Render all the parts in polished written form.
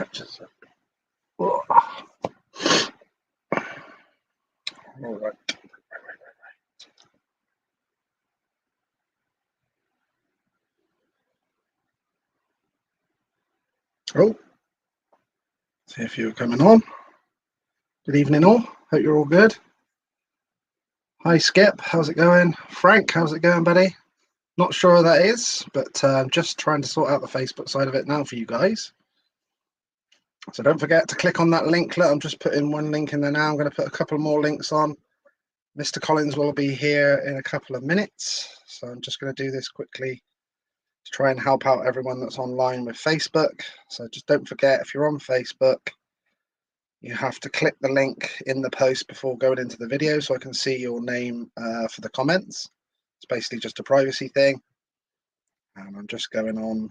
stretches. Oh. All right. Oh, see if you're coming on. Good evening, all. Hope you're all good. Hi, Skip. How's it going? Frank, how's it going, buddy? Not sure who that is, but I'm just trying to sort out the Facebook side of it now for you guys. So don't forget to click on that link. Look, I'm just putting one link in there now. I'm going to put a couple more links on. Mr. Collins will be here in a couple of minutes. So I'm just going to do this quickly to try and help out everyone that's online with Facebook. So just don't forget, if you're on Facebook, you have to click the link in the post before going into the video so I can see your name for the comments. It's basically just a privacy thing. And I'm just going on,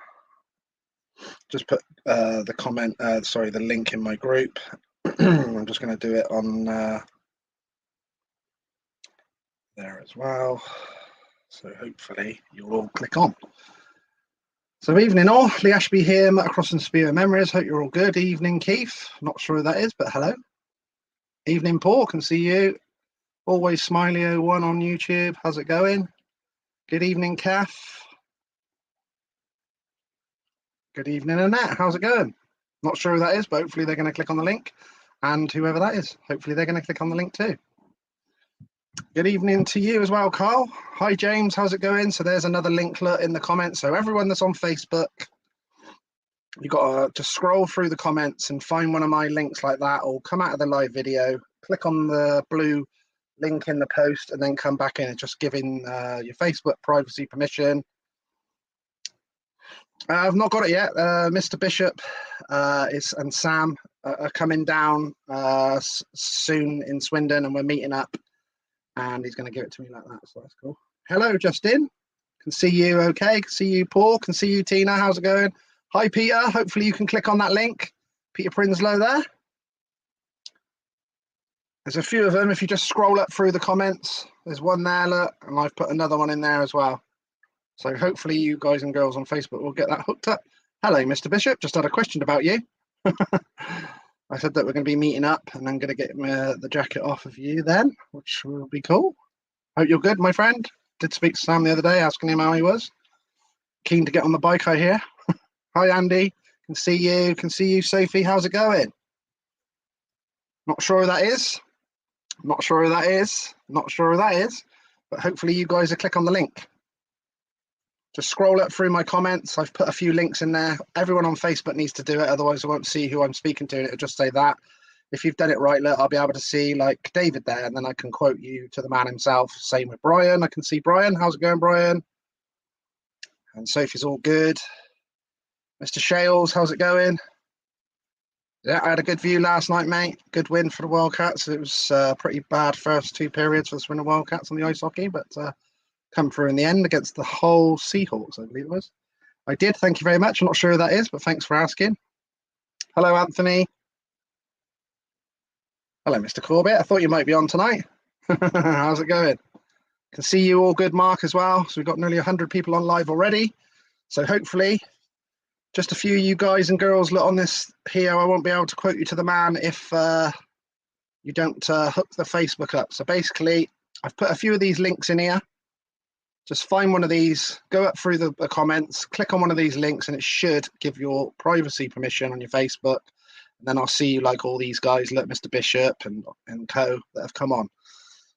just put the comment, sorry, the link in my group. I'm just going to do it on there as well. So hopefully you'll all click on. So evening all, Lee Ashby here, Motocross and Spear Memories. Hope you're all good. Evening Keith, not sure who that is, but hello. Evening Paul, can see you. Always Smiley01 on YouTube, how's it going? Good evening Kath. Good evening Annette, how's it going? Not sure who that is, but hopefully they're going to click on the link. And whoever that is, hopefully they're going to click on the link too. Good evening to you as well, Carl. Hi James, how's it going? So there's another link in the comments. So everyone that's on Facebook, you got to just scroll through the comments and find one of my links like that, or come out of the live video, click on the blue link in the post, and then come back in and just giving your Facebook privacy permission. I've not got it yet. Mr. Bishop and Sam are coming down soon in Swindon, and we're meeting up. And he's going to give it to me like that, so that's cool. Hello, Justin. Can see you okay. Can see you, Paul. Can see you, Tina. How's it going? Hi, Peter. Hopefully you can click on that link. Peter Prinslow there. There's a few of them. If you just scroll up through the comments, there's one there, look, and I've put another one in there as well. So hopefully you guys and girls on Facebook will get that hooked up. Hello, Mr. Bishop. Just had a question about you. I said that we're going to be meeting up, and I'm going to get the jacket off of you then, which will be cool. Hope you're good, my friend. Did speak to Sam the other day, asking him how he was. Keen to get on the bike, I hear. Hi, Andy. Can see you. Can see you, Sophie. How's it going? Not sure who that is. Not sure who that is. Not sure who that is. But hopefully you guys will click on the link. Just scroll up through my comments. I've put a few links in there. Everyone on Facebook needs to do it, otherwise I won't see who I'm speaking to, and it'll just say that. If you've done it right, look, I'll be able to see like David there, and then I can quote you to the man himself. Same with Brian. I can see Brian. How's it going, Brian? And Sophie's all good. Mr. Shales, how's it going? Yeah, I had a good view last night, mate. Good win for the Wildcats. It was pretty bad first two periods for the Swindon Wildcats on the ice hockey, but come through in the end against the whole Seahawks, I believe it was. I did, thank you very much. I'm not sure who that is, but thanks for asking. Hello, Anthony. Hello, Mr. Corbett. I thought you might be on tonight. How's it going? Can see you all good, Mark, as well. So we've got nearly 100 people on live already. So hopefully, just a few of you guys and girls look on this here. I won't be able to quote you to the man if you don't hook the Facebook up. So basically, I've put a few of these links in here. Just find one of these, go up through the comments, click on one of these links, and it should give your privacy permission on your Facebook. And then I'll see you like all these guys, look, Mr. Bishop and co that have come on.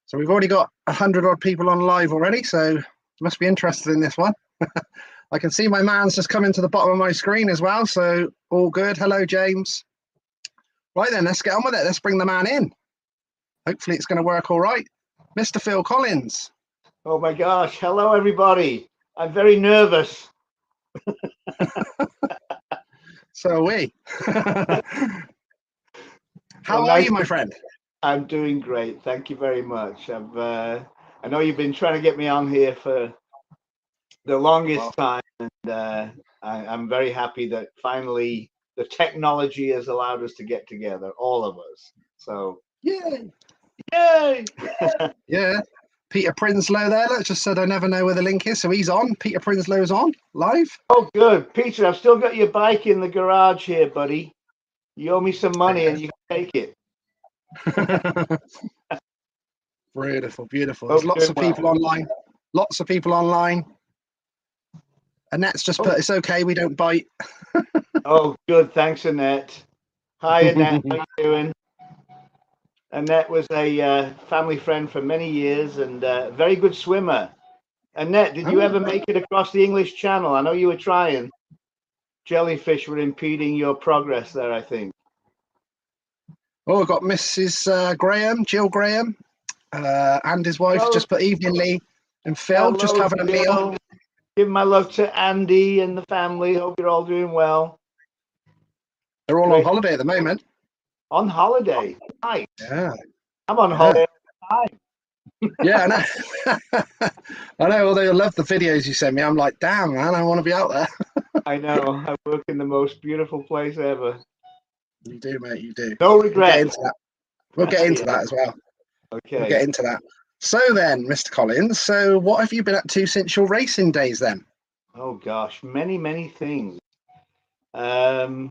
So we've already got 100 odd people on live already, so you must be interested in this one. I can see my man's just coming to the bottom of my screen as well, so all good. Hello, James. Right then, let's get on with it. Let's bring the man in. Hopefully it's going to work all right. Mr. Phil Collins. Oh my gosh, hello everybody. I'm very nervous. So are we. How are you, my friend? I'm doing great. Thank you very much. I know you've been trying to get me on here for the longest time, and I'm very happy that finally the technology has allowed us to get together, all of us. So yay. Yay. Yeah. Peter Prinslow there, that just said I never know where the link is, so he's on. Peter Prinslow's on live. Oh, good. Peter, I've still got your bike in the garage here, buddy. You owe me some money, and you can take it. Beautiful, beautiful. Hope There's lots you're of doing people online. Lots of people online. Annette's just put, it's okay, we don't bite. Oh, good. Thanks, Annette. Hi, Annette. How you doing? Annette was a family friend for many years and a very good swimmer. Annette, did you ever make it across the English Channel? I know you were trying. Jellyfish were impeding your progress there, I think. Oh, we've got Mrs. Graham, Jill Graham, and his wife Hello. just put evening Lee and Phil, just having a meal. Give my love to Andy and the family. Hope you're all doing well. They're all on holiday at the moment. On holiday. Nice. Yeah. I'm on holiday all the time. Yeah, I know. I know, although I love the videos you send me. I'm like, damn, man, I want to be out there. I know. I work in the most beautiful place ever. You do, mate, you do. No regrets. We'll get into that as well. Okay. We'll get into that. So then, Mr. Collins, so what have you been up to since your racing days then? Oh, gosh, many, many things. For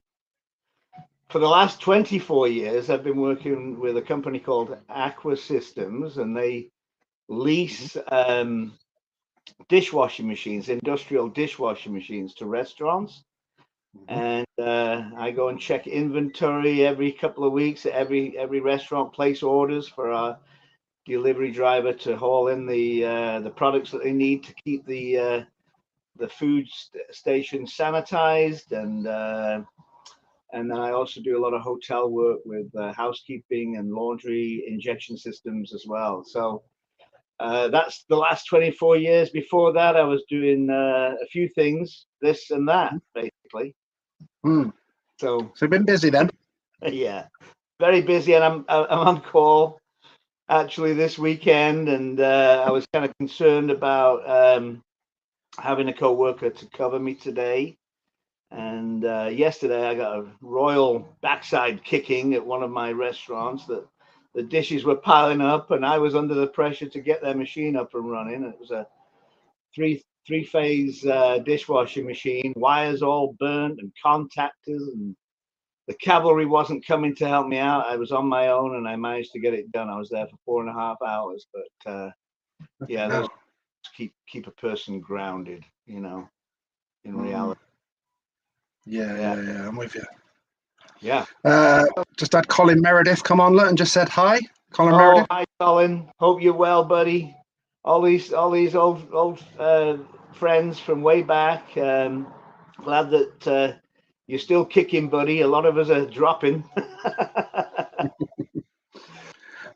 the last 24 years, I've been working with a company called Aqua Systems, and they lease dishwashing machines, industrial dishwashing machines to restaurants. And I go and check inventory every couple of weeks. Every restaurant place orders for our delivery driver to haul in the products that they need to keep the food station sanitized, and then I also do a lot of hotel work with housekeeping and laundry injection systems as well. So that's the last 24 years. Before that, I was doing a few things, this and that, basically. So you've been busy then? Yeah, very busy, and I'm on call actually this weekend, and I was kind of concerned about having a co-worker to cover me today. And yesterday I got a royal backside kicking at one of my restaurants that the dishes were piling up, and I was under the pressure to get their machine up and running. It was a three-phase dishwashing machine, wires all burnt and contactors, and the cavalry wasn't coming to help me out. I was on my own, and I managed to get it done. I was there for 4.5 hours, but yeah, those keep a person grounded, you know, in reality. Yeah, I'm with you. Yeah. Just had Colin Meredith come on and just said hi. Colin Meredith. Hi, Colin. Hope you're well, buddy. All these old friends from way back. Glad that you're still kicking, buddy. A lot of us are dropping.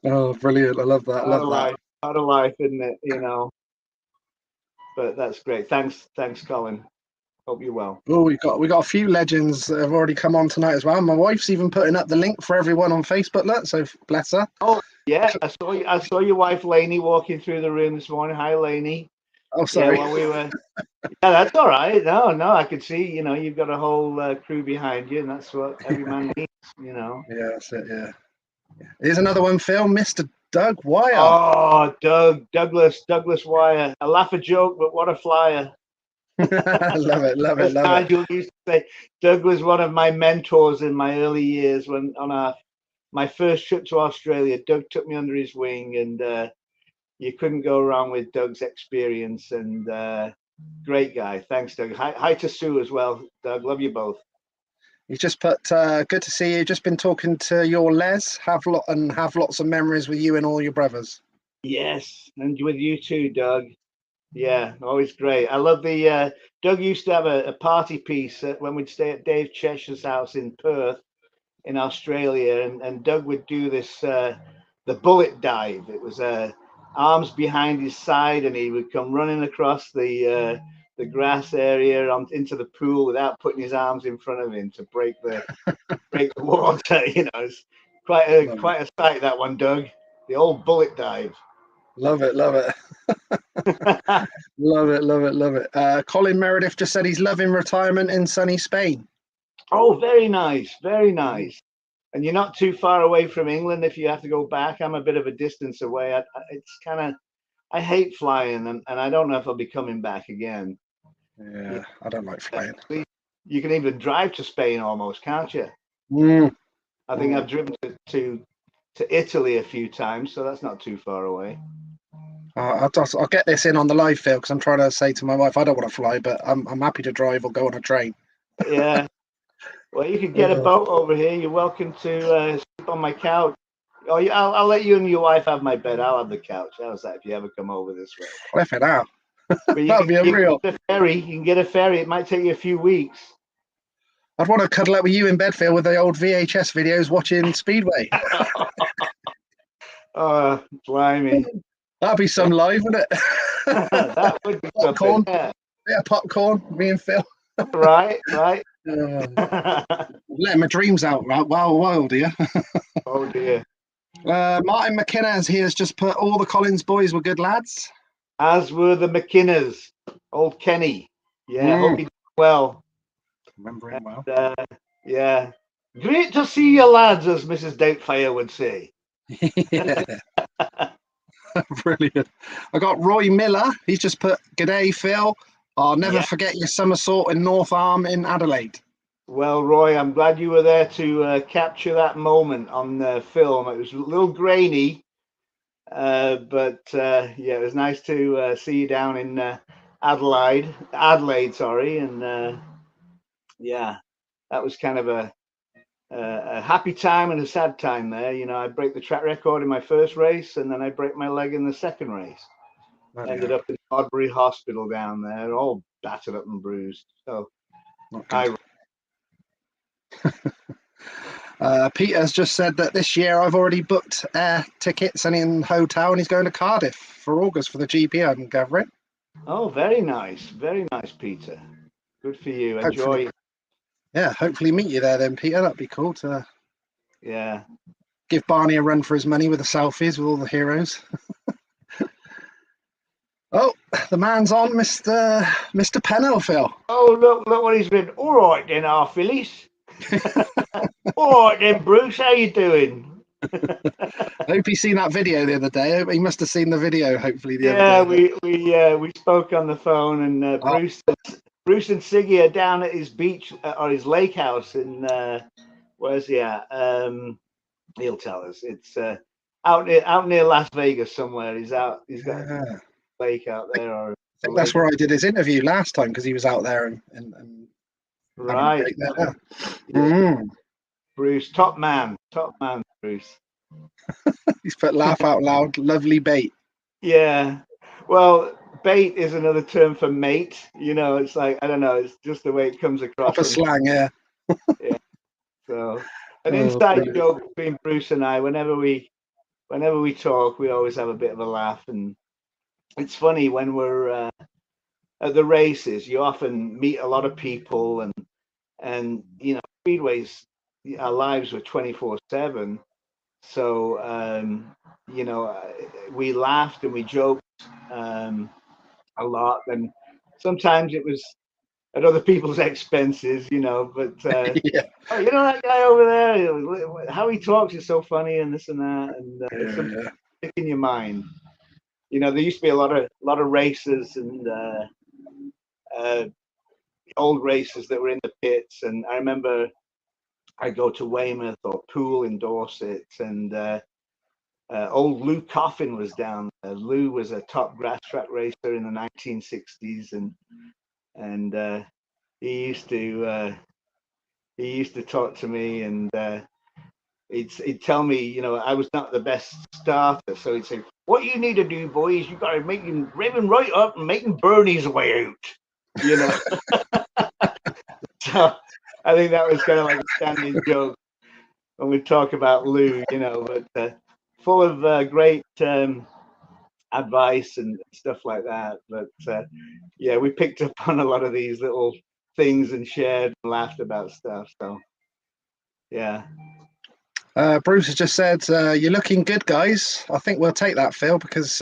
Oh, brilliant! I love that. Part of life, isn't it? You know. But that's great. Thanks, Colin. Hope you're well. Oh, we got a few legends that have already come on tonight as well. My wife's even putting up the link for everyone on Facebook. Look, so bless her. Oh yeah, I saw your wife Lainey walking through the room this morning. Hi, Lainey. Oh, sorry. Yeah, well, we were. Yeah, that's all right. No, I could see. You know, you've got a whole crew behind you, and that's what every man needs. You know. Yeah, that's it. Yeah. Here's another one, Phil. Mr. Doug Wire. Oh, Douglas Wire. I laugh a joke, but what a flyer. love it. Nigel used to say, Doug was one of my mentors in my early years when on my first trip to Australia. Doug took me under his wing, and you couldn't go wrong with Doug's experience, and great guy. Thanks, Doug. Hi to Sue as well, Doug. Love you both. He's just put, good to see you. Just been talking to your Les. Have lots of memories with you and all your brothers. Yes, and with you too, Doug. Yeah, always great. I love the Doug used to have a party piece when we'd stay at Dave Cheshire's house in Perth in Australia, and Doug would do this the bullet dive. It was arms behind his side, and he would come running across the grass area into the pool without putting his arms in front of him to break the water. You know, it's quite a sight, that one, Doug. The old bullet dive. Love it. Love it. Colin Meredith just said he's loving retirement in sunny Spain. Oh, very nice. Very nice. And you're not too far away from England if you have to go back. I'm a bit of a distance away. It's kind of, I hate flying, and I don't know if I'll be coming back again. Yeah, I don't like flying. You can even drive to Spain almost, can't you? Mm. I think I've driven to Italy a few times, so that's not too far away. I'll get this in on the live field because I'm trying to say to my wife I don't want to fly, but I'm happy to drive or go on a train. Yeah. Well, you could get a boat over here. You're welcome to sleep on my couch. Oh, yeah, I'll let you and your wife have my bed. I'll have the couch. How's that? If you ever come over this way. Flip it out. But That'd be unreal. get a ferry. You can get a ferry. It might take you a few weeks. I'd want to cuddle up with you in Bedfield with the old VHS videos watching Speedway. Oh, blimey. That'd be some live, wouldn't it? That would be Popcorn. something. Yeah, popcorn. Me and Phil. Right. Letting my dreams out, right? Wild, dear. Oh dear. Martin McKenna, he has just put all the Collins boys were good lads. As were the McKinners. Old Kenny. Yeah, hope he's well. Remember him well. Yeah. Great to see you, lads, as Mrs. Doubtfire would say. Brilliant. I got Roy Miller. He's just put, "G'day, Phil. I'll never forget your somersault in North Arm in Adelaide." Well, Roy, I'm glad you were there to capture that moment on film. It was a little grainy, but yeah, it was nice to see you down in Adelaide, sorry, and yeah, that was kind of a happy time and a sad time there. You know, I break the track record in my first race, and then I break my leg in the second race. Ended up in Odbury Hospital down there, all battered up and bruised. So, Peter's just said that this year I've already booked air tickets and in hotel, and he's going to Cardiff for August for the GP. I'm gathering. Oh, very nice, Peter. Good for you. Enjoy. Hopefully meet you there then, Peter. That'd be cool to give Barney a run for his money with the selfies with all the heroes. Oh, the man's on, Mr. Pennell, Phil. Oh, look what he's been. All right then, our Phillies. All right then, Bruce. How you doing? I hope he's seen that video the other day. He must have seen the video. Hopefully, the other day. We spoke on the phone, and Bruce and Siggy are down at his beach or his lake house in where's he at? He'll tell us. It's out near Las Vegas somewhere. He's got a lake out there. I think that's where I did his interview last time because he was out there and right. Bruce, top man, Bruce. He's put laugh out loud. Lovely bait. Yeah. Well, bait is another term for mate. You know, it's like, I don't know, it's just the way it comes across. Proper slang, yeah. Yeah. So an inside joke between Bruce and I, whenever we talk, we always have a bit of a laugh. And it's funny when we're at the races, you often meet a lot of people and you know, speedways, our lives were 24/7. So, you know, we laughed and we joked a lot, and sometimes it was at other people's expenses, you know. But oh, you know that guy over there, how he talks is so funny, and this and that, and it's something in your mind. You know, there used to be a lot of races and old races that were in the pits, and I remember I go to Weymouth or Poole in Dorset, and old Lou Coffin was down there. Lou was a top grass track racer in the 1960s, and he used to talk to me, and he'd tell me, you know, I was not the best starter, so he'd say, "What you need to do, boys, you got to make him revving right up and make him burn his way out," you know. So I think that was kind of like a standing joke when we talk about Lou, you know, but full of great advice and stuff like that. But yeah, we picked up on a lot of these little things and shared and laughed about stuff. So yeah. Bruce has just said, "You're looking good, guys." I think we'll take that, Phil, because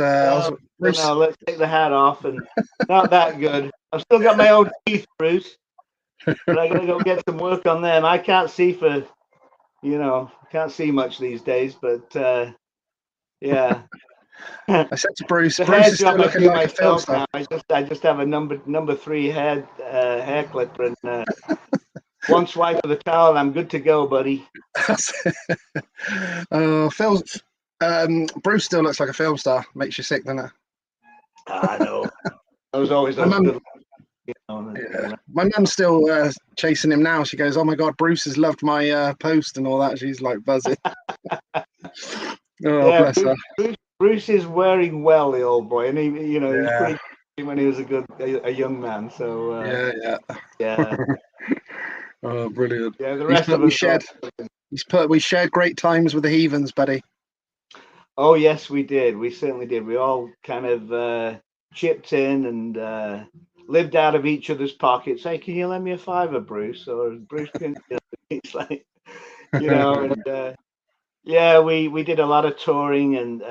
Bruce... No, let's take the hat off. And not that good. I've still got my old teeth, Bruce. But I gotta go get some work on them. I can't see can't see much these days, but yeah. I said to Bruce is still looking like a film star. I just have a number 3 hair clipper, and One swipe of the towel and I'm good to go, buddy. Phil, Bruce still looks like a film star. Makes you sick, doesn't it? I know. I was always My those mum, good. You know, yeah. My mum's still chasing him now. She goes, "Oh my God, Bruce has loved my post and all that." She's like buzzing. Oh, yeah, bless her. Bruce is wearing well, the old boy, and he was Yeah, pretty good when he was a young man. So yeah. yeah, Oh, brilliant. yeah. The He's rest put of we us. shared. We shared great times with the heathens, buddy. Oh yes, we did. We certainly did. We all kind of chipped in and lived out of each other's pockets. Hey, can you lend me a $5, Bruce? Or Bruce can. It's like, and yeah, we did a lot of touring and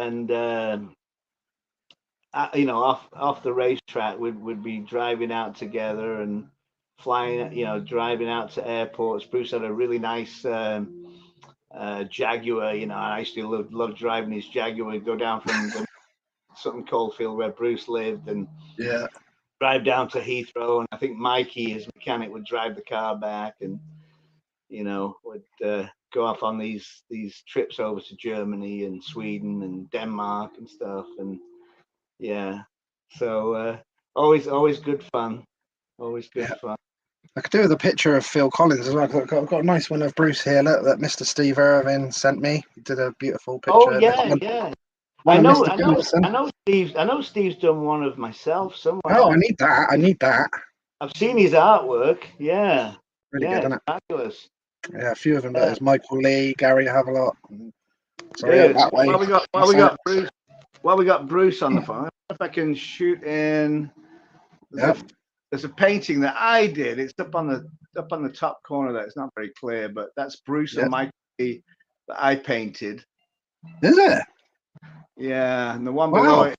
off the racetrack, we'd be driving out together and flying, driving out to airports. Bruce had a really nice Jaguar, and I used to love driving his Jaguar. We'd go down from the Sutton Coldfield where Bruce lived and Yeah. drive down to Heathrow. And I think Mikey, his mechanic, would drive the car back and, would go off on these trips over to Germany and Sweden and Denmark and stuff. And yeah, so always good fun. Always good fun. I could do with a picture of Phil Collins as well. I've got a nice one of Bruce here. Look, that Mr. Steve Irwin sent me. He did a beautiful picture. Oh yeah, yeah. One I of know, Mr. Gunderson. I know Steve's done one of myself somewhere. Oh, I need that. I've seen his artwork. Yeah, Really yeah, good, isn't it? fabulous. Yeah, a few of them. Yeah. There's Michael Lee, Gary Havelock. Sorry, Dude, that way. While we got Bruce on the phone, if I can shoot in. There's a painting that I did. It's up on the top corner there. It's not very clear, but that's Bruce and Michael Lee that I painted. Is it? Yeah, and the one below it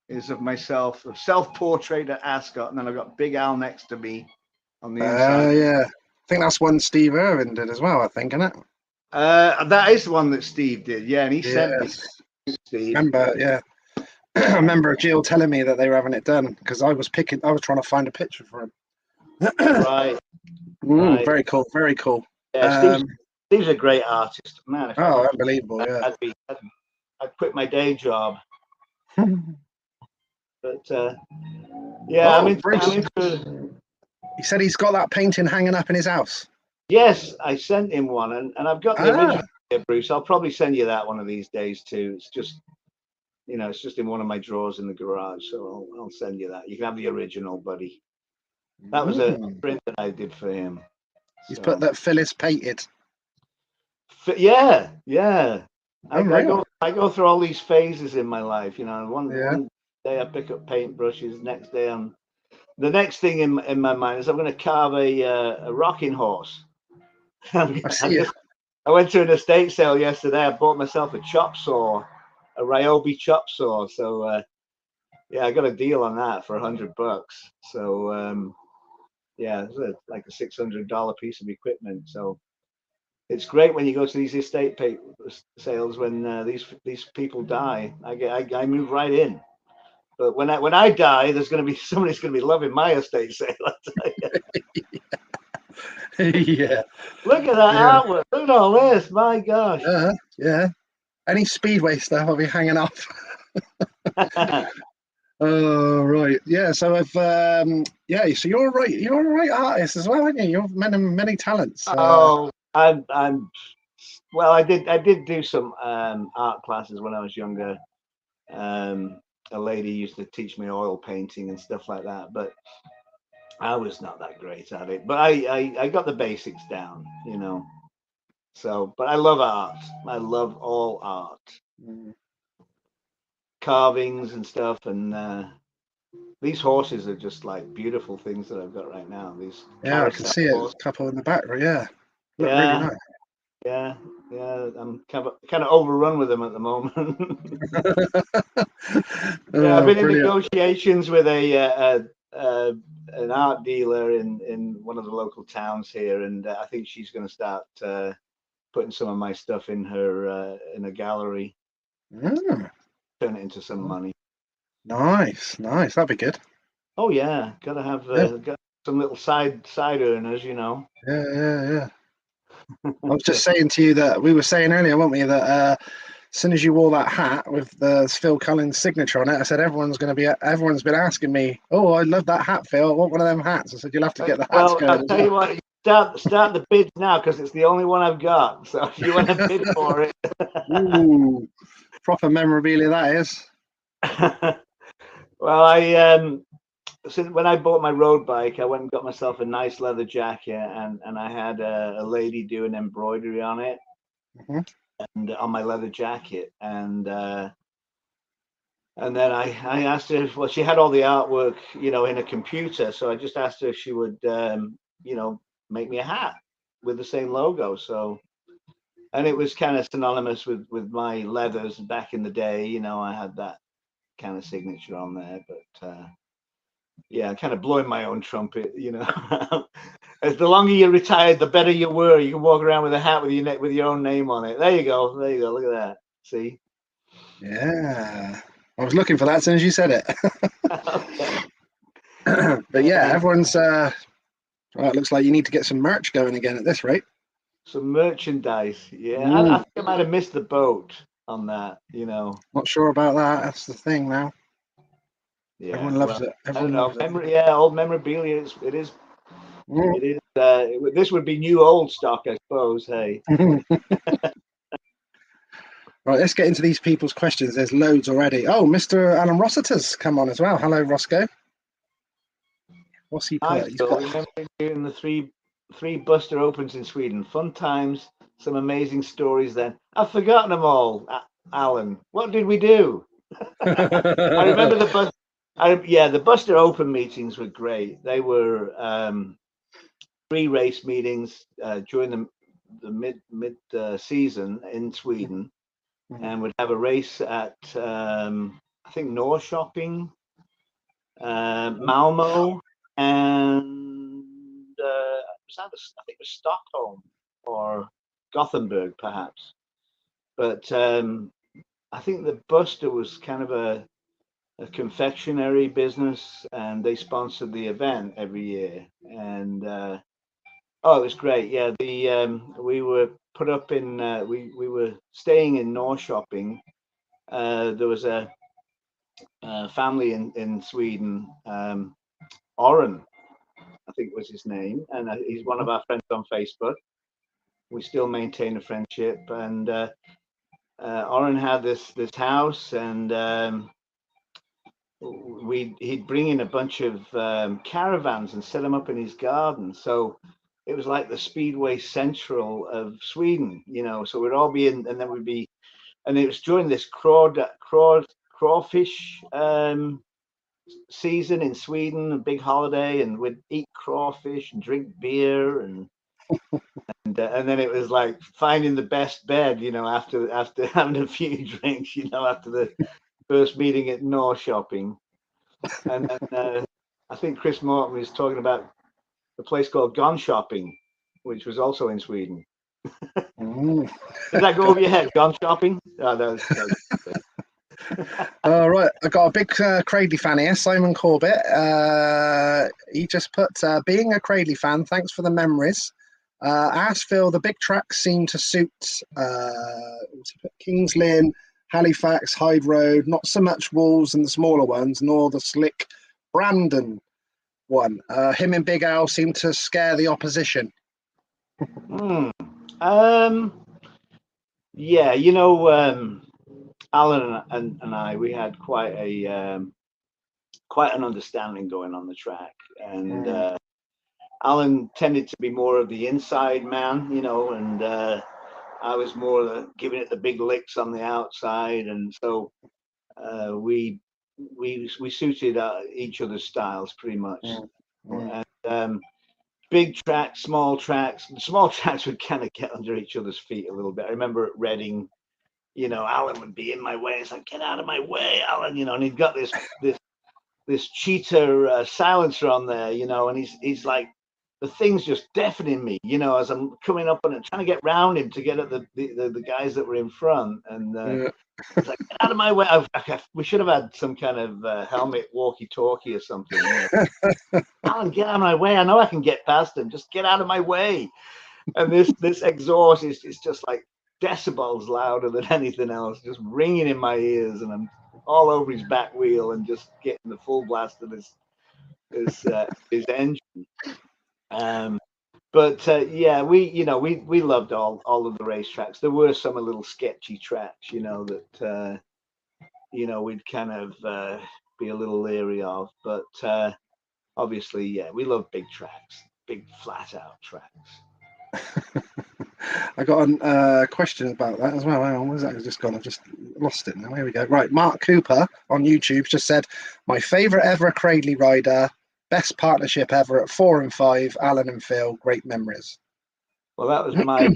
is of myself, a self-portrait at Ascot, and then I've got Big Al next to me on the inside. Yeah. I think that's one Steve Irwin did as well, I think, isn't it? That is the one that Steve did, yeah, and he sent me Steve. Remember, yeah. I remember Jill telling me that they were having it done because I was trying to find a picture for him. Right. Right. Very cool, very cool. Yeah, Steve's a great artist, man. Unbelievable! Yeah, I'd quit my day job. But yeah, I'm into. He said he's got that painting hanging up in his house. Yes, I sent him one, and I've got the original here, Bruce. I'll probably send you that one of these days too. It's just, it's just in one of my drawers in the garage, so I'll send you that. You can have the original, buddy. That was a print that I did for him. He's put that Phyllis painted. Yeah. I go through all these phases in my life, one day I pick up paintbrushes, the next thing in my mind is I'm going to carve a rocking horse. I went to an estate sale yesterday. I bought myself a chop saw, a Ryobi chop saw. So yeah, I got a deal on that for $100. So yeah, it's like a $600 piece of equipment. So it's great when you go to these estate sales when these people die. I move right in. But when I die, there's going to be somebody's going to be loving my estate sale. Yeah. Look at that artwork. Look at all this. My gosh. Yeah. Any Speedway stuff I'll be hanging off. Oh right. Yeah. So if so you're a right artist as well, aren't you? You've many talents. Oh, I'm well. I did do some art classes when I was younger. A lady used to teach me oil painting and stuff like that, but I was not that great at it. But I got the basics down, So, but I love art. I love all art, carvings and stuff. And these horses are just like beautiful things that I've got right now. These I can see it. A couple in the back. Yeah, look really nice. Yeah. I'm kind of overrun with them at the moment. I've been in negotiations with an art dealer in one of the local towns here, and I think she's going to start putting some of my stuff in in a gallery. Turn it into some money. Nice. That'd be good. Oh yeah, gotta have some little side earners, Yeah, yeah, yeah. I was just saying to you that we were saying earlier, weren't we, that as soon as you wore that hat with the Phil Collins signature on it, I said everyone's been asking me, oh, I love that hat, Phil. I want one of them hats. I said you'll have to get the hats Well, going I'll as tell well. you what, start the bids now because it's the only one I've got. So if you want to bid for it. Ooh, proper memorabilia that is. Well, since when I bought my road bike, I went and got myself a nice leather jacket, and I had a lady do an embroidery on it, Mhm. and on my leather jacket, and then I asked her. Well, she had all the artwork, in a computer, so I just asked her if she would, make me a hat with the same logo. So, and it was kind of synonymous with my leathers back in the day. I had that kind of signature on there, but. Yeah, kind of blowing my own trumpet, As the longer you're retired, the better you were. You can walk around with a hat with your own name on it. There you go. There you go. Look at that. See? Yeah. I was looking for that as soon as you said it. Okay. But yeah, everyone's well, it looks like you need to get some merch going again at this rate. Some merchandise. Yeah, I think I might have missed the boat on that. Not sure about that. That's the thing now. Yeah. Everyone loves it. I don't Everyone know. loves it. Yeah, old memorabilia. It is. Mm. It is. This would be new old stock, I suppose. Hey. Right, let's get into these people's questions. There's loads already. Oh, Mr. Alan Rossiter's come on as well. Hello, Roscoe. What's he I put? He's still got remember doing the three Buster Opens in Sweden. Fun times, some amazing stories. Then I've forgotten them all. Alan, what did we do? I remember the bus. The Buster Open meetings were great. They were free race meetings during the mid season in Sweden, and would have a race at I think Norrköping, Malmo, and I think it was Stockholm or Gothenburg, perhaps. But I think the Buster was kind of a confectionery business, and they sponsored the event every year. And it was great. Yeah, we were put up in we were staying in Norrköping. There was a family in Sweden, Oren, I think was his name, and he's one of our friends on Facebook. We still maintain a friendship, and Oren had this house, and he'd bring in a bunch of caravans and set them up in his garden. So it was like the Speedway Central of Sweden, So we'd all be in, and then we'd be, and it was during this crawfish season in Sweden, a big holiday, and we'd eat crawfish and drink beer, and then it was like finding the best bed, after having a few drinks, after the first meeting at Norrköping. And then I think Chris Morton was talking about a place called Gone Shopping, which was also in Sweden. Did that go over your head? Gone Shopping? Oh, that was All right, I got a big Cradley fan here, Simon Corbett. He just put, being a Cradley fan, thanks for the memories. Asked Phil, the big tracks seem to suit Kings Lynn, Halifax, Hyde Road, not so much Wolves and the smaller ones, nor the slick Brandon one. Him and Big Al seem to scare the opposition. Yeah, Alan and I, we had quite an understanding going on the track, and Alan tended to be more of the inside man, and I was more giving it the big licks on the outside, and so we suited each other's styles pretty much. And big tracks, small tracks. The small tracks would kind of get under each other's feet a little bit. I remember at Reading, Alan would be in my way. It's like, get out of my way, Alan, and he'd got this cheetah silencer on there, and he's like, the thing's just deafening me, as I'm coming up on it, trying to get round him to get at the guys that were in front. And It's like, get out of my way. We should have had some kind of helmet walkie-talkie or something. You know? Alan, get out of my way. I know I can get past him. Just get out of my way. And this exhaust is just like decibels louder than anything else, just ringing in my ears, and I'm all over his back wheel and just getting the full blast of his engine. But yeah, we loved all of the racetracks. There were some little sketchy tracks, that we'd kind of be a little leery of. But obviously, yeah, we love big tracks, big flat out tracks. I got a question about that as well. Hang on, where's that just gone? I've just lost it now. Here we go. Right, Mark Cooper on YouTube just said, my favourite ever Cradley rider, best partnership ever at 4 and 5, Alan and Phil, great memories. Well, that was my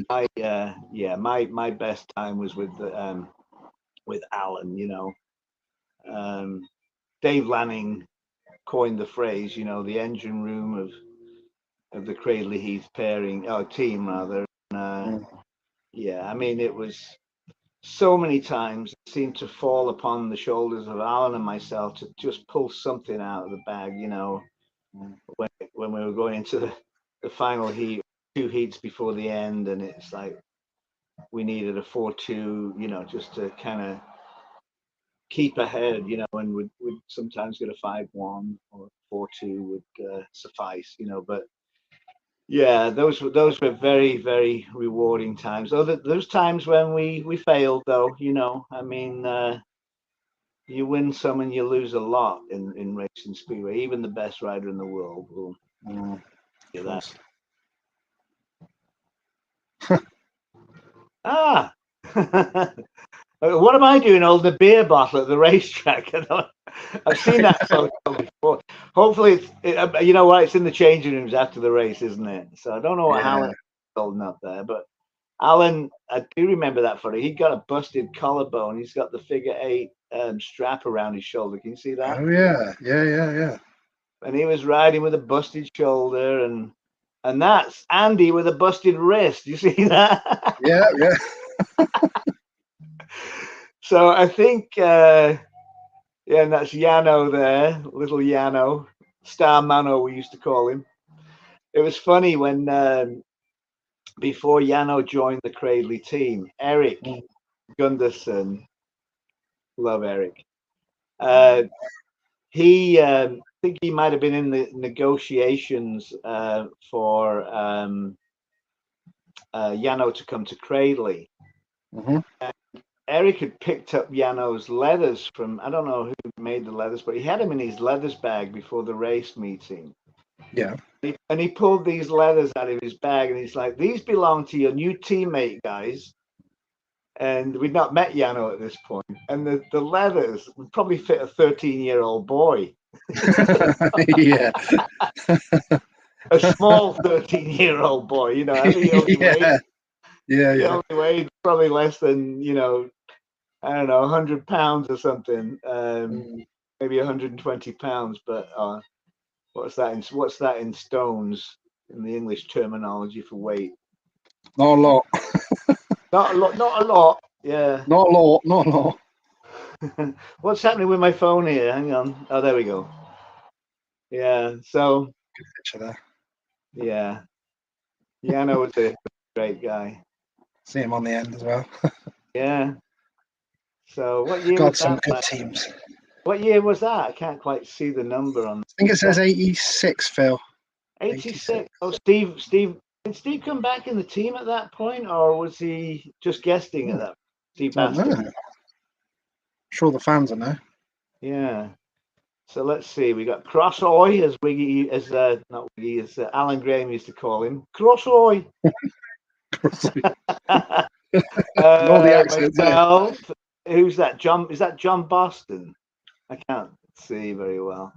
best time was with Alan. Dave Lanning coined the phrase, the engine room of the Cradley Heath team rather. Yeah, I mean, it was so many times it seemed to fall upon the shoulders of Alan and myself to just pull something out of the bag, when we were going into the final heat, 2 heats before the end, and it's like we needed a 4-2, just to kind of keep ahead, and would sometimes get a 5-1 or 4-2 would suffice, but yeah, those were very, very rewarding times. Those times when we failed, though, I mean, you win some and you lose a lot in racing speedway. Even the best rider in the world will do that. What am I doing holding a beer bottle at the racetrack? I've seen that photo before. Hopefully, it's in the changing rooms after the race, isn't it? So I don't know what Alan's holding up there, but Alan, I do remember that photo. He got a busted collarbone. He's got the figure 8 strap around his shoulder. Can you see that? Oh yeah. And he was riding with a busted shoulder, and that's Andy with a busted wrist. You see that? Yeah. So I think, and that's Yano there, little Yano, Star Mano, we used to call him. It was funny when, before Yano joined the Cradley team, Eric Gunderson, love Eric, he, I think he might have been in the negotiations for Yano to come to Cradley. Eric had picked up Yano's leathers from, I don't know who made the leathers, but he had them in his leathers bag before the race meeting. Yeah. And he pulled these leathers out of his bag, and he's like, these belong to your new teammate, guys. And we'd not met Yano at this point. And the leathers would probably fit a 13-year-old boy. Yeah. A small 13-year-old boy, I think he only weighed, he only weighed probably less than, I don't know, 100 pounds or something, maybe 120 pounds. But what's that in stones in the English terminology for weight? Not a lot. Not a lot. Yeah. Not a lot. What's happening with my phone here? Hang on. Oh, there we go. Yeah. So. Good picture there. Yeah. Yano was a great guy. See him on the end as well. Yeah. So what year? Got some good teams. What year was that? I can't quite see the number on. I think it says 86, Phil. 86. Oh, Steve. Did Steve come back in the team at that point, or was he just guesting at that? Steve Baston. Sure, the fans will know. Yeah. So let's see. We got Crossoy, as Wiggy, not Wiggy, as Alan Graham used to call him. Crossoy. All the accents. Myself, who's that? John? Is that John Boston? I can't see very well.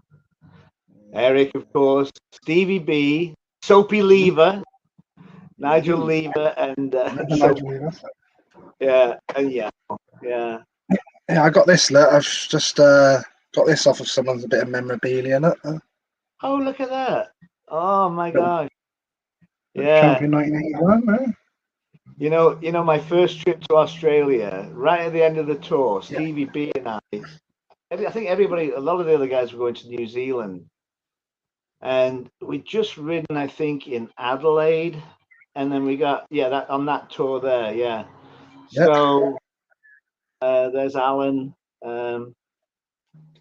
Eric, of course. Stevie B. Soapy Lever. Nigel Lever and yeah. Yeah, I got this. Look, I've just got this off of someone's a bit of memorabilia. Look. Oh, look at that! Oh my gosh! Yeah, Champion 1981. My first trip to Australia, right at the end of the tour, Yeah. Stevie B and I think everybody, a lot of the other guys were going to New Zealand, and we'd just ridden, I think, in Adelaide, and then we got that on that tour there, yeah. Yeah. So there's Alan,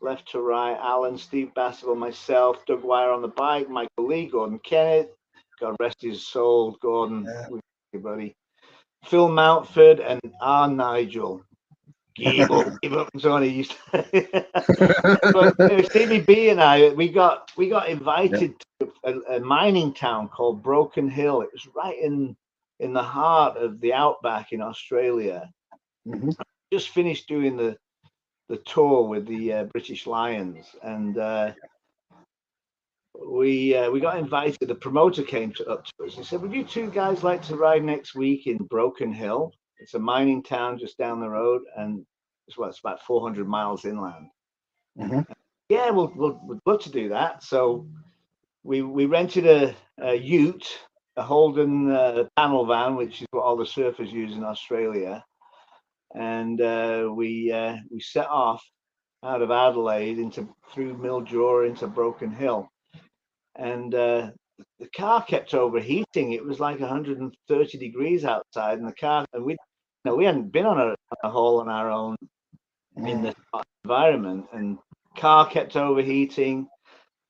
left to right, Alan, Steve Bastable, myself, Doug Wire on the bike, Michael Lee, Gordon Kennett, God rest his soul, Gordon, everybody, Phil Mountford, and Nigel. Give up, Tony used to. But Stevie B and I, we got invited to a mining town called Broken Hill. It was right in the heart of the outback in Australia. Mm-hmm. Just finished doing the tour with the British Lions, and we got invited. The promoter came up to us and said, "Would you two guys like to ride next week in Broken Hill? It's a mining town just down the road, and it's about 400 miles inland." Mm-hmm. Yeah, we'd love to do that. So we rented a ute, a Holden panel van, which is what all the surfers use in Australia, and we set off out of Adelaide through Mildura into Broken Hill, and the car kept overheating. It was like 130 degrees outside, and the car, and we hadn't been on a haul on our own in this environment, and car kept overheating.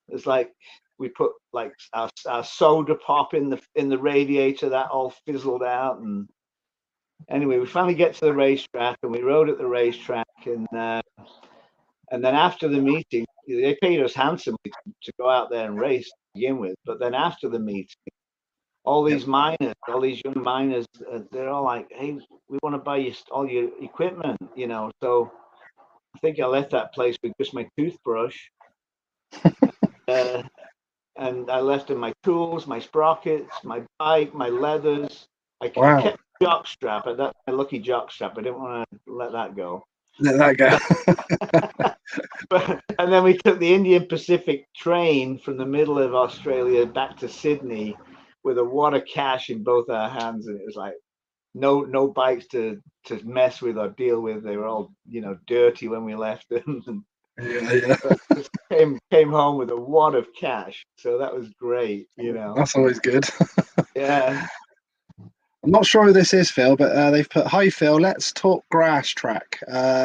It's like we put like our soda pop in the radiator, that all fizzled out. And anyway, we finally get to the racetrack, and we rode at the racetrack, and then after the meeting, they paid us handsomely to go out there and race to begin with. But then after the meeting, all these miners, all these young miners, they're all like, "Hey, we want to buy you all your equipment," So I think I left that place with just my toothbrush. And I left in my tools, my sprockets, my bike, my leathers. I kept jock strap. That's my lucky jock strap. I didn't want to let that go. Let that go. And then we took the Indian Pacific train from the middle of Australia back to Sydney with a wad of cash in both our hands, and it was like no bikes to mess with or deal with. They were all dirty when we left them. Came home with a wad of cash, so that was great. That's always good. Yeah. I'm not sure who this is, Phil, but they've put, "Hi Phil, let's talk grass track.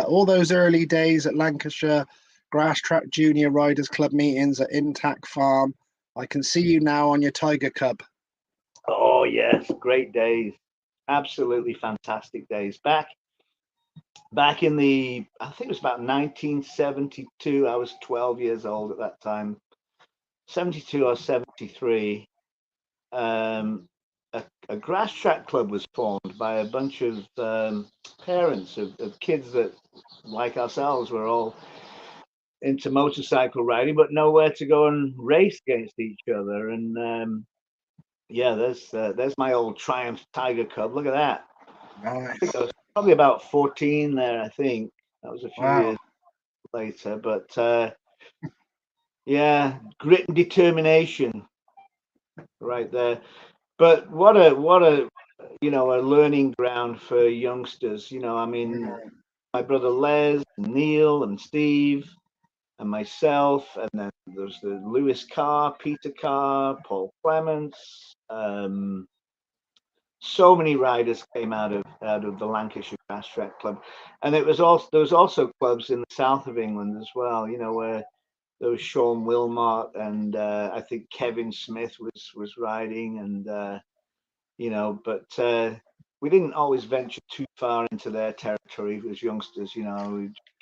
All those early days at Lancashire Grass Track Junior Riders Club meetings at Intact Farm. I can see you now on your Tiger Cub." Oh yes, great days, absolutely fantastic days. Back in I think it was about 1972. I was 12 years old at that time, 72 or 73. A grass track club was formed by a bunch of parents of kids that, like ourselves, were all into motorcycle riding, but nowhere to go and race against each other. And there's my old Triumph Tiger Cub. Look at that. Nice. I think I was probably about 14 there. I think that was a few years later, but yeah, grit and determination right there. But what a a learning ground for youngsters. I mean, my brother Les, Neil, and Steve, and myself, and then there's the Lewis Carr, Peter Carr, Paul Clements. So many riders came out of the Lancashire Grass Track Club, and there was also clubs in the south of England as well. Where there was Sean Wilmot, and I think Kevin Smith was riding, and but we didn't always venture too far into their territory as youngsters. We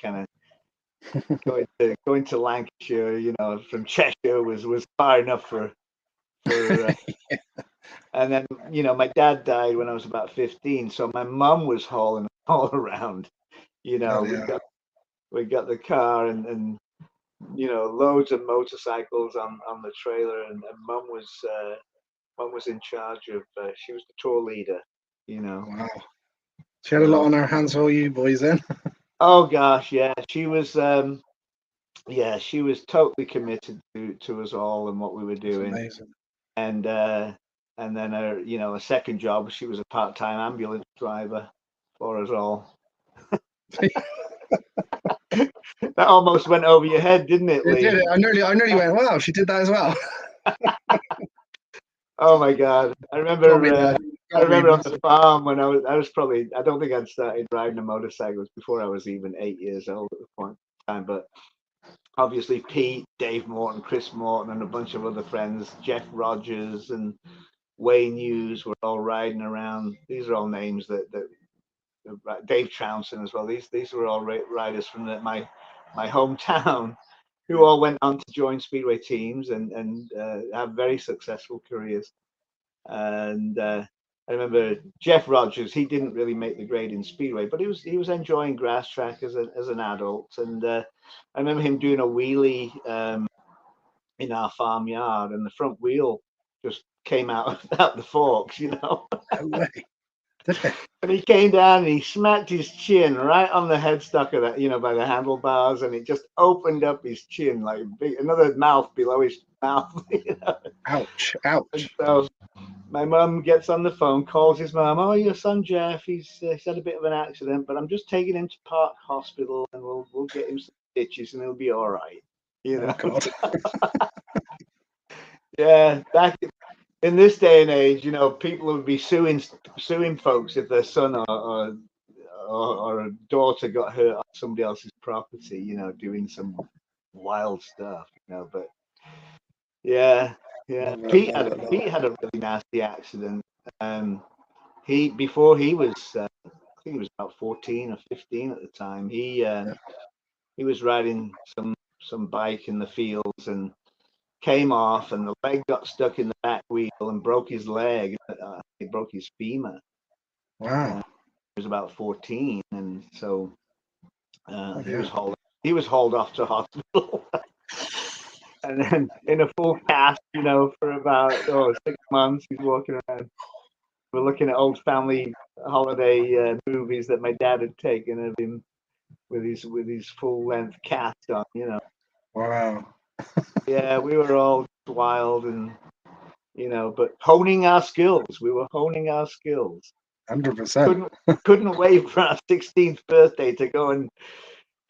kind of going to Lancashire, from Cheshire was far enough for and then my dad died when I was about 15, so my mum was hauling all around. We got the car and loads of motorcycles on the trailer, and mum was in charge of. She was the tour leader. Wow. She had a lot on her hands for you boys then. Oh gosh, yeah. She was totally committed to us all and what we were doing. That's amazing. And and then a second job. She was a part-time ambulance driver for us all. That almost went over your head, didn't it, Lee? It did. I nearly went, wow, she did that as well. Oh my God! I remember on the farm when I was probably, I don't think I'd started riding a motorcycle before I was even 8 years old at the point in time. But obviously Pete, Dave Morton, Chris Morton, and a bunch of other friends, Jeff Rogers and Wayne Hughes, were all riding around. These are all names that Dave Trounson as well. These were all riders from my hometown, who all went on to join speedway teams and have very successful careers. And I remember Jeff Rogers. He didn't really make the grade in speedway, but he was enjoying grass track as an adult. And I remember him doing a wheelie in our farmyard, and the front wheel just came out the forks, No way. And he came down and he smacked his chin right on the headstock of that, by the handlebars, and it just opened up his chin like another mouth below his mouth. Ouch! And so my mum gets on the phone, calls his mum. Oh, your son Jeff, he's had a bit of an accident, but I'm just taking him to Park Hospital, and we'll get him some stitches, and he'll be all right. Oh God. Yeah, back in this day and age, people would be suing folks if their son or a daughter got hurt on somebody else's property, doing some wild stuff, But yeah. Pete had a really nasty accident. Before he was, I think he was about 14 or 15 at the time. He was riding some bike in the fields and came off, and the leg got stuck in the back wheel and broke his leg. He broke his femur. Wow. He was about 14, and so he was hauled off to hospital, and then in a full cast, for about 6 months, he's walking around. We're looking at old family holiday movies that my dad had taken of him with his full length cast on, Wow. Yeah, we were all wild and but honing our skills. We were honing our skills. 100%. Couldn't wait for our 16th birthday to go and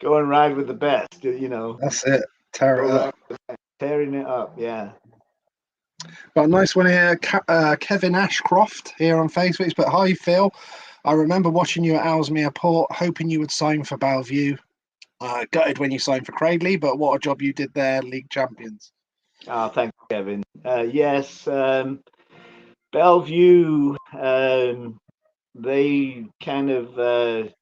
ride with the best. That's it. Tearing it up. Yeah. But a nice one here, Kevin Ashcroft here on Facebook. But hi, Phil. I remember watching you at Ellesmere Port, hoping you would sign for Bellevue. Gutted when you signed for Cradley, but what a job you did there, league champions. Oh, thank you, Kevin. Yes, Bellevue, they kind of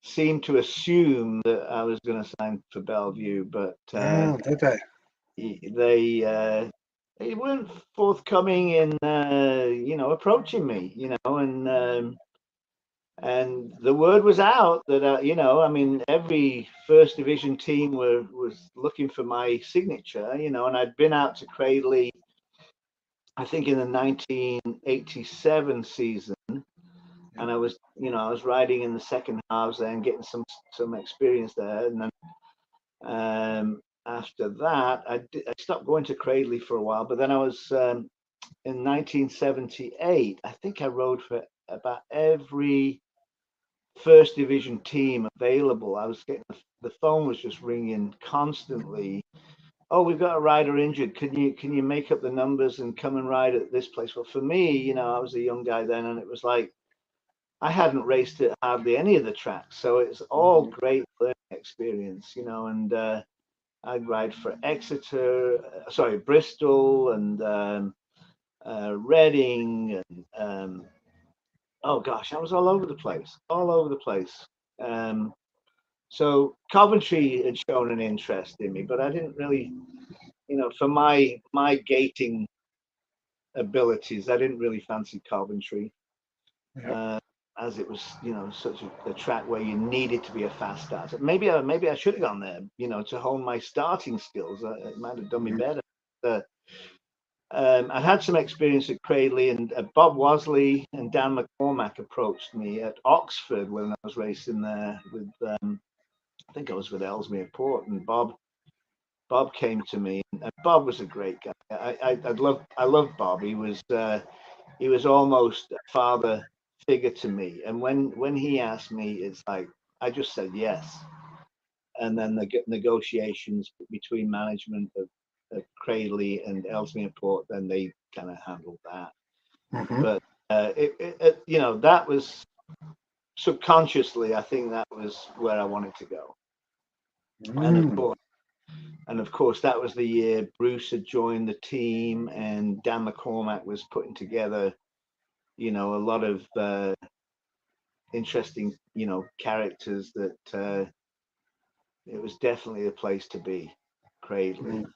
seemed to assume that I was going to sign for Bellevue, but did they weren't forthcoming in approaching me, and the word was out that every first division team was looking for my signature, and I'd been out to Cradley, I think in the 1987 season, and I was riding in the second halves there and getting some experience there, and then after that I stopped going to Cradley for a while, but then I was in 1978, I think I rode for about every first division team available. I was getting the phone was just ringing constantly. Oh, we've got a rider injured. Can you make up the numbers and come and ride at this place? Well, for me, I was a young guy then, and it was like I hadn't raced at hardly any of the tracks, so it's all great learning experience, and I'd ride for Bristol and Reading, and oh gosh, I was all over the place. So Coventry had shown an interest in me, but I didn't really, for my gating abilities, I didn't really fancy Coventry, as it was, such a track where you needed to be a fast starter. Maybe I should have gone there, to hone my starting skills. It might have done me better. I had some experience at Cradley, and Bob Wasley and Dan McCormack approached me at Oxford when I was racing there with, I think I was with Ellesmere Port, and Bob came to me, and Bob was a great guy. I love Bob. He was he was almost a father figure to me. And when he asked me, it's like I just said yes. And then the negotiations between management of Cradley and Ellesmere Port, then they kind of handled that. But you know, that was subconsciously, I think that was where I wanted to go. And of course, that was the year Bruce had joined the team, and Dan McCormack was putting together, you know, a lot of interesting, you know, characters that it was definitely a place to be, Cradley.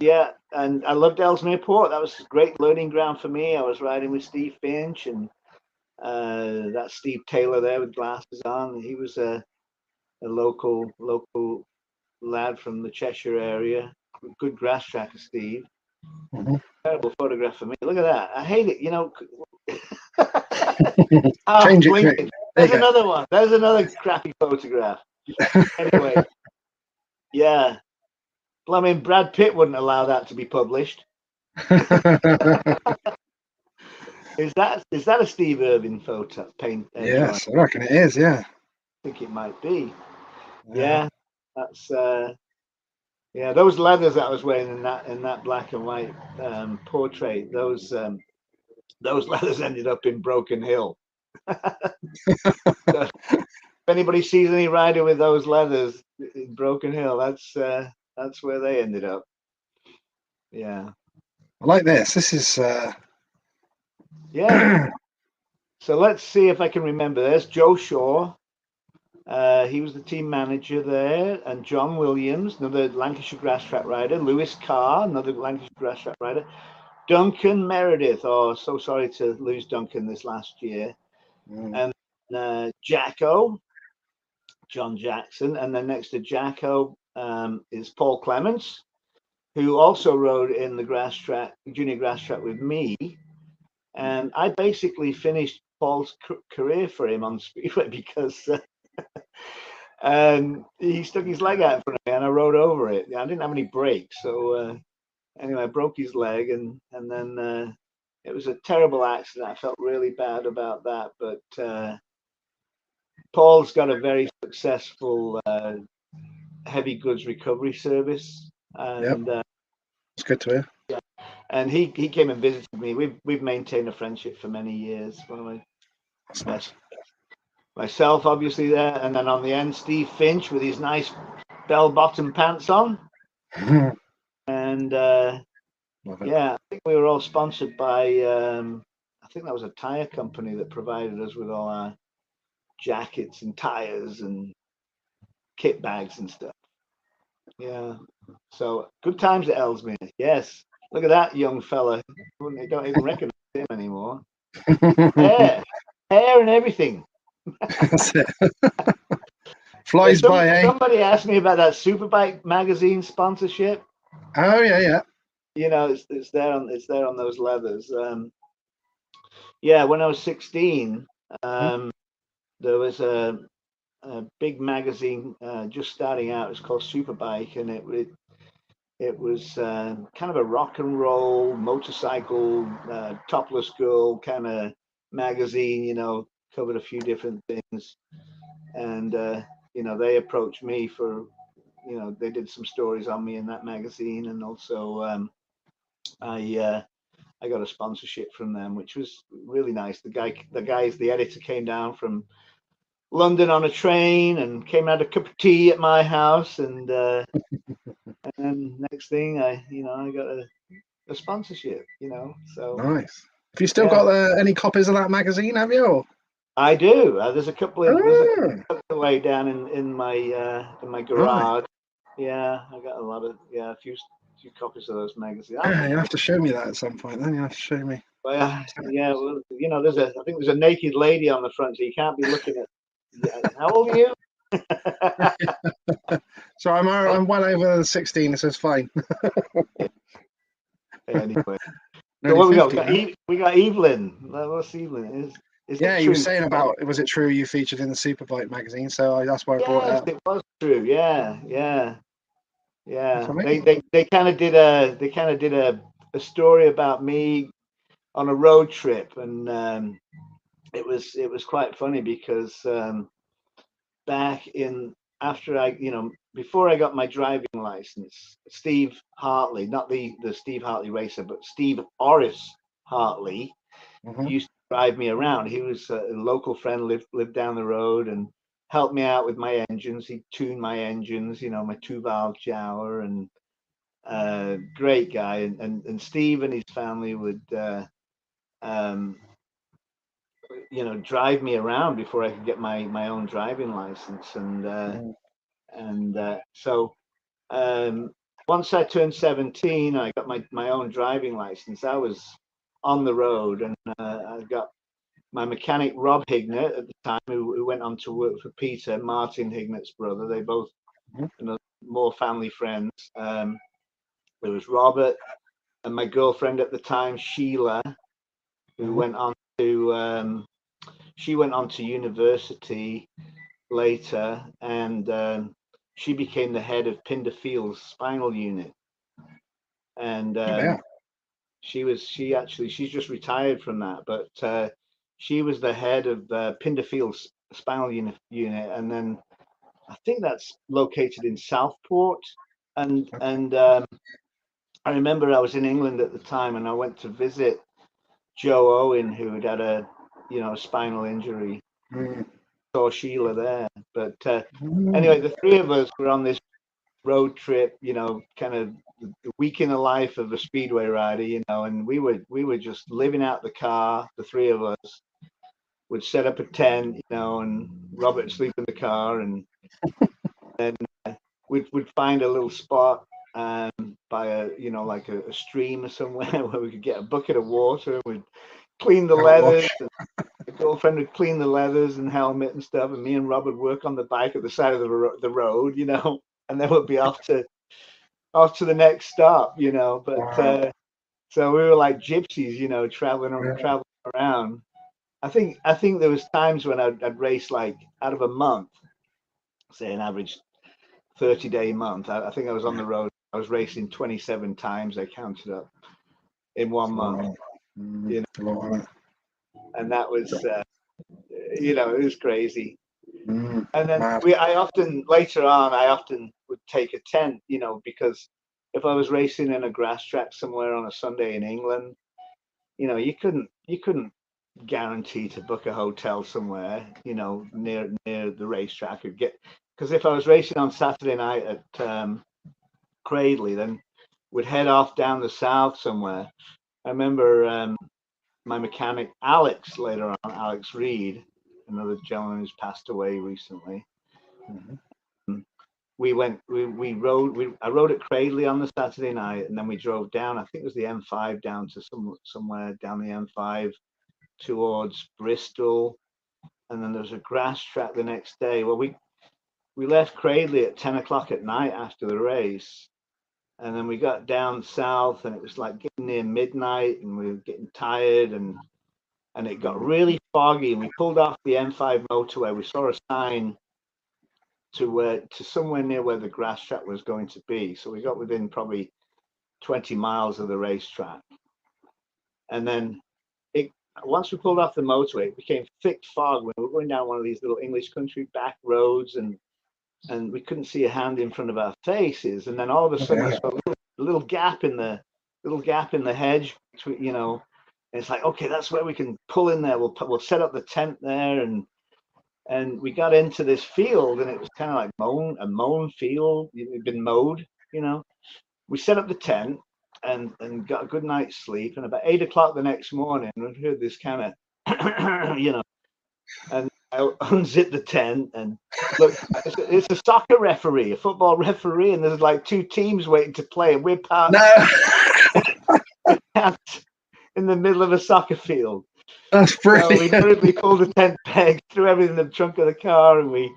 Yeah, and I loved Ellesmere Port. That was a great learning ground for me. I was riding with Steve Finch and that Steve Taylor there with glasses on. He was a local lad from the Cheshire area. Good grass tracker, Steve. Terrible photograph for me. Look at that. I hate it. You know. Change it quick. There's another one. There's another crappy photograph. Anyway, yeah. Well, I mean, Brad Pitt wouldn't allow that to be published. Is that a Steve Irwin photo paint? Yes, I reckon it is. Yeah, I think it might be. Yeah, that's yeah. Those leathers that I was wearing in that black and white portrait, those leathers ended up in Broken Hill. So, if anybody sees any rider with those leathers in Broken Hill, that's where they ended up. Yeah. I like this. This is yeah. So let's see if I can remember. There's Joe Shaw. He was the team manager there, and John Williams, another Lancashire grass track rider. Lewis Carr, another Lancashire grass track rider. Duncan Meredith. Oh, so sorry to lose Duncan this last year. And Jacko, John Jackson, and then next to Jacko is Paul Clements, who also rode in the grass track, junior grass track with me. And I basically finished Paul's career for him on Speedway because he stuck his leg out in front of me and I rode over it. I didn't have any brakes. So anyway, I broke his leg and then it was a terrible accident. I felt really bad about that. But Paul's got a very successful heavy goods recovery service. And it's good to hear. Yeah. And he came and visited me. We've maintained a friendship for many years. That's nice. Myself, obviously, there, and then on the end, Steve Finch with his nice bell-bottom pants on. And yeah, I think we were all sponsored by. I think that was a tire company that provided us with all our jackets and tires and kit bags and stuff. Yeah. So good times at Ellesmere. Yes. Look at that young fella. They don't even recognize him anymore. Hair and everything. That's it. Flies by, eh? Somebody asked me about that Superbike magazine sponsorship. Oh yeah. You know, it's there on those leathers. Yeah, when I was 16, there was a big magazine just starting out. It was called Superbike, and it was kind of a rock and roll motorcycle topless girl kind of magazine. You know, covered a few different things, and you know, they approached me for, you know, they did some stories on me in that magazine, and also I got a sponsorship from them, which was really nice. The editor came down from London on a train and came and had a cup of tea at my house, and then next thing I got a sponsorship, you know. So nice. Have you still got any copies of that magazine? Have you? Or? I do. There's a couple away down in my garage. Right. Yeah, I got a few copies of those magazines. You have to show me that at some point. Then you have to show me. Well, yeah, well, you know, I think there's a naked lady on the front, so you can't be looking at. How old are you? So I'm well over 16, so it's fine. Anyway, so what we got? We got Evelyn. What's Evelyn? Is yeah, you were saying about, was it true you featured in the Superbike magazine? So that's why I brought it up. It was true. Yeah. They kind of did a a story about me on a road trip, and it was quite funny because back in after I, before I got my driving license, Steve Hartley, not the Steve Hartley racer, but Steve Orris Hartley, used to drive me around. He was a local friend, lived down the road, and helped me out with my engines. He tuned my engines, my 2-valve Jawa, and great guy. And Steve and his family would drive me around before I could get my own driving license. And so once I turned 17, I got my own driving license. I was on the road, and I got my mechanic Rob Hignett at the time, who went on to work for Peter, Martin Hignett's brother. They both more family friends. There was Robert and my girlfriend at the time, Sheila, who went on to university later, and she became the head of Pinder Field's spinal unit. And she's just retired from that, but she was the head of Pinder Field's spinal unit, and then I think that's located in Southport. And I remember I was in England at the time, and I went to visit Joe Owen, who had a spinal injury. Saw Sheila there, but anyway, the three of us were on this road trip, kind of the week in the life of a speedway rider, and we were just living out the car. The three of us would set up a tent, and Robert would sleep in the car, and then we'd find a little spot by a like a stream or somewhere where we could get a bucket of water, and we'd clean the leathers. My girlfriend would clean the leathers and helmet and stuff, and me and Rob would work on the bike at the side of the road, and then we'd be off to the next stop, But so we were like gypsies, traveling around. I think there was times when I'd race like out of a month, say an average 30-day month. I think I was on the road. I was racing 27 times. I counted up in 1 month. And that was, it was crazy. And then I often would take a tent, because if I was racing in a grass track somewhere on a Sunday in England, you couldn't guarantee to book a hotel somewhere, near the racetrack. Because if I was racing on Saturday night at Cradley, then we'd head off down the south somewhere. I remember my mechanic Alex Reed, another gentleman who's passed away recently. I rode at Cradley on the Saturday night, and then we drove down. I think it was the M5 down to somewhere down the M5 towards Bristol, and then there was a grass track the next day. Well, we left Cradley at 10 o'clock at night after the race, and then we got down south, and it was like getting near midnight, and we were getting tired, and it got really foggy, and we pulled off the M5 motorway. We saw a sign to somewhere near where the grass track was going to be. So we got within probably 20 miles of the racetrack. And then once we pulled off the motorway, it became thick fog when we were going down one of these little English country back roads, and we couldn't see a hand in front of our faces. And then all of a sudden, I saw a little gap in the hedge, and it's like, okay, that's where we can pull in there. We'll set up the tent there, and we got into this field, and it was kind of like a mown field. It had been mowed, We set up the tent and got a good night's sleep. And about 8 o'clock the next morning, we heard this kind of, and I unzipped the tent, and look, it's a soccer referee, a football referee, and there's like two teams waiting to play, and we're parked in the middle of a soccer field. That's brilliant. So we hurriedly pulled the tent peg, threw everything in the trunk of the car, and we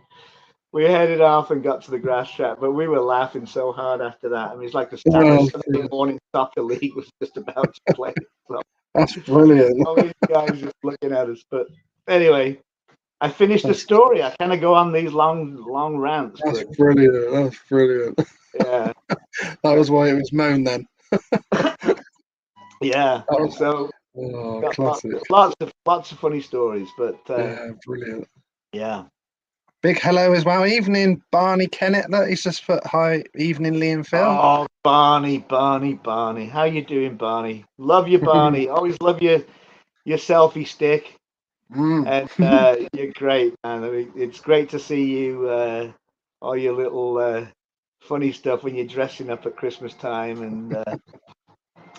headed off and got to the grass track. But we were laughing so hard after that. I mean, it's like the Sunday morning soccer league was just about to play. So that's brilliant. all these guys just looking at us. But anyway, I finished the story. I kind of go on these long rants. That's brilliant. That's brilliant. Yeah. That was why it was mown then. Yeah. Oh, So oh, got classic. lots of funny stories, but Yeah, brilliant. yeah. Big hello as well. Evening, Barney Kennett. Look, he's just put hi. Evening, Lee and Phil. Oh, Barney. How you doing, Barney? Love you, Barney. Always love your selfie stick. Mm. And you're great, man. I mean, it's great to see you, all your little funny stuff when you're dressing up at Christmas time. And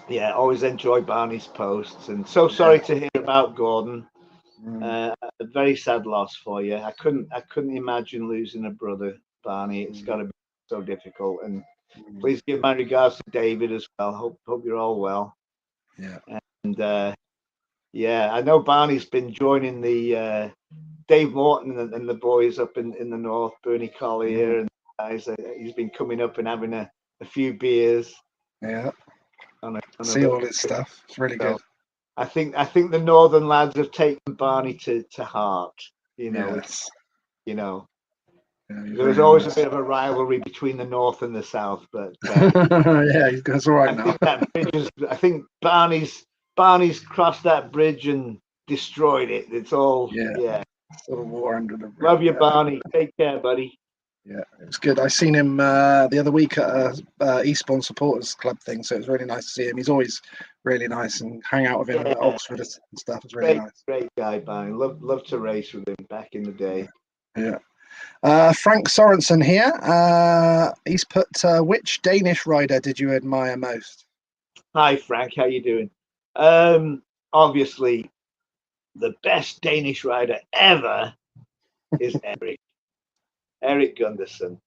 yeah, always enjoy Barney's posts. And so sorry to hear about Gordon. Mm. A very sad loss for you. I couldn't imagine losing a brother, Barney. It's got to be so difficult. And please give my regards to David as well. Hope you're all well. Yeah. And yeah, I know Barney's been joining the Dave Morton and the boys up in the north, Bernie Collier and guys. He's been coming up and having a few beers. Yeah. On a See all his stuff. It's really good. I think the northern lads have taken Barney to heart. Yes. You know, Yeah, there was always a bit of a rivalry between the north and the south, but yeah, it's all right I now. think that bridge is. I think Barney's crossed that bridge and destroyed it. It's all yeah. Sort of war under the bridge. Love you, Barney. Take care, buddy. Yeah, it was good. I seen him the other week at a Eastbourne Supporters Club thing, so it was really nice to see him. He's always really nice, and hang out with him at Oxford and stuff. It's really nice. Great guy, Barney. Love to race with him back in the day. Yeah. Frank Sorensen here. He's put, which Danish rider did you admire most? Hi, Frank. How you doing? Obviously, the best Danish rider ever is Eric. Eric Gunderson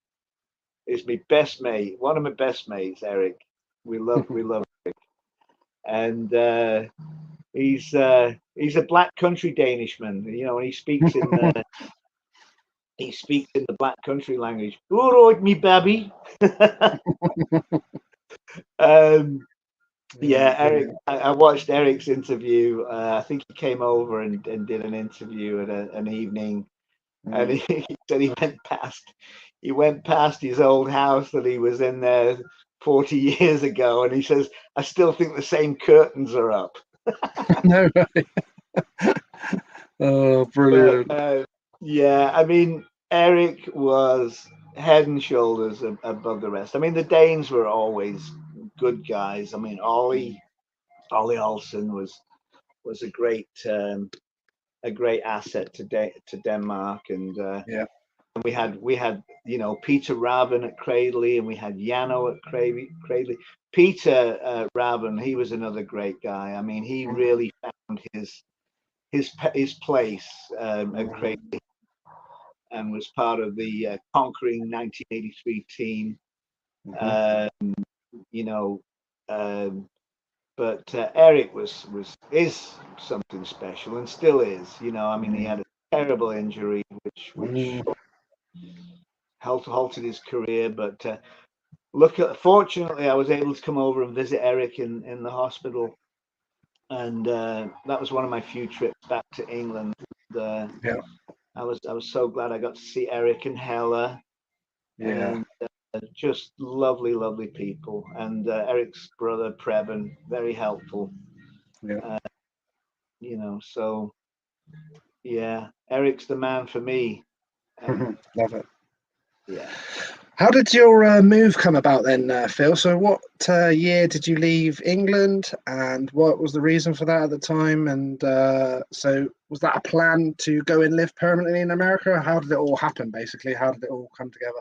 is my best mate. One of my best mates, Eric. We love Eric, and he's a Black Country Danishman. You know, and he speaks in the Black Country language. All right, me baby. Yeah, Eric. I watched Eric's interview. I think he came over and did an interview at an evening, and he said he went past his old house that he was in there 40 years ago, and he says, I still think the same curtains are up. No way. Oh, brilliant. But, yeah, I mean, Eric was head and shoulders above the rest. I mean, the Danes were always good guys. I mean, Ollie Olsen was a great asset to Denmark, and we had Peter Raben at Cradley, and we had Yano at Cradley. Peter Raben, he was another great guy. I mean, he really found his place at Cradley, and was part of the conquering 1983 team. But Eric is something special, and still is. I mean, he had a terrible injury which halted his career. But fortunately, I was able to come over and visit Eric in the hospital, and that was one of my few trips back to England. I was so glad I got to see Eric and Hella. And just lovely people. And Eric's brother Preben, very helpful. So yeah, Eric's the man for me. Love it. Yeah. How did your move come about then, Phil? So what year did you leave England, and what was the reason for that at the time? And so was that a plan to go and live permanently in America? How did it all happen, basically? How did it all come together?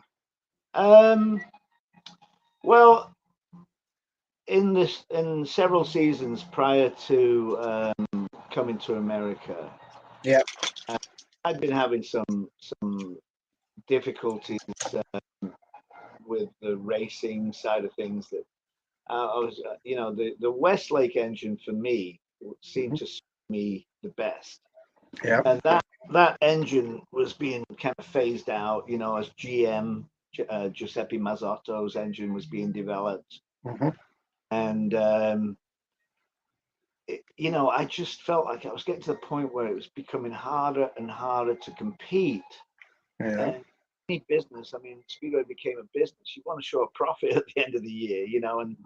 Well, in several seasons prior to coming to America, I'd been having some difficulties with the racing side of things. That I was, the Westlake engine for me seemed to suit me the best. And that engine was being kind of phased out, as GM Giuseppe Mazzotto's engine was being developed. And I just felt like I was getting to the point where it was becoming harder and harder to compete. And any business, I mean, Speedway became a business. You want to show a profit at the end of the year, and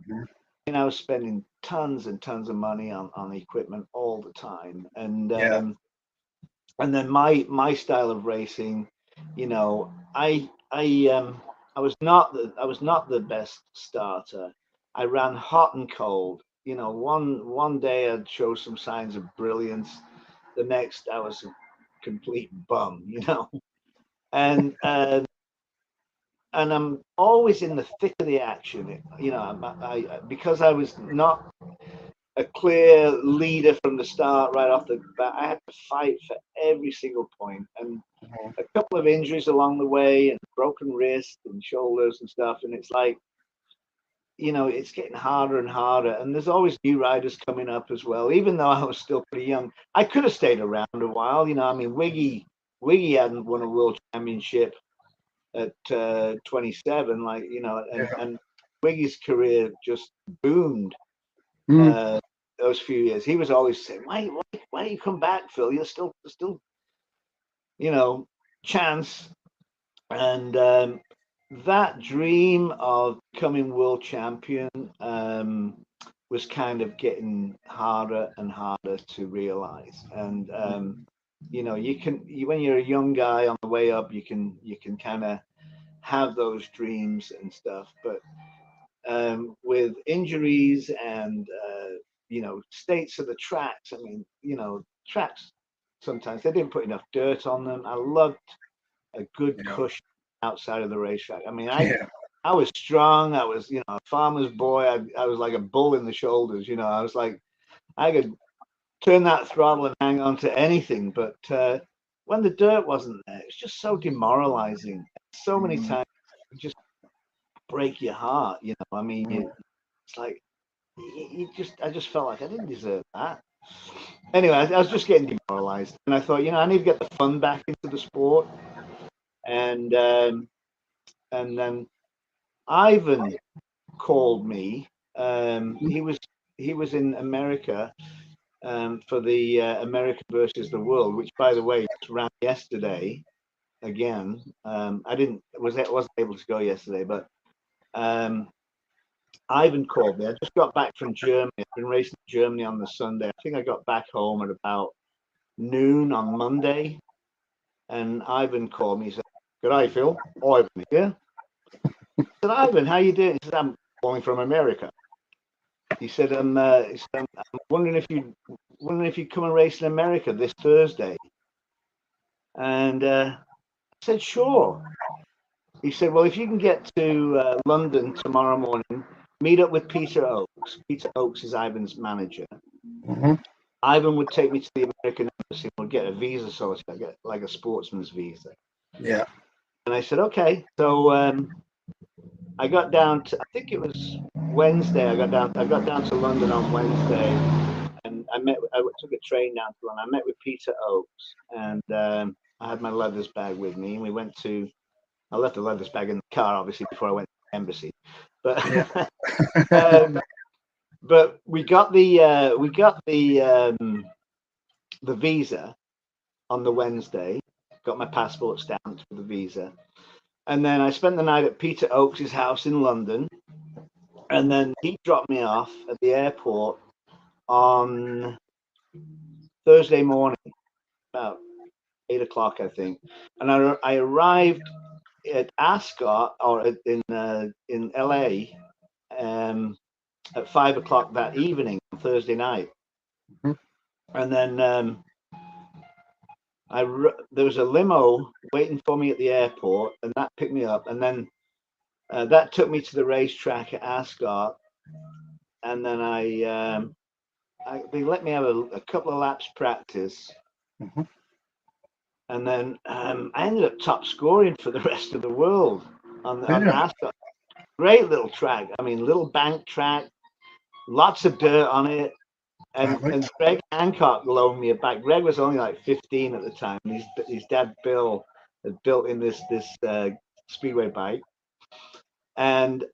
mean, I was spending tons and tons of money on equipment all the time, and then my style of racing, you know, I was not the best starter. I ran hot and cold. You know, one day I'd show some signs of brilliance. The next I was a complete bum. You know, and and I'm always in the thick of the action. You know, because I was not a clear leader from the start right off the bat. I had to fight for every single point, and a couple of injuries along the way, and broken wrists and shoulders and stuff. And it's like, you know, it's getting harder and harder. And there's always new riders coming up as well. Even though I was still pretty young, I could have stayed around a while. You know, I mean, Wiggy hadn't won a world championship at 27, like, you know, and Wiggy's career just boomed. Those few years, he was always saying, "Why don't you come back, Phil? You're still, you know, chance." And that dream of becoming world champion was kind of getting harder and harder to realize. And you know, when you're a young guy on the way up, you can kind of have those dreams and stuff, but with injuries and you know, states of the tracks. I mean, you know, tracks sometimes they didn't put enough dirt on them. I loved a good cushion outside of the racetrack. I mean, I was strong. I was, you know, a farmer's boy. I was like a bull in the shoulders. You know, I was like, I could turn that throttle and hang on to anything. But when the dirt wasn't there, it's just so demoralizing. So many times, it just break your heart. You know, I mean, it's like I just felt like I didn't deserve that. Anyway, I was just getting demoralized, and I thought, you know, I need to get the fun back into the sport. And then Ivan called me. He was in America for the America versus the World, which, by the way, ran yesterday again. Wasn't able to go yesterday, but Ivan called me. I just got back from Germany. I've been racing in Germany on the Sunday. I think I got back home at about noon on Monday, and Ivan called me. He said, "Good day, Phil. Ivan here." I said, "Ivan, how you doing?" He said, "I'm calling from America." He said, I'm wondering if you come and race in America this Thursday." And I said, "Sure." He said, "Well, if you can get to London tomorrow morning, meet up with Peter Oakes." Peter Oakes is Ivan's manager. Ivan would take me to the American embassy and would get a visa sorted. I get like a sportsman's visa. Yeah. And I said, "Okay." So I got down to, I think it was Wednesday. I got down to London on Wednesday, and I took a train down to London. I met with Peter Oakes, and I had my leathers bag with me, and we went to. I left the leathers bag in the car, obviously, before I went to the embassy. But but we got the visa on the Wednesday. Got my passport stamped for the visa, and then I spent the night at Peter Oakes' house in London, and then he dropped me off at the airport on Thursday morning, about 8 o'clock, I think, and I arrived at Ascot or in LA at 5 o'clock that evening on Thursday night, and then there was a limo waiting for me at the airport, and that picked me up, and then that took me to the racetrack at Ascot, and then they let me have a couple of laps practice. And then I ended up top scoring for the rest of the world on Ascot. Great little track. I mean, little bank track, lots of dirt on it. And Greg Hancock loaned me a bike. Greg was only like 15 at the time. His dad Bill had built in this speedway bike, and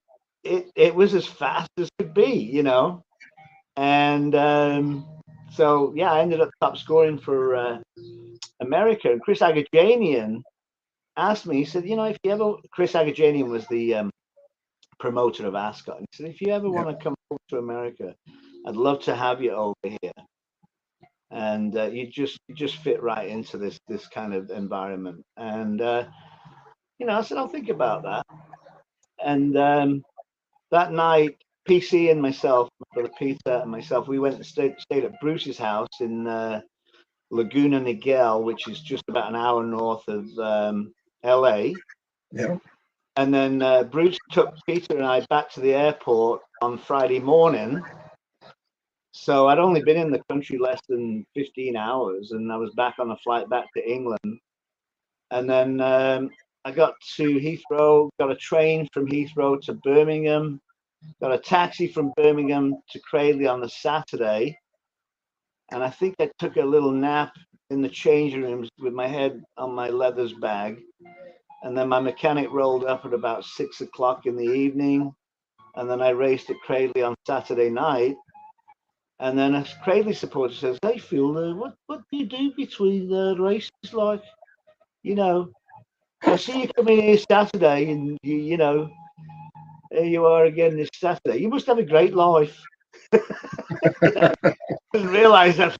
it was as fast as could be, you know. And so yeah, I ended up top scoring for America. And Chris Agajanian asked me. He said, "You know, if you ever..." Chris Agajanian was the promoter of Ascot. He said, "If you ever want to come to America, I'd love to have you over here. And you just fit right into this kind of environment. And I said, I'll think about that. And that night, PC and myself, my brother Peter and myself, we went and stayed at Bruce's house in Laguna Niguel, which is just about an hour north of LA. Yeah. And then Bruce took Peter and I back to the airport on Friday morning. So I'd only been in the country less than 15 hours, and I was back on a flight back to England. And then I got to Heathrow, got a train from Heathrow to Birmingham, got a taxi from Birmingham to Cradley on the Saturday. And I think I took a little nap in the changing rooms with my head on my leathers bag. And then my mechanic rolled up at about 6 o'clock in the evening. And then I raced at Cradley on Saturday night. And then a Cradley supporter says, "Hey, Phil, what do you do between the races? Like, I see you coming here Saturday, and here you are again this Saturday. You must have a great life." Didn't realise that.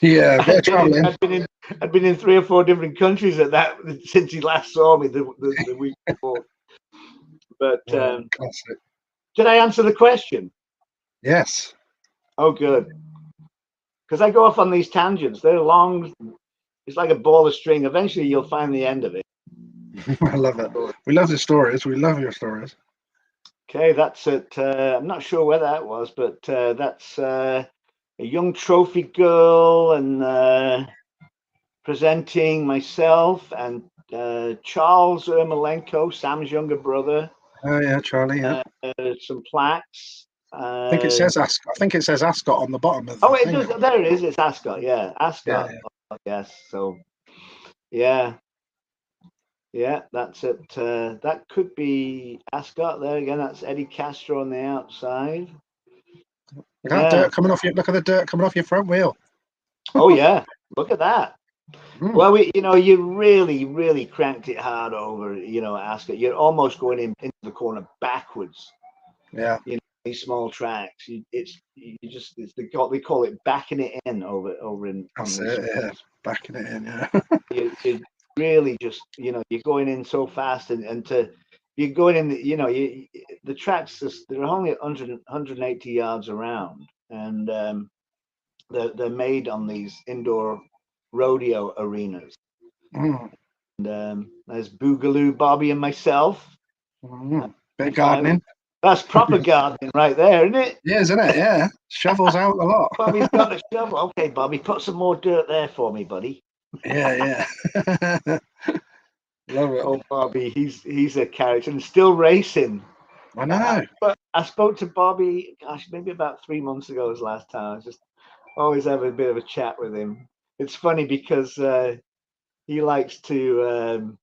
Yeah, bit of traveling. I'd been in 3 or 4 different countries at that since he last saw me the week before. But did I answer the question? Yes. Oh, good. Because I go off on these tangents. They're long. It's like a ball of string. Eventually, you'll find the end of it. I love it. We love the stories. We love your stories. Okay, that's it. I'm not sure where that was, but that's a young trophy girl and presenting myself and Charles Ermolenko, Sam's younger brother. Oh yeah, Charlie. Yeah. Some plaques. I think it says Ascot. I think it says Ascot on the bottom of the it thing. does. There it is. It's Ascot. Yeah, Ascot. Yeah. Yes. So, yeah. Yeah, that's it. That could be Ascot there again. That's Eddie Castro on the outside. Dirt coming off your. Look at the dirt coming off your front wheel. Oh yeah, look at that. Well, you really, really cranked it hard over, Ascot. You're almost going into the corner backwards. Yeah. These small tracks. They call it backing it in over in. That's it. Yeah, backing it in. Yeah. you really just, you're going in so fast you're going in, the tracks, they're only 180 yards around, and they're made on these indoor rodeo arenas. And there's Boogaloo Bobby and myself. Bit of gardening. That's proper gardening right there, isn't it? Yeah, isn't it? Yeah. Shovels out a lot. Bobby's got a shovel. Okay, Bobby, put some more dirt there for me, buddy. Yeah. Love it. Oh, Bobby, he's a character and still racing. I know. But I spoke to Bobby, gosh, maybe about 3 months ago was the last time. I just always have a bit of a chat with him. It's funny because he likes to,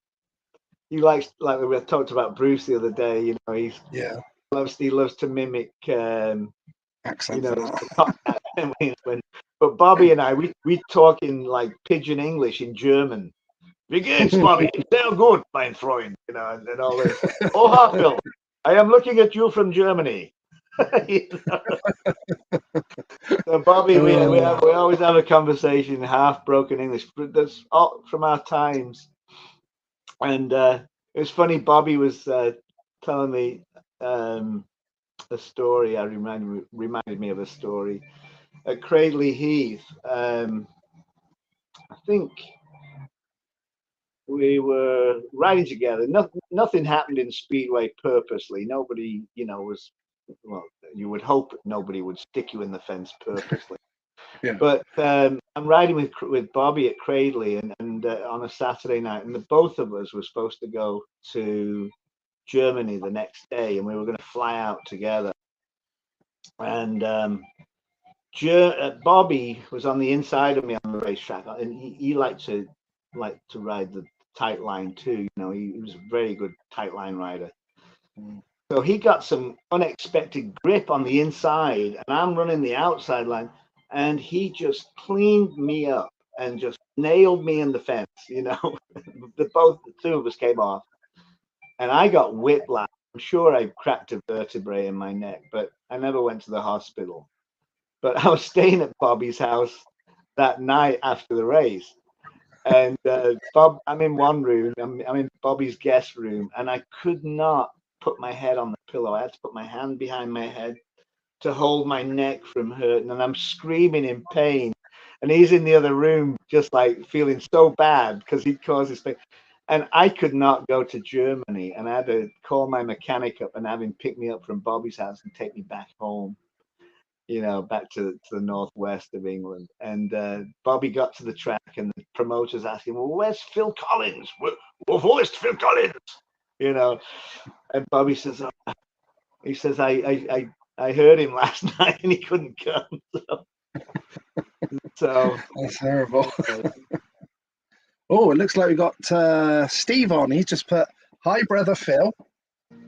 like we talked about Bruce the other day, he loves to mimic accents. But Bobby and I, we talk in like pidgin English in German. Wie geht's, Bobby? Sehr gut, mein Freund. And all this. Oh, Hartwell, I am looking at you from Germany. So Bobby, we always have a conversation in half broken English. That's all from our times. And it was funny. Bobby was telling me a story. Reminded me of a story at Cradley Heath. I think we were riding together. Nothing happened in Speedway purposely. Nobody, was. Well, you would hope nobody would stick you in the fence purposely. Yeah. But I'm riding with Bobby at Cradley, and on a Saturday night, and the both of us were supposed to go to Germany the next day, and we were going to fly out together. And Bobby was on the inside of me on the racetrack, and he liked to ride the tight line too. He was a very good tight line rider. So he got some unexpected grip on the inside, and I'm running the outside line, and he just cleaned me up and just nailed me in the fence. The two of us came off, and I got whiplash I'm sure I cracked a vertebrae in my neck, but I never went to the hospital. But I was staying at Bobby's house that night after the race. And Bob, I'm in one room, I'm in Bobby's guest room, and I could not put my head on the pillow. I had to put my hand behind my head to hold my neck from hurting, and I'm screaming in pain. And he's in the other room, just like feeling so bad because he'd caused this pain. And I could not go to Germany, and I had to call my mechanic up and have him pick me up from Bobby's house and take me back home, back to the northwest of England. And Bobby got to the track, and the promoters asking, "Well, where's Phil Collins? Where's Phil Collins?" And Bobby says, he says, I heard him last night and he couldn't come. So that's terrible. Oh, it looks like we got Steve on. He's just put, "Hi, brother Phil."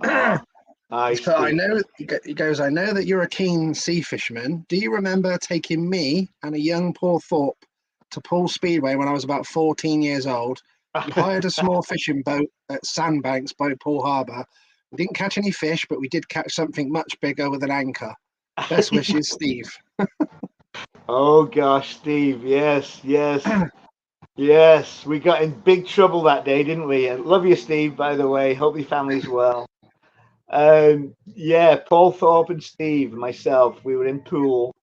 He's put, "I know," he goes, "I know that you're a keen sea fisherman. Do you remember taking me and a young Paul Thorpe to Poole Speedway when I was about 14 years old? We hired a small fishing boat at Sandbanks by Poole Harbour. We didn't catch any fish, but we did catch something much bigger with an anchor. Best wishes, Steve." Oh gosh, Steve. Yes. Yes. We got in big trouble that day, didn't we? And love you, Steve, by the way. Hope your family's well. Yeah, Paul Thorpe and Steve and myself, we were in Poole,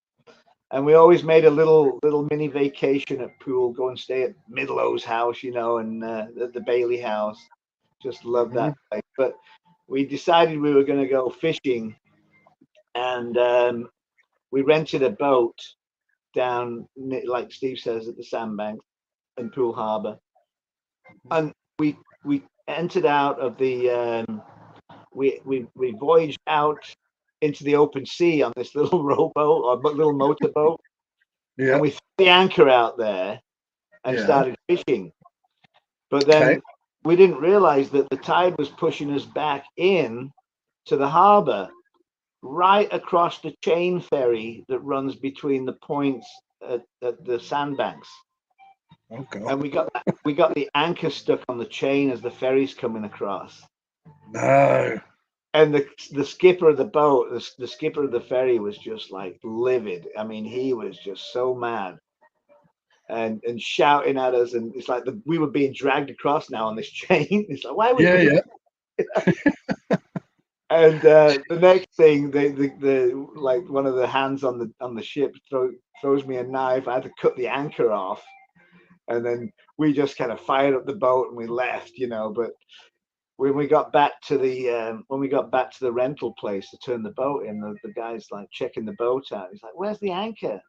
and we always made a little mini vacation at Poole, go and stay at Midlow's house, and the Bailey house. Just loved that place. But we decided we were going to go fishing, and we rented a boat down, like Steve says, at the Sandbanks in Poole Harbour, and we entered out of the we voyaged out into the open sea on this little rowboat or little motorboat, and we threw the anchor out there and started fishing. But then we didn't realize that the tide was pushing us back in to the harbour, right across the chain ferry that runs between the points at the Sandbanks. Oh, God. And we got the anchor stuck on the chain as the ferry's coming across. No. And the skipper of the boat, the skipper of the ferry, was just like livid. I mean, he was just so mad and shouting at us, and it's like we were being dragged across now on this chain. It's like, why are we? Yeah. And the next thing, the like one of the hands on the ship throws me a knife. I had to cut the anchor off, and then we just kind of fired up the boat and we left, But when we got back to the rental place to turn the boat in, the guy's like checking the boat out. He's like, "Where's the anchor?"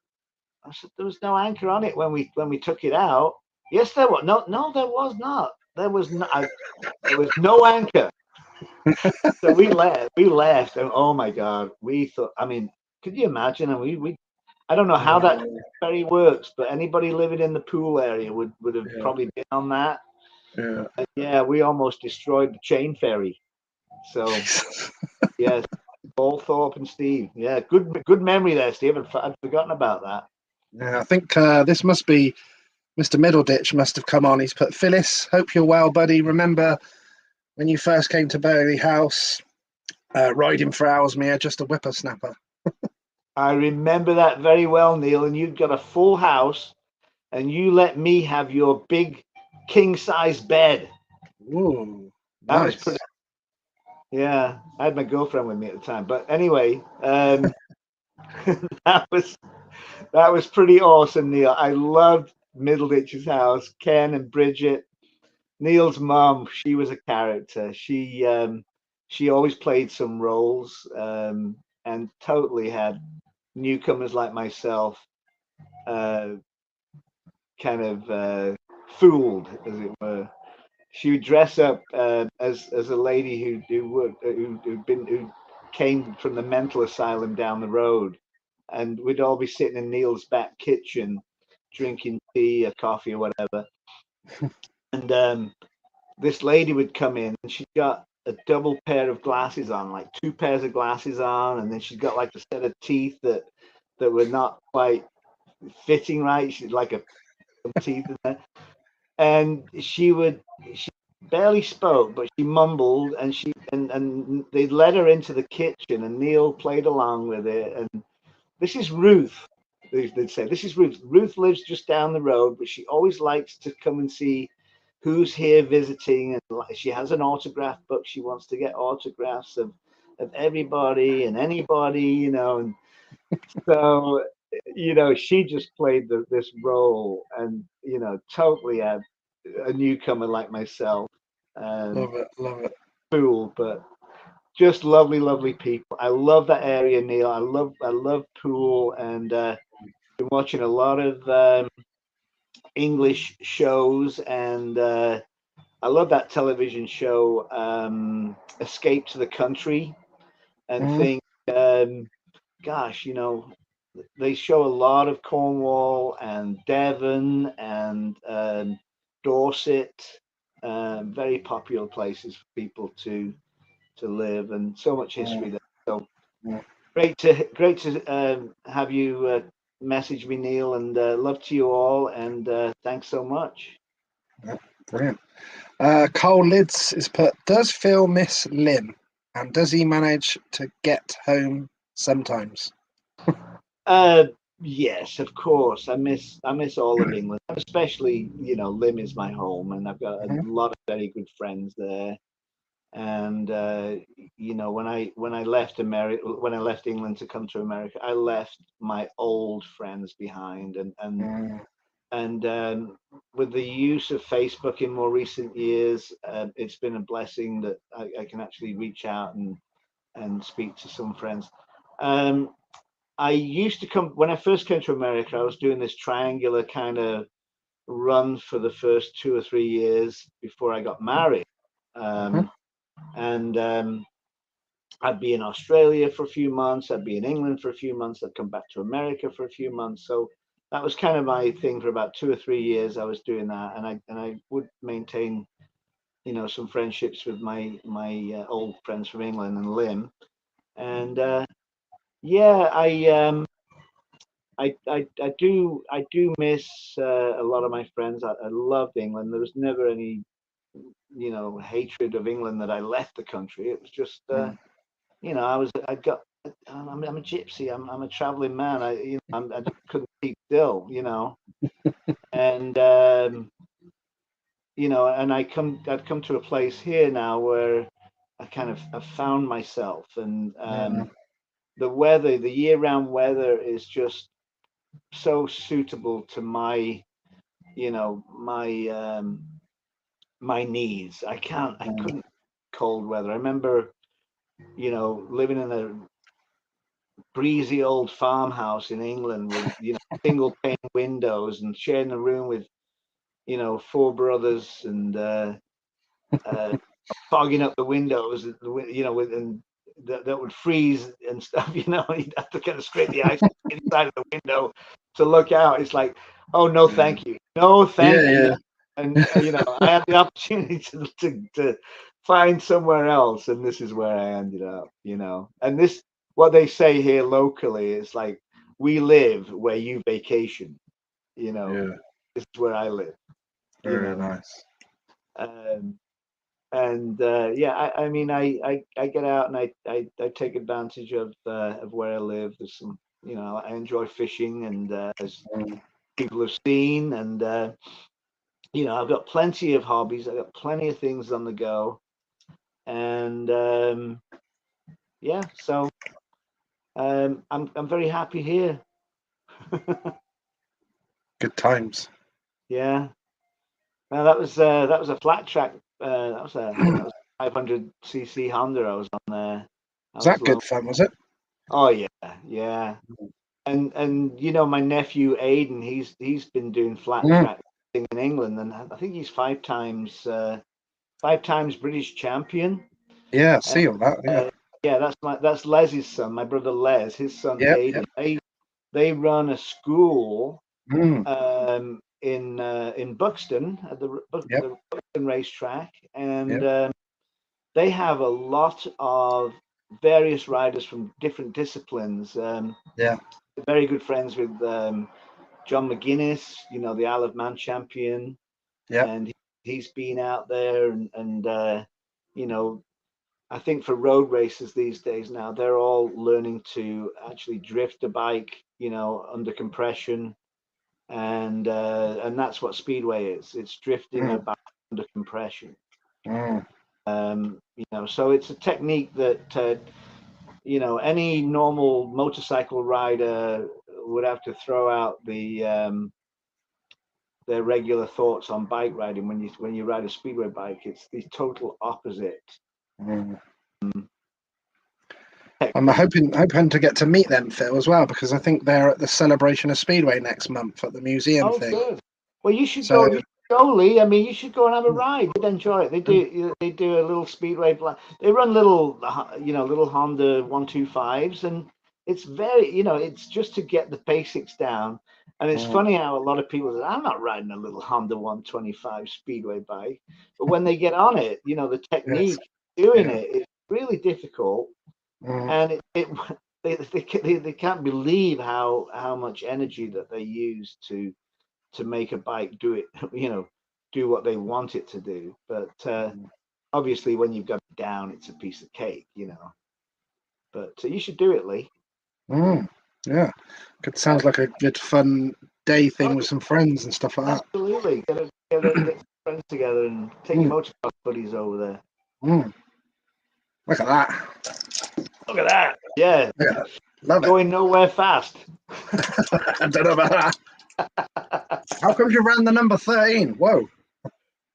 I said, "There was no anchor on it when we took it out." "Yes, there was." No, there was not. There was no anchor. So we left, and oh my God, we thought. I mean, could you imagine? And we I don't know how that ferry works, but anybody living in the Poole area would have probably been on that. Yeah. Yeah, we almost destroyed the chain ferry. So yes, Paul Thorpe and Steve. Yeah, good memory there, Steve. I'd forgotten about that. Yeah, I think this must be Mr. Middleditch must have come on. He's put, "Phyllis, hope you're well, buddy. Remember when you first came to Bailey House, riding for Owlsmere, just a whippersnapper." I remember that very well, Neil. And you'd got a full house, and you let me have your big king-size bed. Ooh, that nice. was pretty. Yeah, I had my girlfriend with me at the time. But anyway, that was pretty awesome, Neil. I loved Middleditch's house. Ken and Bridget, Neil's mum, she was a character. She always played some roles, and totally had newcomers like myself kind of fooled, as it were. She would dress up as a lady who came from the mental asylum down the road, and we'd all be sitting in Neil's back kitchen drinking tea or coffee or whatever. And this lady would come in, and she'd got a double pair of glasses on, like two pairs of glasses on, and then she'd got like a set of teeth that were not quite fitting right. She'd like some teeth in there, and she barely spoke, but she mumbled, and and they led her into the kitchen, and Neil played along with it. And this is Ruth. They'd say, this is Ruth. Ruth lives just down the road, but she always likes to come and see who's here visiting. And she has an autograph book. She wants to get autographs of everybody and anybody, you know. And so, you know, she just played this role, and, you know, totally a newcomer like myself. And Love it, love it. cool, but just lovely, lovely people. I love that area, Neil. I love Poole, and been watching a lot of English shows, and I love that television show, Escape to the Country, and Mhm. think, gosh, you know, they show a lot of Cornwall and Devon and Dorset, very popular places for people to live, and so much history there. So Mm. great to have you message me, Neil, and love to you all, and thanks so much. Yeah, brilliant. Cole Lids is put, does Phil miss Lim? And does he manage to get home sometimes? Uh, yes, of course. I miss all of England, especially, you know, Lim is my home, and I've got a Mhm. lot of very good friends there. And you know, when I left America, when I left England to come to America, I left my old friends behind, Mm. and with the use of Facebook in more recent years, it's been a blessing that I can actually reach out and speak to some friends. Um, I used to come when I first came to America. I was doing this triangular kind of run for the first 2 or 3 years before I got married, Mhm. um, and I'd be in Australia for a few months. I'd be in England for a few months. I'd come back to America for a few months. So that was kind of my thing for about 2 or 3 years. I was doing that, and I would maintain, you know, some friendships with my old friends from England and Lim. And yeah, I do miss a lot of my friends. I loved England. There was never any, you know, hatred of England that I left the country. It was just Mm. you know, I'm a gypsy. I'm a traveling man. I just couldn't keep still, you know. And you know, and I've come to a place here now where I kind of have found myself, and Mm. the weather, the year-round weather, is just so suitable to my, you know, my needs. I Mm. couldn't cold weather. I remember, you know, living in a breezy old farmhouse in England with, you know, single pane windows, and sharing a room with, you know, four brothers, and uh, fogging up the windows, you know, with, and that would freeze and stuff. You know, you'd have to kind of scrape the ice inside of the window to look out. It's like, oh no, thank you, no, Yeah, thank you. yeah. And you know, I had the opportunity to find somewhere else, and this is where I ended up. You know, and this what they say here locally is like, we live where you vacation. You know, Yeah, this is where I live. You very know, nice. um, and yeah, I mean, I get out, and I take advantage of where I live. There's some, you know, I enjoy fishing, and as Mm. people have seen, and you know, I've got plenty of hobbies. I've got plenty of things on the go, and yeah, so I'm very happy here. Good times. Yeah. Now that was a flat track. I think that was 500cc Honda I was on there. I Was was that low. good fun, was it? Oh yeah, yeah. And you know, my nephew Aiden, he's been doing flat Mm. track in England, and I think he's five times British champion. Yeah, And see all that. Yeah. yeah, that's Les's son, my brother Les, his son Yep, Aiden. yep. They run a school Mm. in Buxton at Yep, the Buxton racetrack, and yep. they have a lot of various riders from different disciplines. Yeah. Very good friends with John McGuinness, you know, the Isle of Man champion, Yep. and he's been out there, and you know, I think for road racers these days now, they're all learning to actually drift a bike, you know, under compression, and that's what speedway is. It's drifting a bike under compression. You know, so it's a technique that you know, any normal motorcycle rider would have to throw out their regular thoughts on bike riding. When you ride a speedway bike, it's the total opposite. I'm hoping to get to meet them, Phil, as well, because I think they're at the Celebration of Speedway next month at the museum thing. Good. Well, you should go. You should go, Lee. I mean, you should go and have a ride. You'd enjoy it. They do a little speedway. They run little, you know, little Honda 125s, and it's very, you know, it's just to get the basics down. And it's funny how a lot of people say, I'm not riding a little Honda 125 speedway bike, but when they get on it, you know, the technique doing it is really difficult, and they can't believe how much energy that they use to make a bike do it, you know, do what they want it to do. But obviously, when you've got it down, it's a piece of cake, you know. But you should do it, Lee. Yeah, it sounds like a good fun day thing with some friends and stuff like that. Absolutely, get friends together and take your motocross buddies over there. Look at that! Look at that! Yeah, love it. Going nowhere fast. I don't know about that. How come you ran the number 13? Whoa!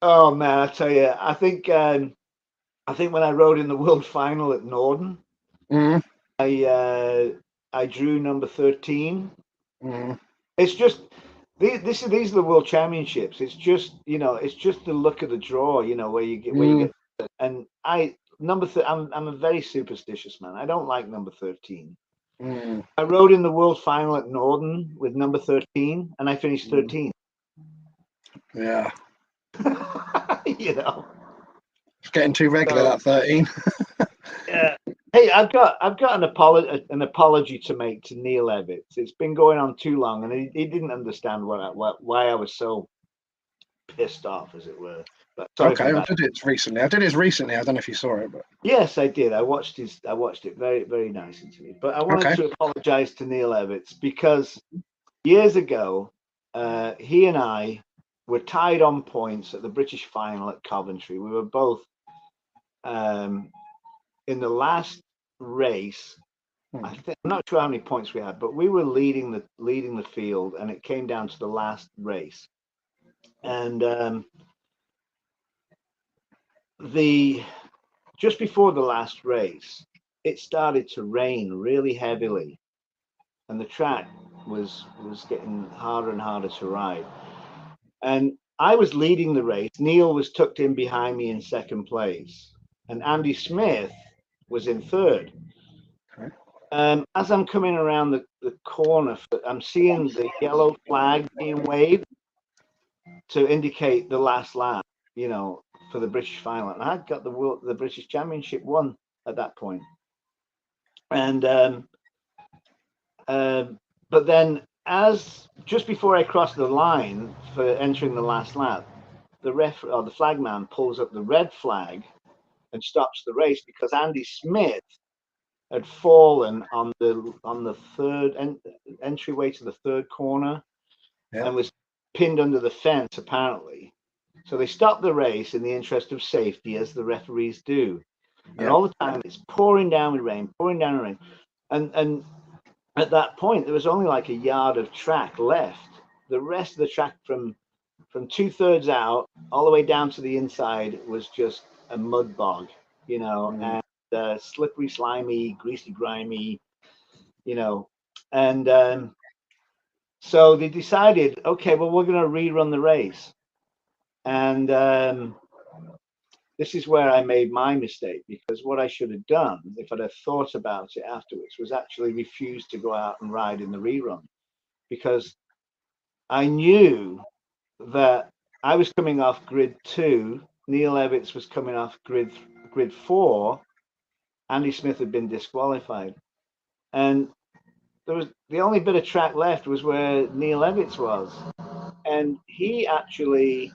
Oh man, I tell you, I think when I rode in the world final at Norden, I drew number 13. It's just these are the world championships. It's just, you know, it's just the look of the draw, you know, where you get, and I'm a very superstitious man. I don't like number 13. I rode in the world final at Norden with number 13, and I finished 13. Yeah. You know, it's getting too regular, that 13. Yeah. Hey, I've got an apology to make to Neil Evitts. It's been going on too long, and he didn't understand why I was so pissed off, as it were. But okay, I did it recently. I don't know if you saw it, but yes, I did. I watched it. Very, very nice interview. But I wanted to apologize to Neil Evitts because years ago, he and I were tied on points at the British final at Coventry. We were both in the last race. I'm not sure how many points we had, but we were leading the field, and it came down to the last race. And just before the last race, it started to rain really heavily, and the track was getting harder and harder to ride. And I was leading the race. Neil was tucked in behind me in second place, and Andy Smith was in third. As I'm coming around the corner, I'm seeing the yellow flag being waved to indicate the last lap, you know, for the British final. And I'd got the British Championship won at that point. And but then, as just before I crossed the line for entering the last lap, the flagman pulls up the red flag and stops the race because Andy Smith had fallen on the third entryway to the third corner and was pinned under the fence, apparently. So they stopped the race in the interest of safety, as the referees do. And all the time it's pouring down with rain. And at that point, there was only like a yard of track left. The rest of the track from 2/3 out all the way down to the inside was just a mud bog, you know, and slippery, slimy, greasy, grimy, you know. And so they decided, okay, well, we're going to rerun the race. And this is where I made my mistake, because what I should have done, if I'd have thought about it afterwards, was actually refuse to go out and ride in the rerun, because I knew that I was coming off grid 2, Neil Evitts was coming off grid 4, Andy Smith had been disqualified, and there was the only bit of track left was where Neil Evitts was, and he actually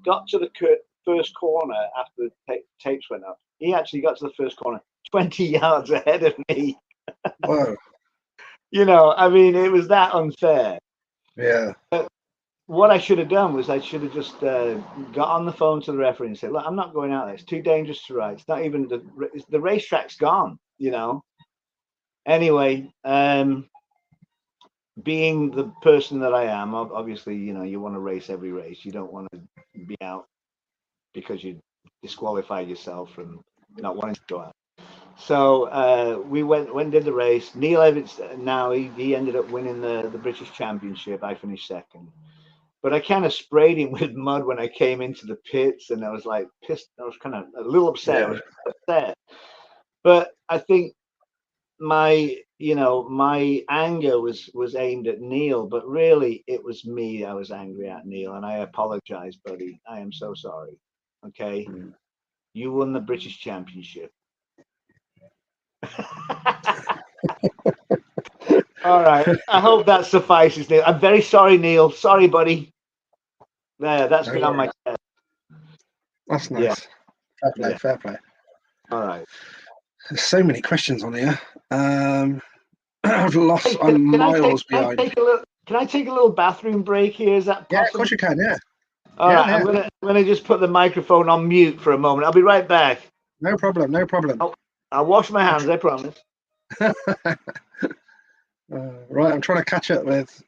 got to the first corner after the tapes went up. He actually got to the first corner 20 yards ahead of me. Whoa. You know, I mean, it was that unfair. Yeah. What I should have done was I should have just got on the phone to the referee and said, look, I'm not going out there. It's too dangerous to ride. It's not even the racetrack's gone, you know. Anyway, being the person that I am, obviously, you know, you want to race every race. You don't want to be out because you disqualified yourself from not wanting to go out. So we went and did the race. Neil Evans, now he ended up winning the British Championship. I finished second. But I kind of sprayed him with mud when I came into the pits, and I was like pissed. I was kind of a little upset. Yeah. I was upset. But I think my anger was aimed at Neil, but really it was me I was angry at, Neil, and I apologize, buddy. I am so sorry. Okay, you won the British Championship. All right, I hope that suffices, Neil. I'm very sorry, Neil. Sorry, buddy. There, that's been on my chest. That's nice. Yeah. Fair play, Yeah. fair play. All right. There's so many questions on here. I've lost. I'm miles behind. Can I take a little bathroom break here? Is that possible? Yeah, of course you can. Yeah. All right. Yeah. I'm gonna just put the microphone on mute for a moment. I'll be right back. No problem. No problem. I'll wash my hands. I promise. Right, I'm trying to catch up with.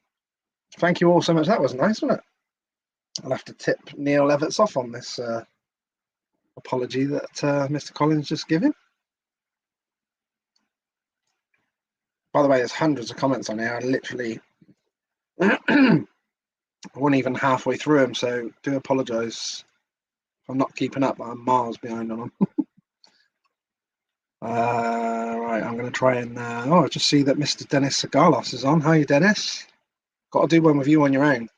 Thank you all so much. That was nice, wasn't it? I'll have to tip Neil Everts off on this apology that Mr. Collins just gave him. By the way, there's hundreds of comments on here. I literally I wasn't even halfway through them, so do apologise if I'm not keeping up. I'm miles behind on them. Right, I'm going to try and I just see that Mr. Dennis Sagalos is on. How are you, Dennis? Got to do one with you on your own.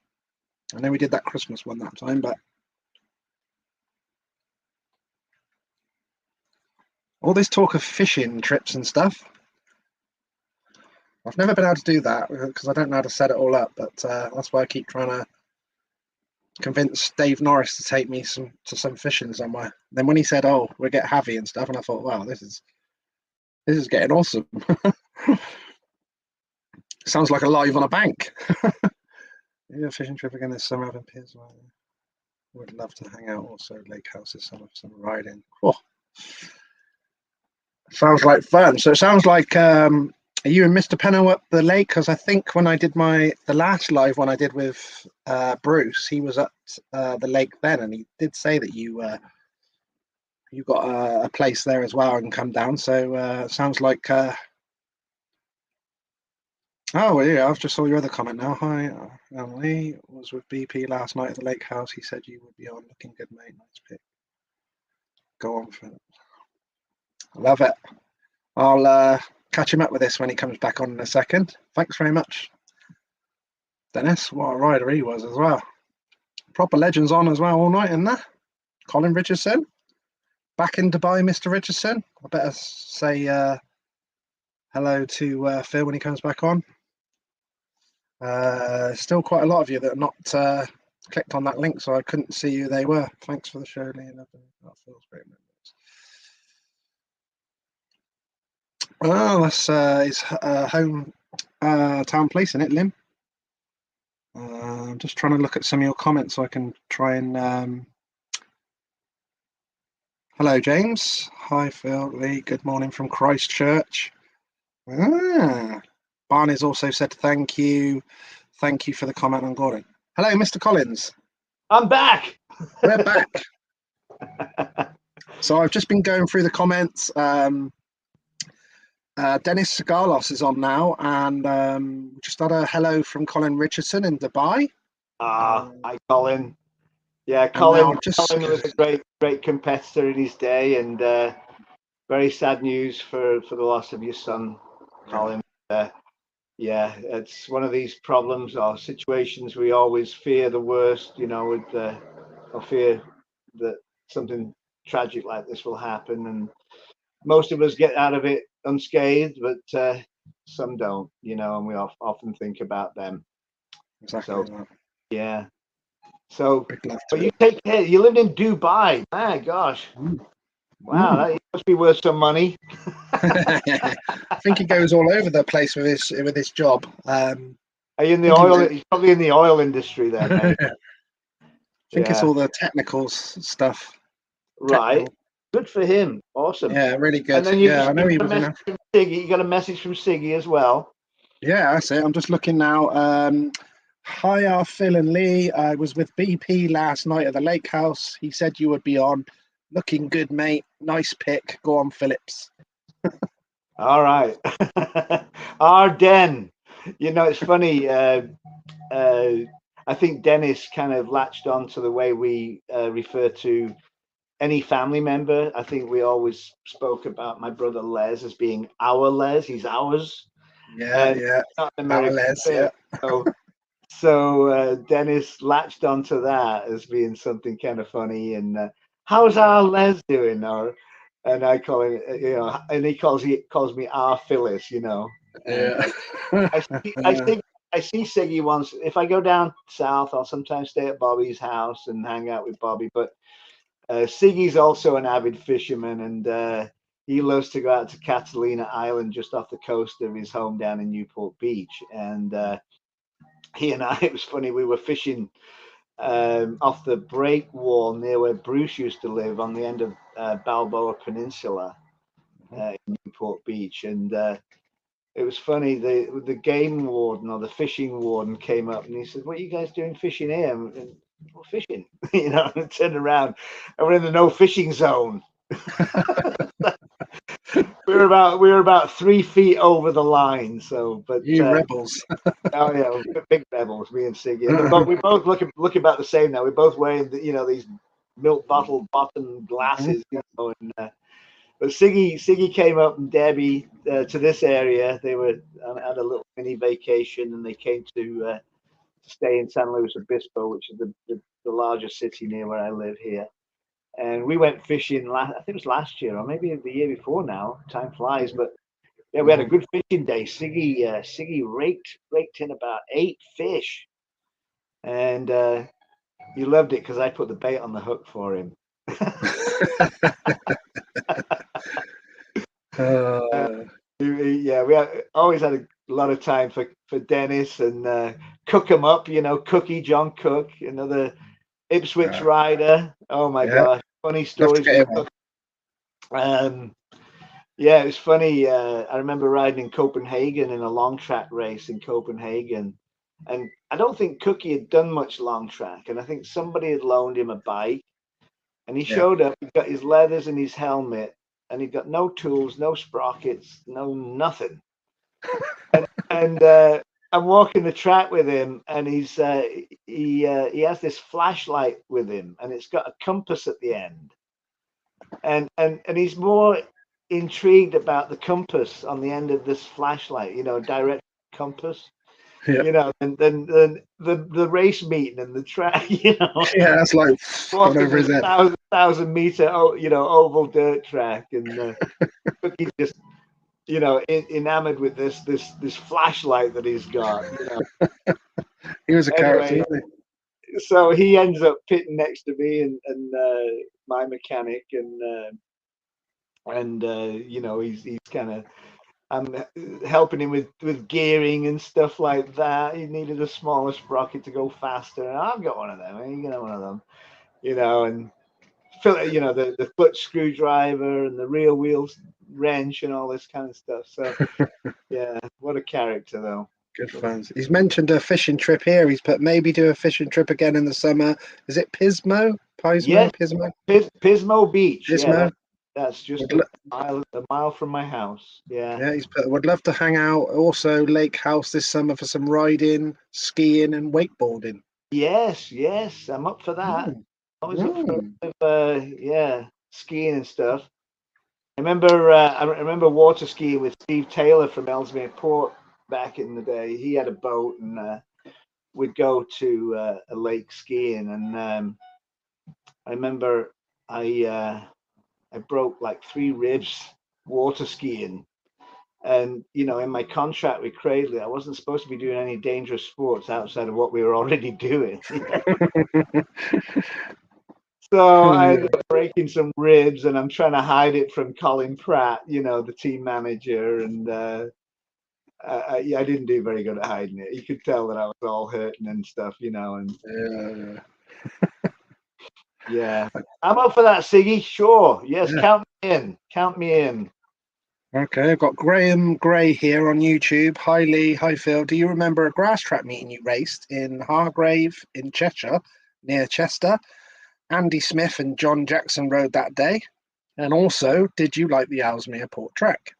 I know we did that Christmas one that time, but all this talk of fishing trips and stuff, I've never been able to do that because I don't know how to set it all up, but that's why I keep trying to convince Dave Norris to take me to some fishing somewhere. Then when he said, "Oh, we'll get Javi and stuff," and I thought, "Wow, this is getting awesome." Sounds like a live on a bank. Yeah, fishing trip again this summer. Would love to hang out. Also, lake house this summer for some riding. Oh. Sounds like fun. So it sounds like are you and Mr. Penno up the lake? Because I think when I did the last live one I did with Bruce, he was at the lake then, and he did say that you got a place there as well and come down. So it sounds like. Oh, well, yeah, I've just saw your other comment now. Hi, Emily was with BP last night at the lake house. He said you would be on. Looking good, mate. Nice pick. Go on for it. Love it. I'll catch him up with this when he comes back on in a second. Thanks very much, Dennis. What a rider he was as well. Proper legends on as well all night, isn't there? Colin Richardson. Back in Dubai, Mr. Richardson. I better say hello to Phil when he comes back on. Still quite a lot of you that are not clicked on that link, so I couldn't see who they were. Thanks for the show, Lee. That feels great. Oh, that's his home town place, isn't it, Lim? I'm just trying to look at some of your comments so I can try and. Hello, James. Hi, Phil, Lee. Good morning from Christchurch. Barney's also said thank you. Thank you for the comment on Gordon. Hello, Mr. Collins. I'm back. We're back. So I've just been going through the comments. Dennis Sagalos is on now, and just had a hello from Colin Richardson in Dubai. Hi, Colin. Yeah, Colin was a great competitor in his day, and very sad news for the loss of your son, Colin. Yeah, it's one of these problems or situations we always fear the worst, you know, with or fear that something tragic like this will happen, and most of us get out of it unscathed, but some don't, you know, and we often think about them. Exactly. So, yeah. So, Big love but to you it. take care. You lived in Dubai. My gosh. Mm. Wow, that must be worth some money. I think he goes all over the place with his job. Are you in the think he oil? was He's probably in the oil industry then, mate. I think it's Yeah, all the technical stuff. right. Technical. Good for him. Awesome. Yeah, really And good. then Yeah, I you know he got a was in. message from Siggy. You got a message from Siggy as well. Yeah, that's it. I'm just looking now. Hi, Phil and Lee. I was with BP last night at the lake house. He said you would be on. Looking good, mate. Nice pick. Go on, Phillips. All right. Arden. You know, it's funny. I think Dennis kind of latched on to the way we refer to any family member. I think we always spoke about my brother Les as being our Les. He's ours. Yeah, And yeah. not an Our American Les, thing. yeah. So Dennis latched onto that as being something kind of funny. And how's our Les doing? And I call him, and he calls me our Phyllis, And Yeah. I see Siggy once. If I go down south, I'll sometimes stay at Bobby's house and hang out with Bobby. But Siggy's also an avid fisherman, and he loves to go out to Catalina Island, just off the coast of his home down in Newport Beach. And he and I, it was funny, we were fishing off the break wall near where Bruce used to live on the end of Balboa Peninsula in Newport Beach. And it was funny, the game warden or the fishing warden came up and he said, "What are you guys doing fishing here?" And we're fishing, and turned around and we're in the no fishing zone. we were about 3 feet over the line. So, but You rebels. oh yeah, big rebels, me and Siggy. But we both look about the same now. We're both wearing these milk bottle bottom glasses, and but Siggy came up and Debbie to this area. They were had a little mini vacation, and they came to stay in San Luis Obispo, which is the largest city near where I live here. And we went fishing. I think it was last year, or maybe the year before. Now time flies, but yeah, we had a good fishing day. Siggy raked in about 8 fish, and he loved it because I put the bait on the hook for him. Yeah, we always had a lot of time for Dennis and Cook 'em Up, Cookie, John Cook, another Ipswich rider. Oh my Yeah. gosh, funny Love to stories get with him Cook. Yeah, it was funny. I remember riding in Copenhagen in a long track race in Copenhagen, and I don't think Cookie had done much long track, and I think somebody had loaned him a bike, and he showed up. He got his leathers and his helmet, and he got no tools, no sprockets, no nothing. And I'm walking the track with him, and he has this flashlight with him, and it's got a compass at the end, and he's more intrigued about the compass on the end of this flashlight, direct compass, and then the race meeting and the track, Yeah, that's like gone walking over his this head. 1,000 meter, oval dirt track, and he's just, enamored with this flashlight that he's got. He was a character, Anyway, wasn't so he ends up pitting next to me and my mechanic, and he's kind of, I'm helping him with gearing and stuff like that. He needed a smaller sprocket to go faster, and I've got one of them. You got one of them, and the clutch screwdriver and the rear wheels wrench and all this kind of stuff. So yeah, what a character though. Good fun. He's mentioned a fishing trip here. He's put maybe do a fishing trip again in the summer. Is it Pismo? Yes, Pismo? Pismo Beach. Yeah, Pismo? that's just Would a mile from my house. Yeah. Yeah, he's put, would love to hang out. Also, Lake House this summer for some riding, skiing, and wakeboarding. Yes, I'm up for that. Always up for skiing and stuff. I remember water skiing with Steve Taylor from Ellesmere Port back in the day. He had a boat, and we'd go to a lake skiing. And I remember I broke like 3 ribs water skiing, And in my contract with Cradley, I wasn't supposed to be doing any dangerous sports outside of what we were already doing. So I ended up breaking some ribs, and I'm trying to hide it from Colin Pratt, the team manager, and I didn't do very good at hiding it. You could tell that I was all hurting and stuff, and yeah. I'm up for that, Siggy. Sure. Yes, Yeah. count me in. Count me in. Okay, I've got Graham Gray here on YouTube. Hi Lee, hi Phil. Do you remember a grass track meeting you raced in Hargrave in Cheshire, near Chester? Andy Smith and John Jackson rode that day. And also, did you like the Ellesmere Port track?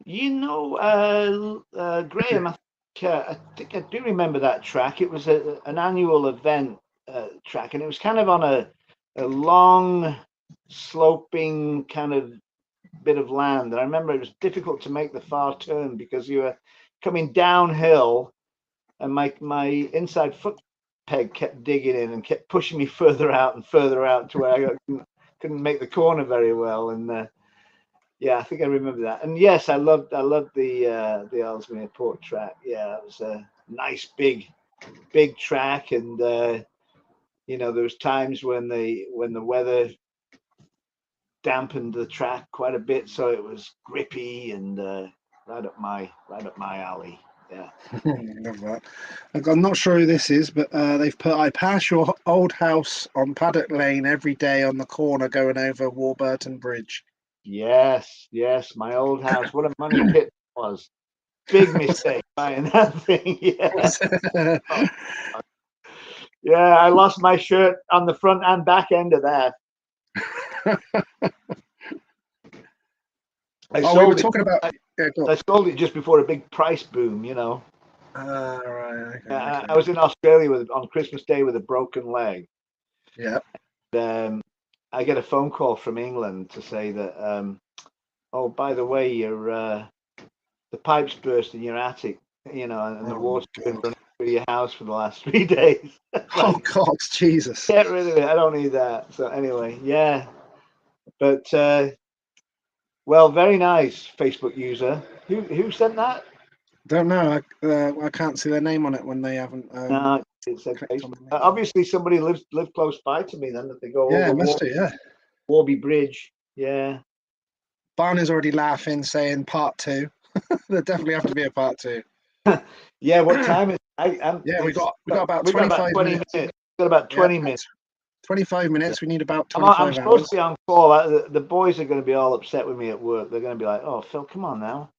Graham, I think I do remember that track. It was an annual event track, and it was kind of on a long, sloping kind of bit of land. And I remember it was difficult to make the far turn because you were coming downhill, and my inside foot peg kept digging in and kept pushing me further out and further out to where I couldn't make the corner very well. And yeah, I think I remember that. And yes, I loved the Ellesmere Port track. Yeah, it was a nice big track, and there was times when the weather dampened the track quite a bit, so it was grippy and right up my alley. Yeah. Love that. I'm not sure who this is, but they've put, I pass your old house on Paddock Lane every day on the corner going over Warburton Bridge. Yes, my old house. What a money pit it was. Big mistake buying that thing. Yeah. Yeah, I lost my shirt on the front and back end of that. We were talking about. I sold it just before a big price boom, Right. Okay. I was in Australia on Christmas Day with a broken leg. Yeah. I get a phone call from England to say that, oh, by the way, the pipes burst in your attic, and the water's been running through your house for the last 3 days. Oh God, Jesus! Get rid of it. I don't need that. So anyway, yeah. But well, very nice Facebook user. Who sent that? Don't know. I can't see their name on it when they haven't. No, it said Facebook. Obviously, somebody lives close by to me. Then that they go Yeah, over must do. Yeah. Warby Bridge. Yeah. Barney's already laughing, saying part 2. There definitely have to be a part 2. Yeah. What time is? We got about 25 minutes. We've got about 20 minutes. 25 minutes. We need about 25 I'm supposed to be on call. The boys are going to be all upset with me at work. They're going to be like, "Oh, Phil, come on now."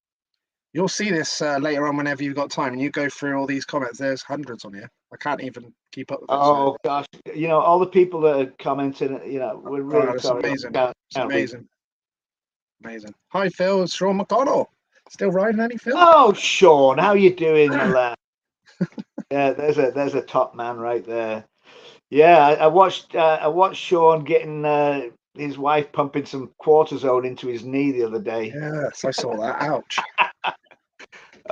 You'll see this later on whenever you've got time, and you go through all these comments. There's hundreds on here. I can't even keep up with it. Oh gosh, all the people that are commenting, we're really sorry. Amazing. Amazing. Amazing. Hi Phil, it's Sean McConnell. Still riding any, Phil? Oh, Sean, how you doing, my lad? Yeah, there's a top man right there. Yeah, I watched Sean getting his wife pumping some cortisone into his knee the other day. Yes, I saw that. Ouch.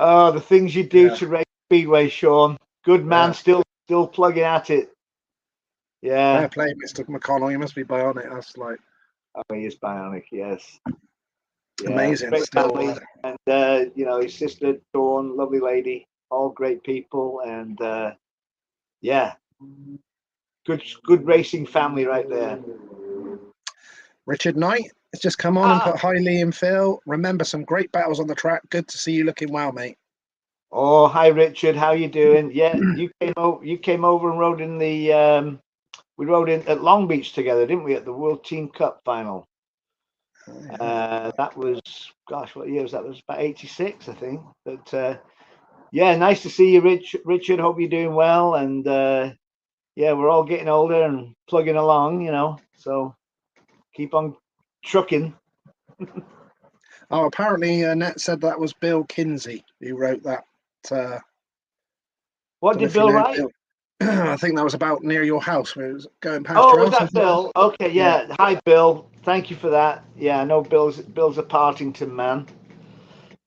Oh, the things you do to race Speedway, Sean. Good man, still plugging at it. Yeah. Fair play, Mr. McConnell. You must be bionic. That's like. Oh, he is bionic. Yes. Yeah, amazing. Great Still, family. And his sister Dawn, lovely lady, all great people, and yeah, good racing family right there. Richard Knight has just come on and put hi Lee and Phil. Remember some great battles on the track. Good to see you looking well, mate. Oh, hi Richard, how you doing? Yeah, you came over and rode in the we rode in at Long Beach together, didn't we, at the World Team Cup final? That was, gosh, what year was that? It was about 86, I think. But yeah, nice to see you, Richard. Hope you're doing well. And yeah, we're all getting older and plugging along, so keep on trucking. Oh, apparently Annette said that was Bill Kinsey who wrote that. What did Bill write? I think that was about near your house where it was going past your house. Was that Bill? Okay, yeah. Hi, Bill. Thank you for that. Yeah, I know Bill's a Partington man,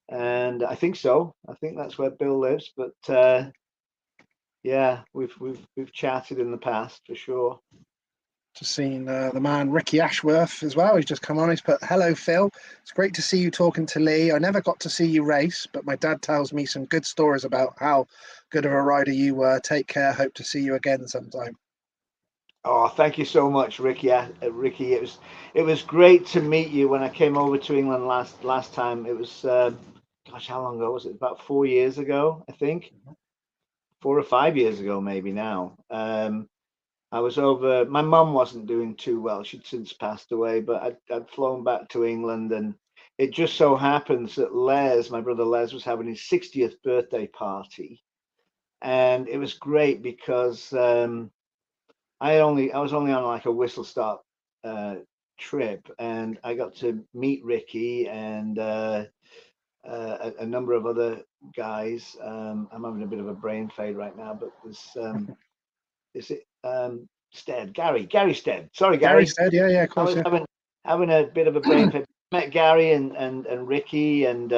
and I think so. I think that's where Bill lives. But yeah, we've chatted in the past for sure. Just seen the man Ricky Ashworth as well. He's just come on. He's put, "Hello, Phil. It's great to see you talking to Lee. I never got to see you race, but my dad tells me some good stories about how good of a rider you were. Take care. Hope to see you again sometime." Oh, thank you so much, Ricky. Ricky, it was great to meet you when I came over to England last time. It was gosh, how long ago was it? About 4 years ago, I think. 4 or 5 years ago, maybe now. I was over. My mum wasn't doing too well. She'd since passed away, but I'd flown back to England, and it just so happens that Les, my brother Les, was having his 60th birthday party, and it was great because I was only on like a whistle stop trip, and I got to meet Ricky and a number of other guys. I'm having a bit of a brain fade right now, but there's is it Stead? Gary Stead. Sorry, Gary Gary. said, "Yeah, yeah, of I course, was yeah." having a bit of a brain fade. Met Gary and Ricky, and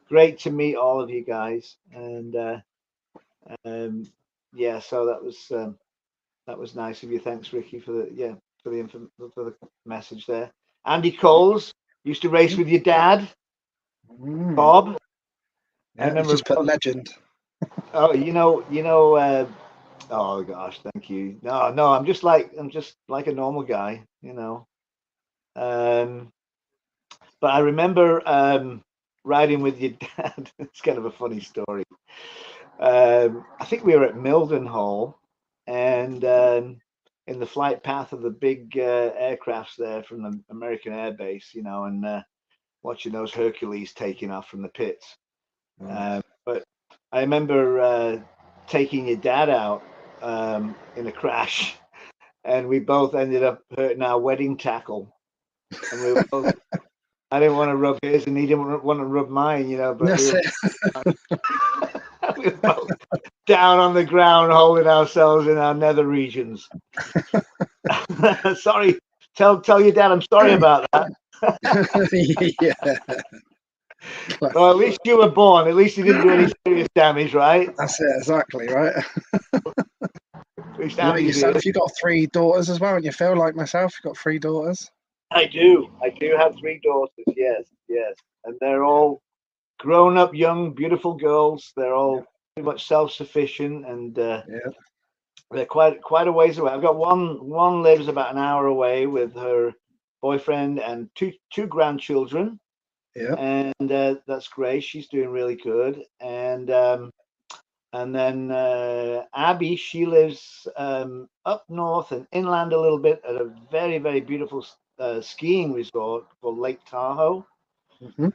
great to meet all of you guys. And yeah, so that was nice of you. Thanks, Ricky, for the message there. Andy Coles used to race with your dad, Bob. I Yeah, he's remember. just put legend. Oh, oh gosh, thank you. No, I'm just like a normal guy, But I remember riding with your dad. It's kind of a funny story. I think we were at Mildenhall, and in the flight path of the big aircrafts there from the American Air Base, and watching those Hercules taking off from the pits. But I remember taking your dad out in a crash, and we both ended up hurting our wedding tackle. And we were both, I didn't want to rub his, and he didn't want to rub mine, but That's it. we were both down on the ground holding ourselves in our nether regions. Sorry, tell your dad I'm sorry about that. Yeah. Well, at least you were born. At least you didn't do any serious damage, right? That's it, exactly, right? At least What about Andy's here. yourself? You got 3 daughters as well, and you feel like myself, you got 3 daughters. I do have 3 daughters. Yes, and they're all grown up, young, beautiful girls. They're all pretty much self-sufficient, and Yeah. they're quite a ways away. I've got one lives about an hour away with her boyfriend and two grandchildren. Yeah. And that's great. She's doing really good. And then Abby, she lives up north and inland a little bit at a very, very beautiful skiing resort called Lake Tahoe. Mm-hmm.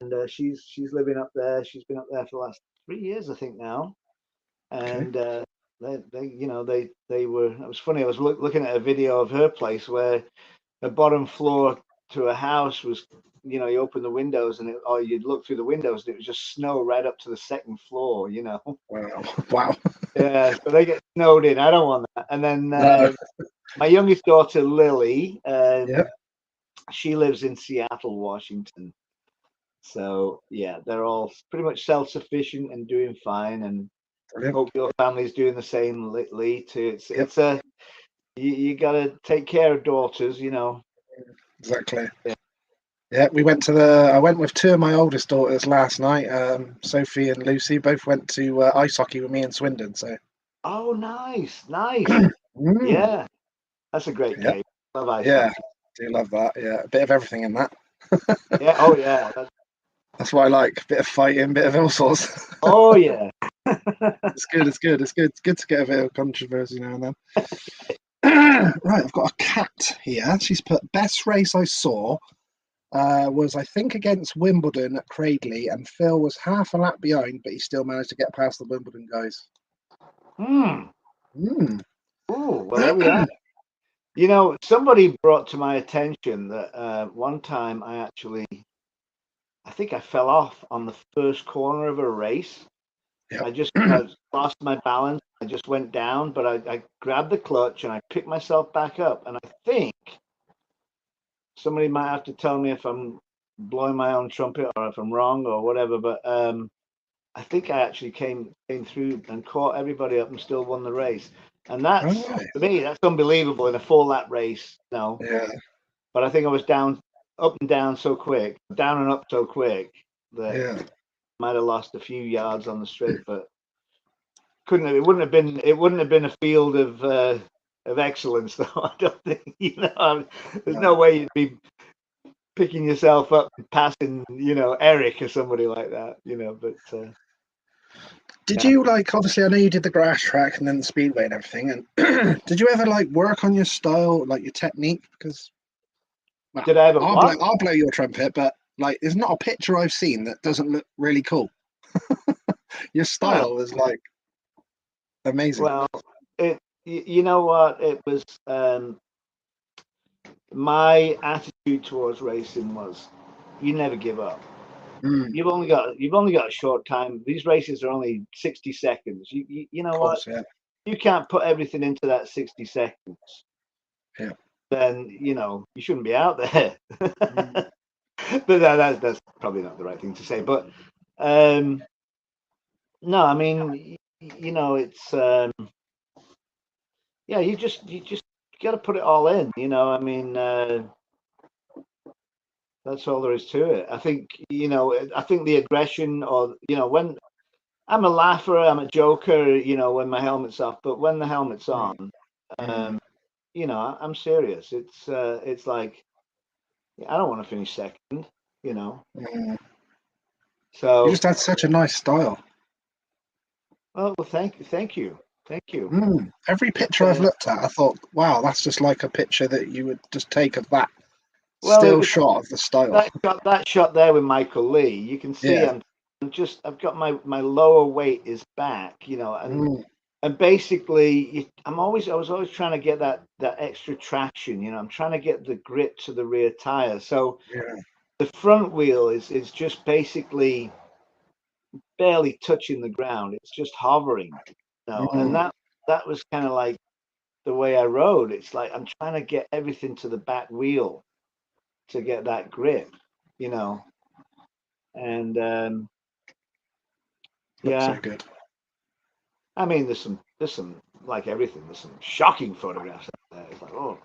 And she's living up there. She's been up there for the last 3 years, I think now. And they were. It was funny. I was looking at a video of her place where the bottom floor to a house was, you open the windows or you'd look through the windows and it was just snow right up to the second floor. Wow. Yeah, so they get snowed in. I don't want that. And then No. my youngest daughter Lily, Yeah. she lives in Seattle, Washington. So yeah, they're all pretty much self-sufficient and doing fine, and Brilliant. hope your family's doing the same, Lee. Too. Yep. It's a you got to take care of daughters, Exactly. Yeah. Yeah, I went with 2 of my oldest daughters last night. Sophie and Lucy both went to ice hockey with me in Swindon. So. Oh, nice. Yeah, that's a great Yeah. game. Love ice Yeah. hockey. Do love that. Yeah, a bit of everything in that. Yeah. Oh, yeah. That's what I like. A bit of fighting, bit of all sorts. Oh, yeah. It's good. It's good to get a bit of controversy now and then. Right, I've got a cat here. She's put, best race I saw was, I think, against Wimbledon at Cradley, and Phil was half a lap behind, but he still managed to get past the Wimbledon guys. Oh, well, there we are. Somebody brought to my attention that one time I think I fell off on the first corner of a race. Yep. I lost my balance. I just went down, but I grabbed the clutch and I picked myself back up. And I think somebody might have to tell me if I'm blowing my own trumpet or if I'm wrong or whatever. But I think I actually came through and caught everybody up and still won the race. and that's Right. to me that's unbelievable in a 4-lap race. No, Yeah. but I think I was up and down so quick, down and up so quick that Yeah. might have lost a few yards on the straight, but it wouldn't have been a field of excellence though. I don't think, there's no way you'd be picking yourself up and passing, Eric or somebody like that, but Did yeah. you obviously I know you did the grass track and then the speedway and everything, and did you ever work on your style, your technique? Because well, Did I have a what? I'll blow your trumpet, but there's not a picture I've seen that doesn't look really cool. Your Oh, style is amazing. well, you know what? It was my attitude towards racing was you never give up. Mm, You've only got a short time. These races are only 60 seconds. You know of what? course, yeah. You can't put everything into that 60 seconds. Yeah. Then you shouldn't be out there. Mm, But that's probably not the right thing to say. But no, I mean, it's yeah, you just got to put it all in. I mean, that's all there is to it. I think the aggression, or when I'm a laugher, I'm a joker, when my helmet's off, but when the helmet's on, mm, I'm serious. It's like I don't want to finish second, mm. You So, just had such a nice style. well, thank you. Every It's, picture I've looked at, I thought, wow, that's just like a picture that you would just take of that well, it still was shot of the style. that shot there with Michael Lee. You can see Yeah. I've got my lower weight is back, Mm, and basically I was always trying to get that extra traction. I'm trying to get the grip to the rear tire. So yeah. the front wheel is just basically barely touching the ground. It's just hovering, and Mm, that was kind of like the way I rode. It's like I'm trying to get everything to the back wheel to get that grip, and looks yeah, so good. I mean, there's some like everything. There's some shocking photographs out there. It's like, oh,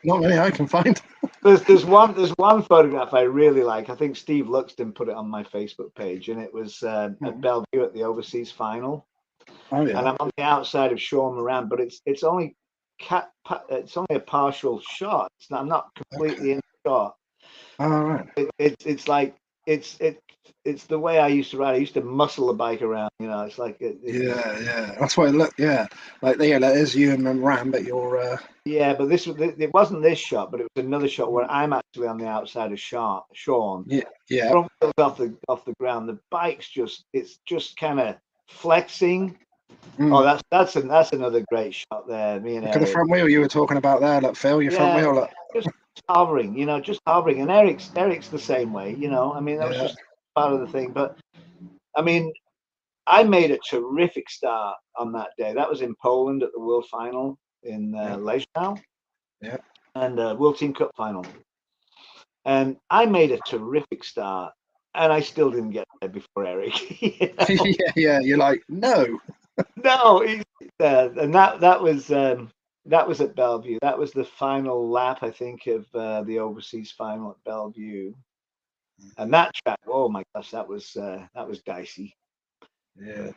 Not many I can find. there's one photograph I really like. I think Steve Luxton put it on my Facebook page, and it was at Bellevue at the Overseas Final. Oh And yeah. I'm on the outside of Sean Moran, but it's only a partial shot. I'm not Okay. completely in the shot. All right. It's like it's the way I used to ride. I used to muscle the bike around. It's like Yeah, yeah. That's what it looked. Yeah, there's you and Ram, but you're. yeah. But it wasn't this shot, but it was another shot where I'm actually on the outside of Sean. Yeah, yeah. Front wheels off the ground. The bike's it's just kind of flexing. Oh, Mm. that's another great shot there. Me and Look at the Eric. front wheel you were talking about there. Look, Phil, your front Yeah, wheel. Look. just hovering, just hovering. And Eric's the same way, I mean, that was Yeah. just part of the thing. But I mean, I made a terrific start on that day. That was in Poland at the World Final in Yeah. Leszno, Yeah. and World Team Cup Final. And I made a terrific start, and I still didn't get there before Eric. Yeah. Yeah. You're like, no. No, and that was at Bellevue. That was the final lap, I think, of the overseas final at Bellevue. And that track, oh my gosh, that was dicey. Yeah.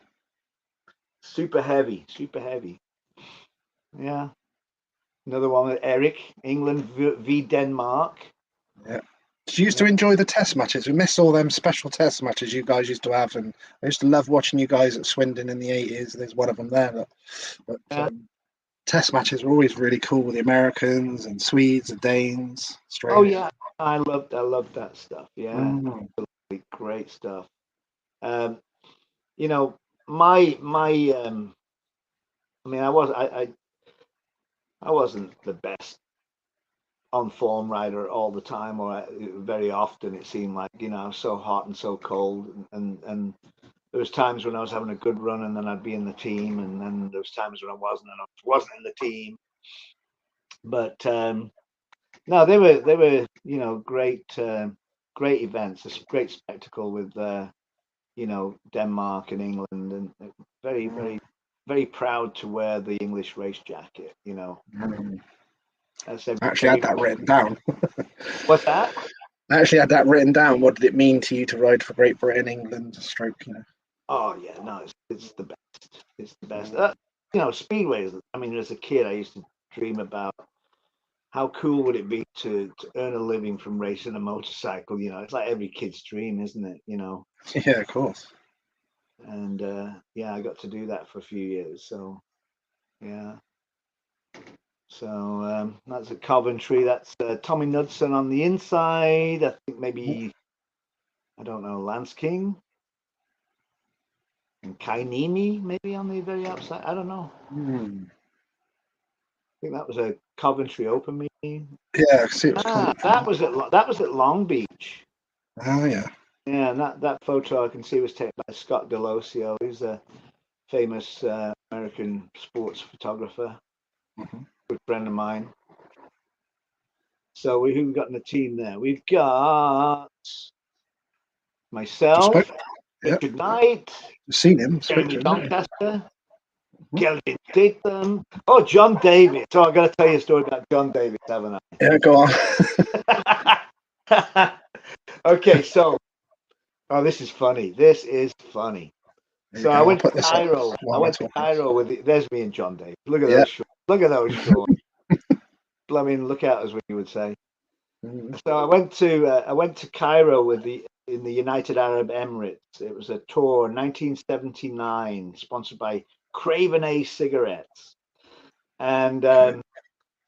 Super heavy, super heavy. Yeah. Another one with Eric, England v Denmark. Yeah. Did you used to enjoy the test matches? We miss all them special test matches you guys used to have, and I used to love watching you guys at Swindon in the 80s. There's one of them there. But Yeah. test matches were always really cool with the Americans and Swedes and Danes, Oh Australians. yeah, I loved that stuff. Yeah, Mm. great stuff. Um, you know, my I mean, I wasn't the best on form rider all the time, or very often it seemed like so hot and so cold, and there was times when I was having a good run and then I'd be in the team, and then there was times when I wasn't and I wasn't in the team. But no, they were great events, a great spectacle with Denmark and England, and very very proud to wear the English race jacket. You know, that's I actually had that written down. What's that? I actually had that written down. What did it mean to you to ride for Great Britain, England, stroke? You know. Oh yeah, no, it's the best. It's the best. You know, speedways. I mean, as a kid, I used to dream about how cool would it be to earn a living from racing a motorcycle. You know, it's like every kid's dream, isn't it? You know. Yeah, of course. And yeah, I got to do that for a few years. So yeah. So that's at Coventry. That's Tommy Knudsen on the inside. I think maybe, I don't know, Lance King and Kainimi maybe on the very outside. I don't know. I think that was a Coventry Open meeting. Yeah, I see it was that was at Long Beach. Oh yeah. Yeah, and that photo I can see was taken by Scott Delosio. He's a famous American sports photographer, good friend of mine. So who we got in the team there? We've got myself, Richard Knight, seen him, Jeremy Doncaster, Kelvin Tatum. Oh, John Davis. Oh, I got to tell you a story about John Davis, haven't I? Yeah, go on. Okay, so this is funny. This is funny. So I went to Cairo. I went to Cairo with there's me and John Davis. Look at those shorts. Look at those shorts. I mean, look out, as we would say. So I went to Cairo in the United Arab Emirates. It was a tour, 1979, sponsored by Craven A cigarettes, and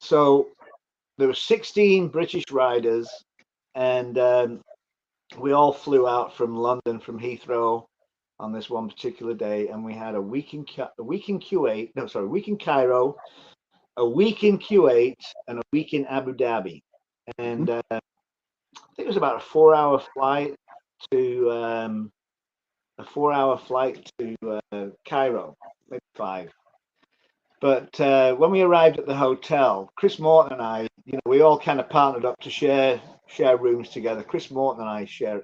so there were 16 British riders, and we all flew out from London, from Heathrow, on this one particular day, and we had a week in Cairo, a week in Kuwait, and a week in Abu Dhabi, and I think it was about a 4-hour flight to Cairo, maybe 5. But when we arrived at the hotel, Chris Morton and I, we all kind of partnered up to share rooms together. Chris Morton and I shared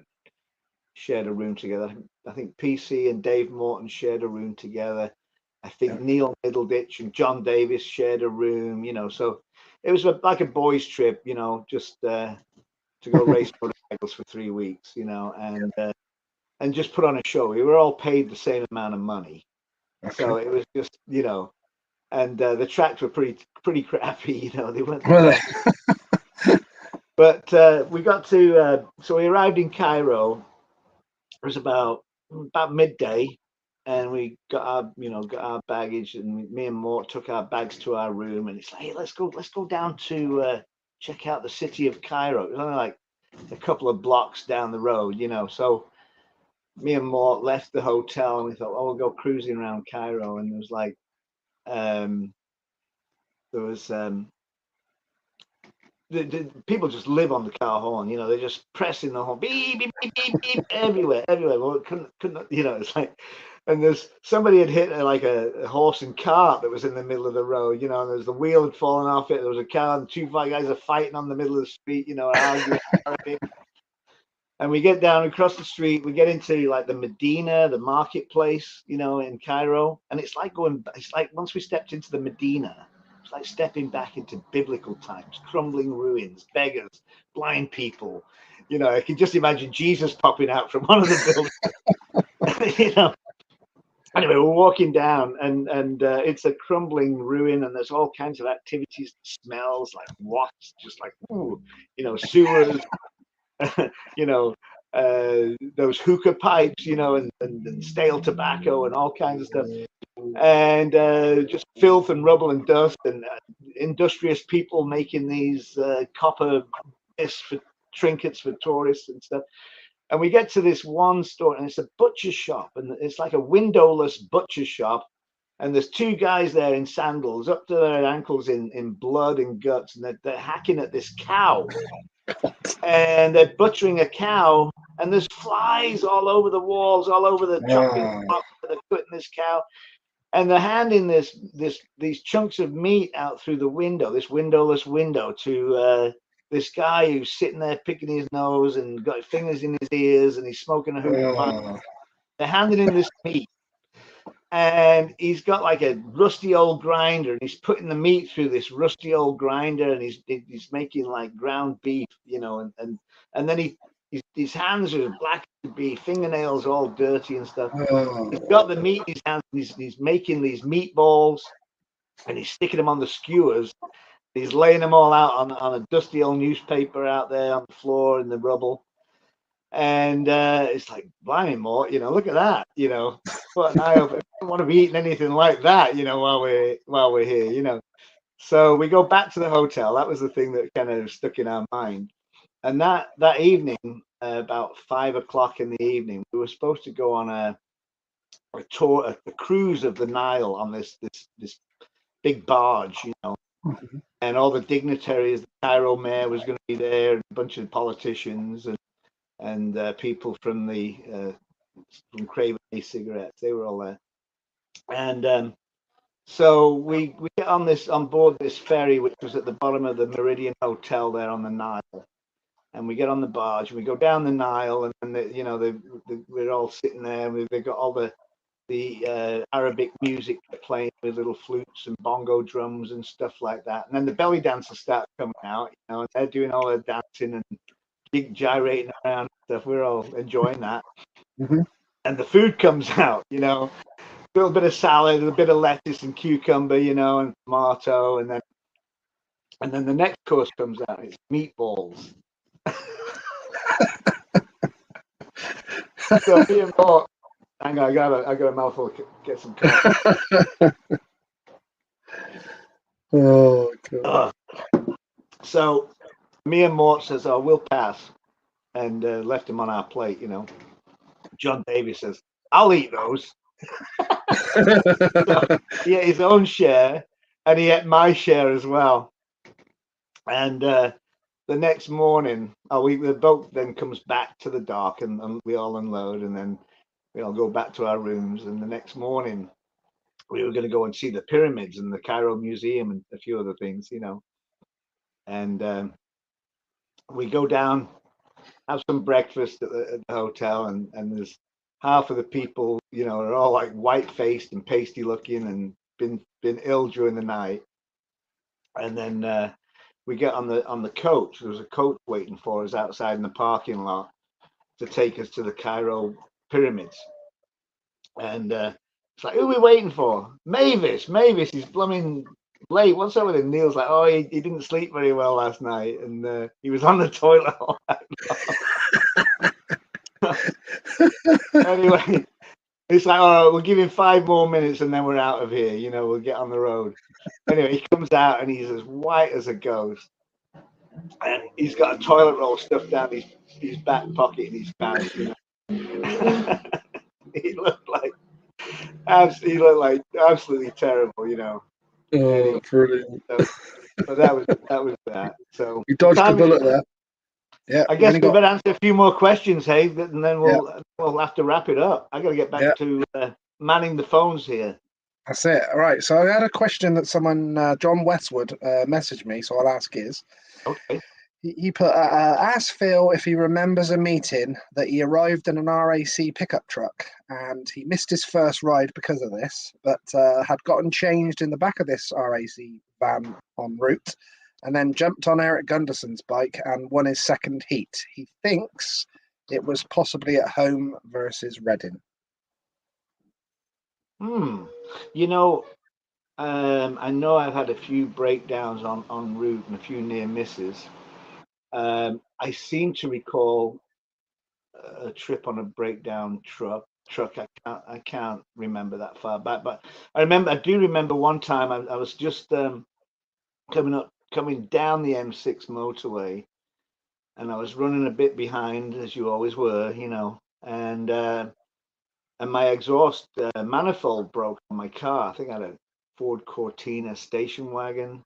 a room together. I think PC and Dave Morton shared a room together. I think Neil Middleditch and John Davis shared a room. So it was like a boys' trip. Just to go race motorcycles for 3 weeks. And just put on a show. We were all paid the same amount of money, so it was just and the tracks were pretty crappy. They weren't. But we got to so we arrived in Cairo. It was about midday, and we got our baggage, and me and Mort took our bags to our room, and it's like, hey, let's go down to check out the city of Cairo. It was only like a couple of blocks down the road, so me and Mort left the hotel, and we thought, we'll go cruising around Cairo. And there was like the people just live on the car horn, they're just pressing the horn, beep beep beep beep beep, everywhere. Well, couldn't it's like, and there's somebody had hit like a horse and cart that was in the middle of the road, and there's the wheel had fallen off it. There was a car, and 2 guys are fighting on the middle of the street, arguing. And we get down across the street, we get into like the Medina, the marketplace, in Cairo. And it's like once we stepped into the Medina, it's like stepping back into biblical times, crumbling ruins, beggars, blind people. I can just imagine Jesus popping out from one of the buildings. Anyway, we're walking down, and it's a crumbling ruin, and there's all kinds of activities, smells like wasps, just like, sewers. Those hookah pipes, and stale tobacco and all kinds of stuff, and just filth and rubble and dust, and industrious people making these copper discs for trinkets for tourists and stuff. And we get to this one store, and it's a butcher shop, and it's like a windowless butcher shop. And there's 2 guys there in sandals up to their ankles in blood and guts, and they're hacking at this cow. And they're butchering a cow, and there's flies all over the walls, all over the chopping block that they're putting this cow. And they're handing these chunks of meat out through the window, this windowless window, to this guy who's sitting there picking his nose and got fingers in his ears, and he's smoking a hookah pipe. They're handing him this meat. and he's got like a rusty old grinder, and he's putting the meat through this rusty old grinder, and he's making like ground beef, you know, and then his hands are black as beef, fingernails all dirty and stuff. He's got the meat in his hands, and he's making these meatballs, and he's sticking them on the skewers. He's laying them all out on a dusty old newspaper out there on the floor in the rubble. And it's like, blimey, Mort, you know, look at that, you know. But I don't want to be eating anything like that, you know, while we're here, you know. So we go back to the hotel. That was the thing that kind of stuck in our mind. And that evening, about 5 o'clock in the evening, we were supposed to go on a tour, a cruise of the Nile on this big barge, you know. Mhm. And all the dignitaries, the Cairo mayor was going to be there, and a bunch of politicians and people from from Craven Cigarettes. They were all there. And so we get on board this ferry, which was at the bottom of the Meridian Hotel there on the Nile. And we get on the barge and we go down the Nile, and you know, we're all sitting there, and they've got all the Arabic music playing with little flutes and bongo drums and stuff like that. And then the belly dancers start coming out, you know, and they're doing all their dancing and gyrating around and stuff. We're all enjoying that. Mhm. And the food comes out, you know, a little bit of salad, a bit of lettuce and cucumber, you know, and tomato, and then the next course comes out. It's meatballs. So me and Mark, hang on, I got a mouthful. Get some coffee. Oh god. So me and Mort says, "Oh, we'll pass," and left him on our plate. You know, John Davies says, "I'll eat those." So he ate his own share, and he ate my share as well. And the next morning, the boat then comes back to the dock, and we all unload, and then we all go back to our rooms. And the next morning, we were going to go and see the pyramids and the Cairo Museum and a few other things, you know. And we go down, have some breakfast at the hotel, and there's half of the people, you know, are all like white faced and pasty looking and been ill during the night. And then we get on the coach. There was a coach waiting for us outside in the parking lot to take us to the Cairo pyramids. And it's like, who are we waiting for? Mavis, he's blooming late. What's up with him? Neil's like, oh, he didn't sleep very well last night, and he was on the toilet all night long. Anyway, it's like, all right, we'll give him 5 more minutes and then we're out of here. You know, we'll get on the road. Anyway, he comes out and he's as white as a ghost. And he's got a toilet roll stuffed down his back pocket in his pants. You know? he looked like absolutely terrible, you know. Oh, Anyway, brilliant. so that was that. So You dodged a bullet there. Yeah. I guess we better answer a few more questions, hey, and then we'll have to wrap it up. I got to get back to manning the phones here. That's it. All right. So I had a question that someone, John Westwood, messaged me. So I'll ask his. Okay. He put, ask Phil if he remembers a meeting that he arrived in an RAC pickup truck and he missed his first ride because of this, but had gotten changed in the back of this RAC van en route and then jumped on Eric Gunderson's bike and won his second heat. He thinks it was possibly at home versus Reading. You know, I know I've had a few breakdowns on route and a few near misses. I seem to recall a trip on a breakdown truck. I can't remember that far back, but I do remember one time I was just coming down the M6 motorway, and I was running a bit behind, as you always were, you know, and my exhaust manifold broke on my car. I think I had a Ford Cortina station wagon,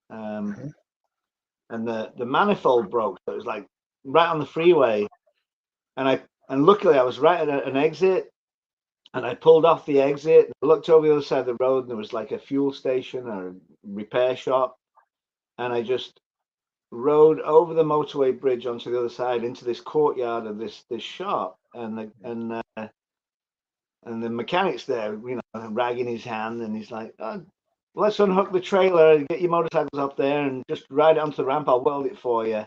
and the manifold broke. So it was like right on the freeway, and luckily I was right at an exit, and I pulled off the exit. I looked over the other side of the road, and there was like a fuel station or a repair shop, and I just rode over the motorway bridge onto the other side into this courtyard of this shop, and And the mechanic's there, ragging his hand, and he's like, oh, let's unhook the trailer and get your motorcycles up there and just ride it onto the ramp. I'll weld it for you.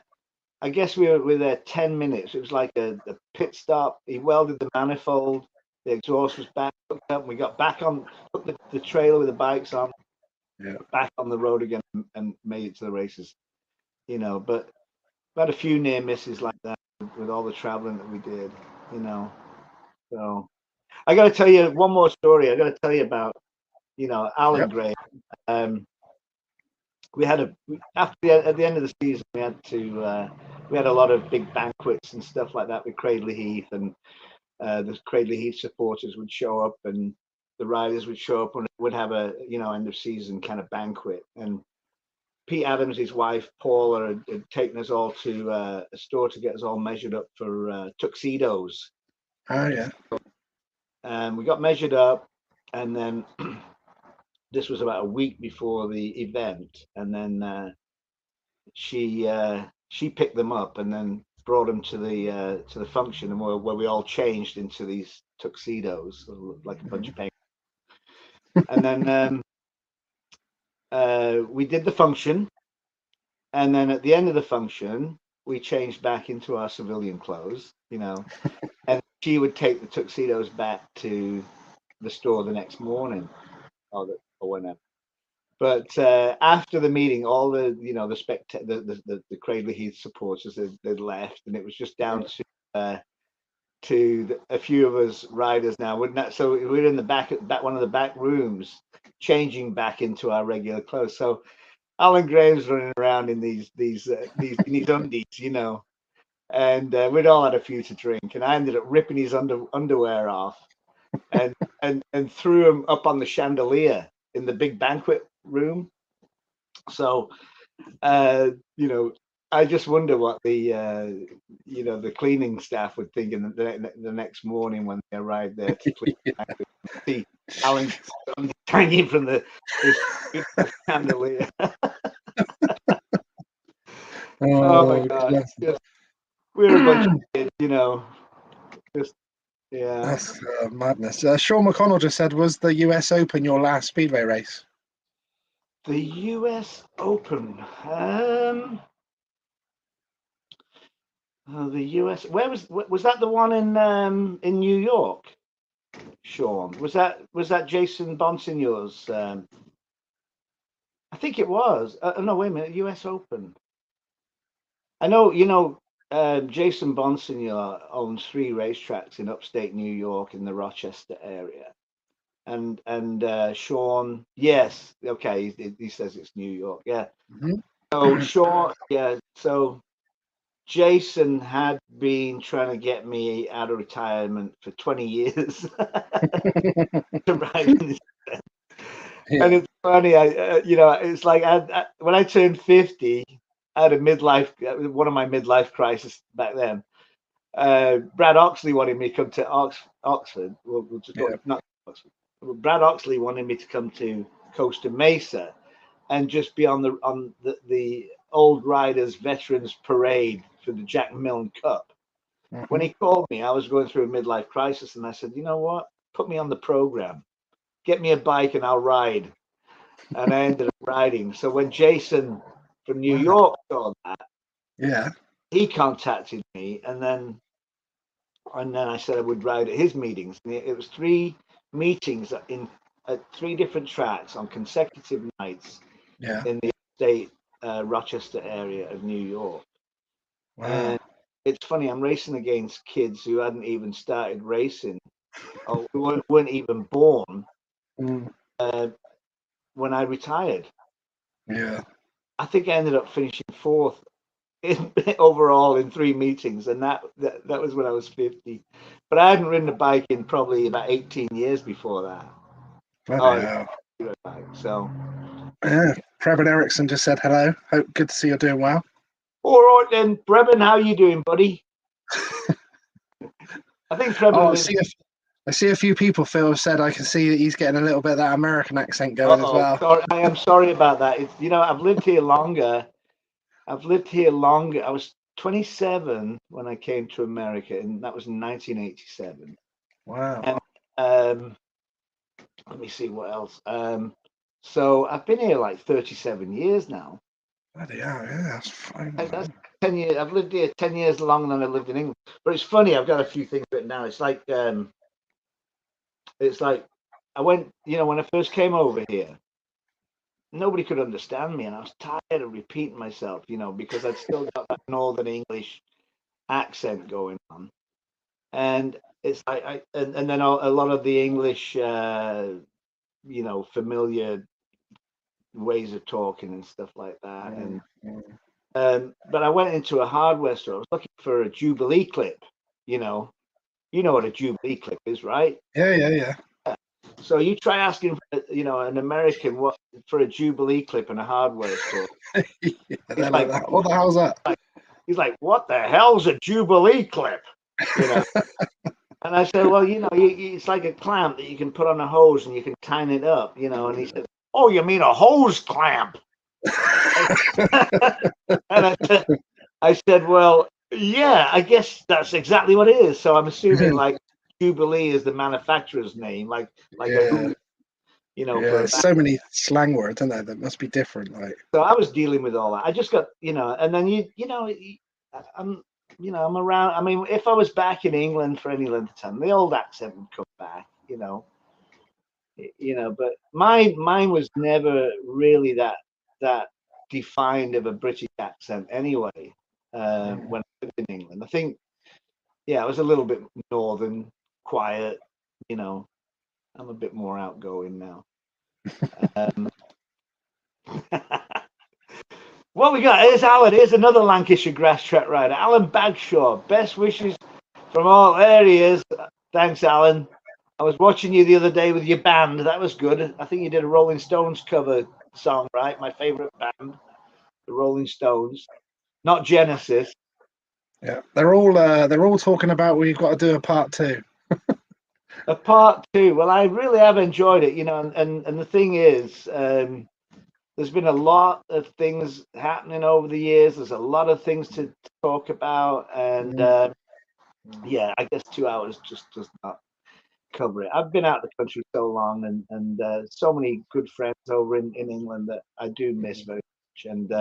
I guess we were there 10 minutes. It was like a pit stop. He welded the manifold. The exhaust was back hooked up. We got back on, put the trailer with the bikes on, back on the road again, and made it to the races. But we had a few near misses like that with all the traveling that we did. So I got to tell you one more story. I got to tell you about Alan Gray. We had at the end of the season, we had a lot of big banquets and stuff like that with Cradley Heath, and the Cradley Heath supporters would show up, and the riders would show up, and would have a end of season kind of banquet. And Pete Adams, his wife Paula, had taken us all to a store to get us all measured up for tuxedos. Oh yeah. And we got measured up, and then this was about a week before the event, and then she picked them up and then brought them to the function, and where we all changed into these tuxedos, like a bunch of paint. And then we did the function, and then at the end of the function, we changed back into our civilian clothes, and she would take the tuxedos back to the store the next morning, or whenever. But after the meeting, all the the Cradley Heath supporters they'd left, and it was just down to a few of us riders now. So we're in the back one of the back rooms, changing back into our regular clothes. So Alan Graham's running around in these in his undies, and we'd all had a few to drink, and I ended up ripping his underwear off, and threw him up on the chandelier in the big banquet room. So I just wonder what the cleaning staff would think in the next morning when they arrived there to clean. See Alan hanging from the chandelier. Oh my God. We're a bunch of kids, just yeah. That's madness. Sean McConnell just said, was the US Open your last speedway race? The US Open. The US. Where was that? The one in New York, Sean? Was that Jason Bonsignor's? I think it was. No, wait a minute. US Open. I know. Jason Bonsignor owns 3 racetracks in upstate New York in the Rochester area. And Sean, yes, okay, he says it's New York, yeah. Mm-hmm. So Sean, yeah, so Jason had been trying to get me out of retirement for 20 years to ride in this event. Yeah. And it's funny, it's like when I turned 50, I had one of my midlife crises back then. Brad Oxley wanted me to come to Oxford. We'll just call it, not Oxford. Brad Oxley wanted me to come to Costa Mesa and just be on the old riders veterans parade for the Jack Milne Cup. Mm-hmm. When he called me, I was going through a midlife crisis, and I said, you know what? Put me on the program. Get me a bike and I'll ride. And I ended up riding. So when Jason from New York saw that, he contacted me, and then I said I would ride at his meetings. And it was 3 meetings at 3 different tracks on consecutive nights in the state Rochester area of New York. Wow. And it's funny, I'm racing against kids who hadn't even started racing or who weren't even born when I retired. Yeah. I think I ended up finishing 4th overall in 3 meetings, and that was when I was 50. But I hadn't ridden a bike in probably about 18 years before that. So yeah, Preben Eriksson just said hello. Good to see you're doing well. All right then, Preben, how you doing, buddy? I think Preben. I see a few people. Phil have said I can see that he's getting a little bit of that American accent going as well. Sorry, I am sorry about that. It's, I've lived here longer. I was 27 when I came to America, and that was in 1987. Wow. And let me see what else. So I've been here like 37 years now. Bloody hell, yeah, that's fine. That's 10 years. I've lived here 10 years longer than I lived in England. But it's funny, I've got a few things written down. It's like I went, when I first came over here, nobody could understand me, and I was tired of repeating myself, because I'd still got that Northern English accent going on. And it's like and then a lot of the English familiar ways of talking and stuff like that. And but I went into a hardware store. I was looking for a Jubilee clip. You know what a Jubilee clip is, right? Yeah. So you try asking for, an American what for a Jubilee clip in a hardware store. Yeah, they're like that. What the hell's that? He's like, what the hell's a Jubilee clip? And I said, well, it's like a clamp that you can put on a hose and you can tighten it up, And he said, oh, you mean a hose clamp? And I said, well, yeah, I guess that's exactly what it is. So I'm assuming like Jubilee is the manufacturer's name, like yeah. For so many slang words, aren't there? That must be different. Like, so I was dealing with all that. I just got, and then I'm around. I mean, if I was back in England for any length of time, the old accent would come back, But mine was never really that defined of a British accent anyway. When I lived in England, I think, I was a little bit northern, quiet. I'm a bit more outgoing now. What we got? Here's Alan. Here's another Lancashire grass track rider, Alan Bagshaw. Best wishes from all areas. Thanks, Alan. I was watching you the other day with your band. That was good. I think you did a Rolling Stones cover song, right? My favorite band, the Rolling Stones, not Genesis. Yeah, they're all talking about we've got to do a part 2. A part 2. Well, I really have enjoyed it, and the thing is, there's been a lot of things happening over the years. There's a lot of things to talk about, and I guess 2 hours just does not cover it. I've been out of the country so long, and so many good friends over in England that I do miss very much. And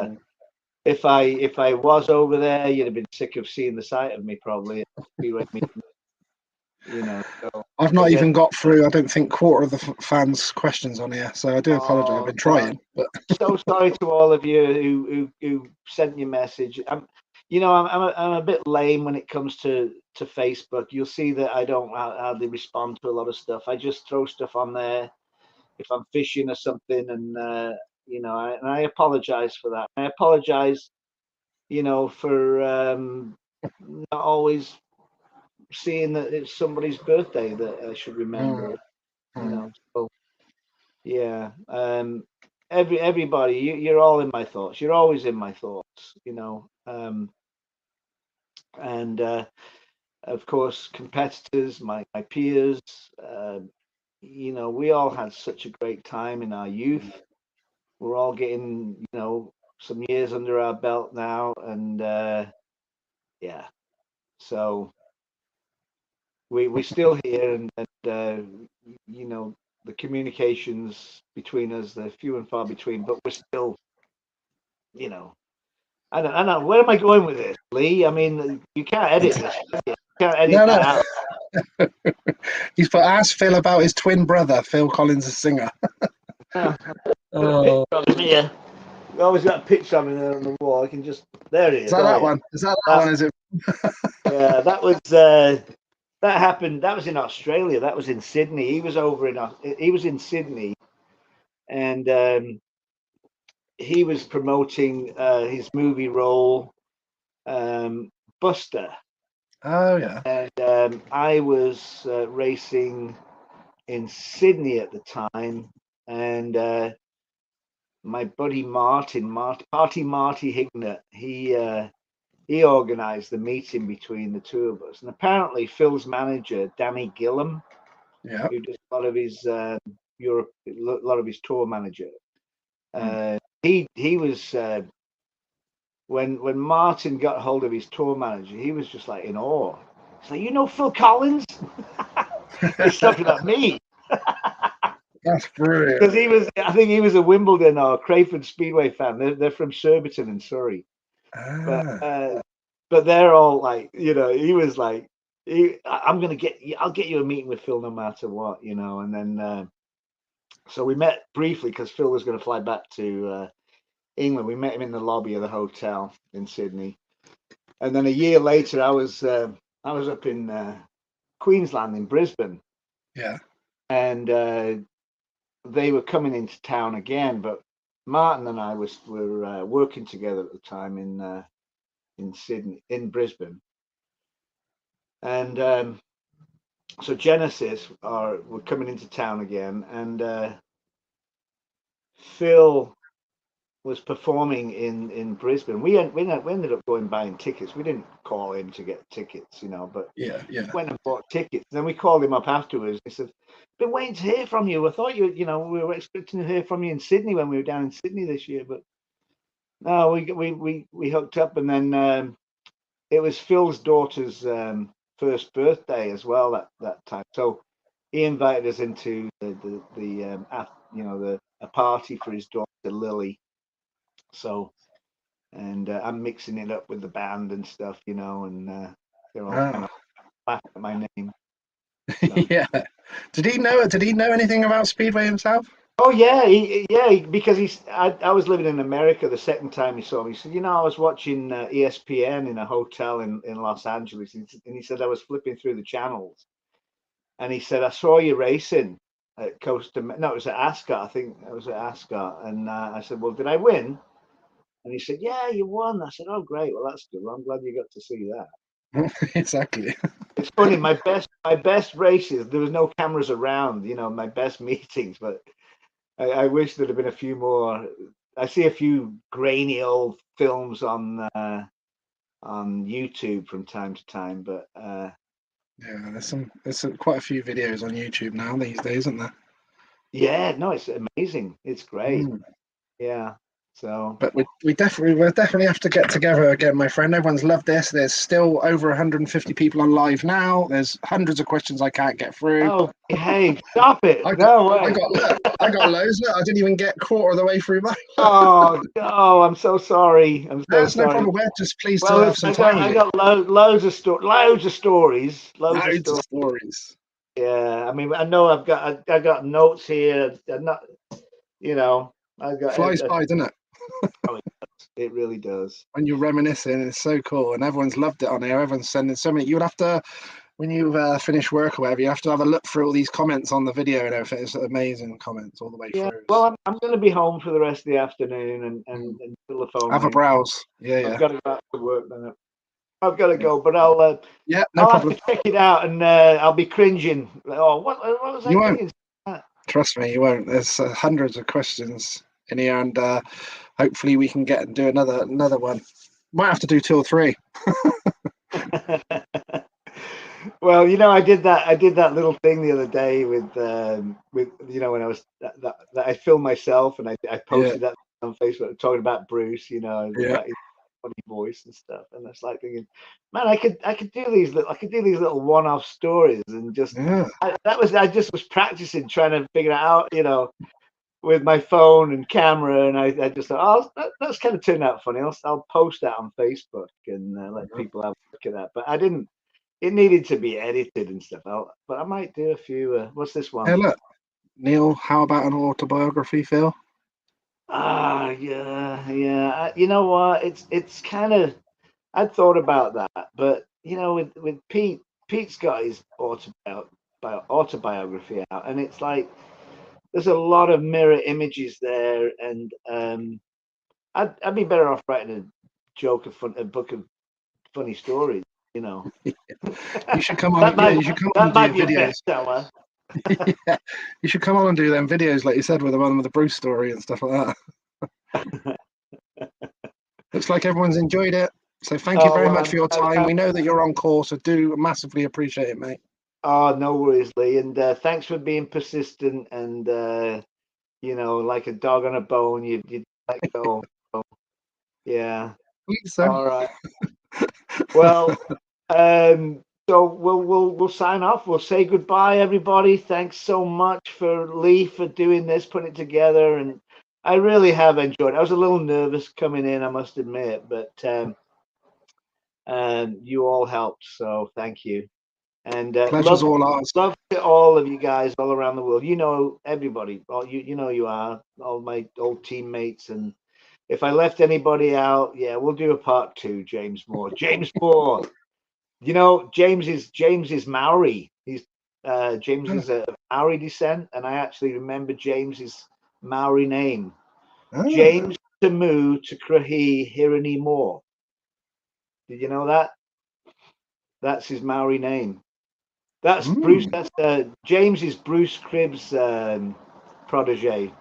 if I was over there, you'd have been sick of seeing the sight of me probably. So I've not even got through, I don't think, quarter of the fans' questions on here, so I do apologise. I've been trying, but so sorry to all of you who sent your message. I'm a bit lame when it comes to Facebook. You'll see that I don't hardly respond to a lot of stuff. I just throw stuff on there if I'm fishing or something, and I apologise for that. I apologise, for not always seeing that it's somebody's birthday that I should remember. So yeah. Everybody, you're all in my thoughts. You're always in my thoughts, and of course, competitors, my peers. We all had such a great time in our youth. We're all getting, some years under our belt now, and so we're still here, and the communications between us, they're few and far between, but we're still, I don't know. Where am I going with this, Lee? I mean, you can't edit this. You can't edit that out. He's put, ask Phil about his twin brother, Phil Collins, a singer. Oh. Here. We always got a picture of him on the wall. I can just, there it is. Is that one? Is that one? Is it? Yeah, that was that happened. That was in Australia. That was in Sydney. He was in Sydney, and he was promoting his movie role, Buster. Oh yeah. And I was racing in Sydney at the time, and my buddy Marty Hignett, he organised the meeting between the two of us. And apparently Phil's manager, Danny Gillam, who does a lot of his Europe, a lot of his tour manager, he was when Martin got hold of his tour manager, he was just like in awe. He's like, Phil Collins? He's talking about me. That's brilliant. Because I think he was a Wimbledon or Crayford Speedway fan. They're from Surbiton in Surrey. Ah. But they're all like, he was like, I'll get you a meeting with Phil no matter what, and then, so we met briefly because Phil was going to fly back to England. We met him in the lobby of the hotel in Sydney. And then a year later, I was up in Queensland in Brisbane. Yeah. And they were coming into town again, but Martin and I were working together at the time in Sydney, in Brisbane, and so Genesis were coming into town again, and Phil was performing in Brisbane. We ended up going buying tickets. We didn't call him to get tickets, but Yeah. went and bought tickets. Then we called him up afterwards. He said, "Been waiting to hear from you. I thought we were expecting to hear from you in Sydney when we were down in Sydney this year, but no, we hooked up, and then it was Phil's daughter's first birthday as well that time. So he invited us into a party for his daughter Lily. So, and I'm mixing it up with the band and stuff, and they're all kind of laughing at my name. So. Yeah. Did he know anything about Speedway himself? Oh yeah, because I was living in America the second time he saw me. He said, I was watching ESPN in a hotel in Los Angeles, and he said I was flipping through the channels, and he said I saw you racing at Costa. No, it was at Ascot. I think it was at Ascot, and I said, well, did I win? And he said, yeah, you won. I said, oh great, well that's good. Well, I'm glad you got to see that. Exactly. It's funny. My best races. There was no cameras around. My best meetings, but. I wish there'd have been a few more. I see a few grainy old films on YouTube from time to time, but yeah, there's quite a few videos on YouTube now these days, isn't there? Yeah, no, it's amazing. It's great. Yeah. So, but we'll definitely have to get together again, my friend. Everyone's loved this. There's still over 150 people on live now. There's hundreds of questions I can't get through. Oh, hey, stop it! I got loads. Look, I didn't even get quarter of the way through mine. Oh, I'm so sorry. I'm so That's sorry. no problem. We're just pleased to have some time. I got loads of stories. Loads of stories. Yeah, I mean, I know I got notes here. I'm not, I got flies by, doesn't it? It really does. When you're reminiscing, it's so cool, and everyone's loved it on here. Everyone's sending so many. You would have to, when you finish work or whatever, you have to have a look through all these comments on the video and everything. It's amazing comments all the way through. Well, I'm going to be home for the rest of the afternoon and fill the phone. Have a browse. Yeah. I've got to go to work then. I've got to go, but I'll no I'll problem. have to check it out, and I'll be cringing. Oh, what was I thinking? Trust me, you won't. There's hundreds of questions in here, and hopefully we can get and do another one. Might have to do 2 or 3. Well, I did that little thing the other day with when I was that I filmed myself and I posted that on Facebook talking about Bruce, about his funny voice and stuff, and it's like thinking, man, I could do these little one-off stories and just I just was practicing trying to figure it out, with my phone and camera, and I just thought, that's kind of turned out funny. I'll post that on Facebook and let people have a look at that. But I didn't. It needed to be edited and stuff. But I might do a few. What's this one? Hey, look, Neil. How about an autobiography, Phil? Yeah. You know what? It's kind of. I'd thought about that, but with Pete's got his autobiography out, and it's like. There's a lot of mirror images there, and I'd be better off writing a book of funny stories. You should come on. You should come on and do videos. You should come on and do them videos, like you said, with the one with the Bruce story and stuff like that. Looks like everyone's enjoyed it. So thank you very much for your time. We know that you're on course, so do massively appreciate it, mate. Oh, no worries, Lee. And thanks for being persistent and, like a dog on a bone, you'd let go. So, yeah. So. All right. Well, so So we'll sign off. We'll say goodbye, everybody. Thanks so much for Lee for doing this, putting it together, and I really have enjoyed it. I was a little nervous coming in, I must admit, but you all helped, so thank you. And Pleasure's all ours. love to all of you guys all around the world. You know everybody. All you know you are all my old teammates, and if I left anybody out, yeah, we'll do a part 2. James Moore. James Moore. You know, James is Maori. James is a Maori descent, and I actually remember James's Maori name. James Tamu Tukrahi Hirani Moore. Did you know that? That's his Maori name. That's Bruce. That's James is Bruce Cribb's protege.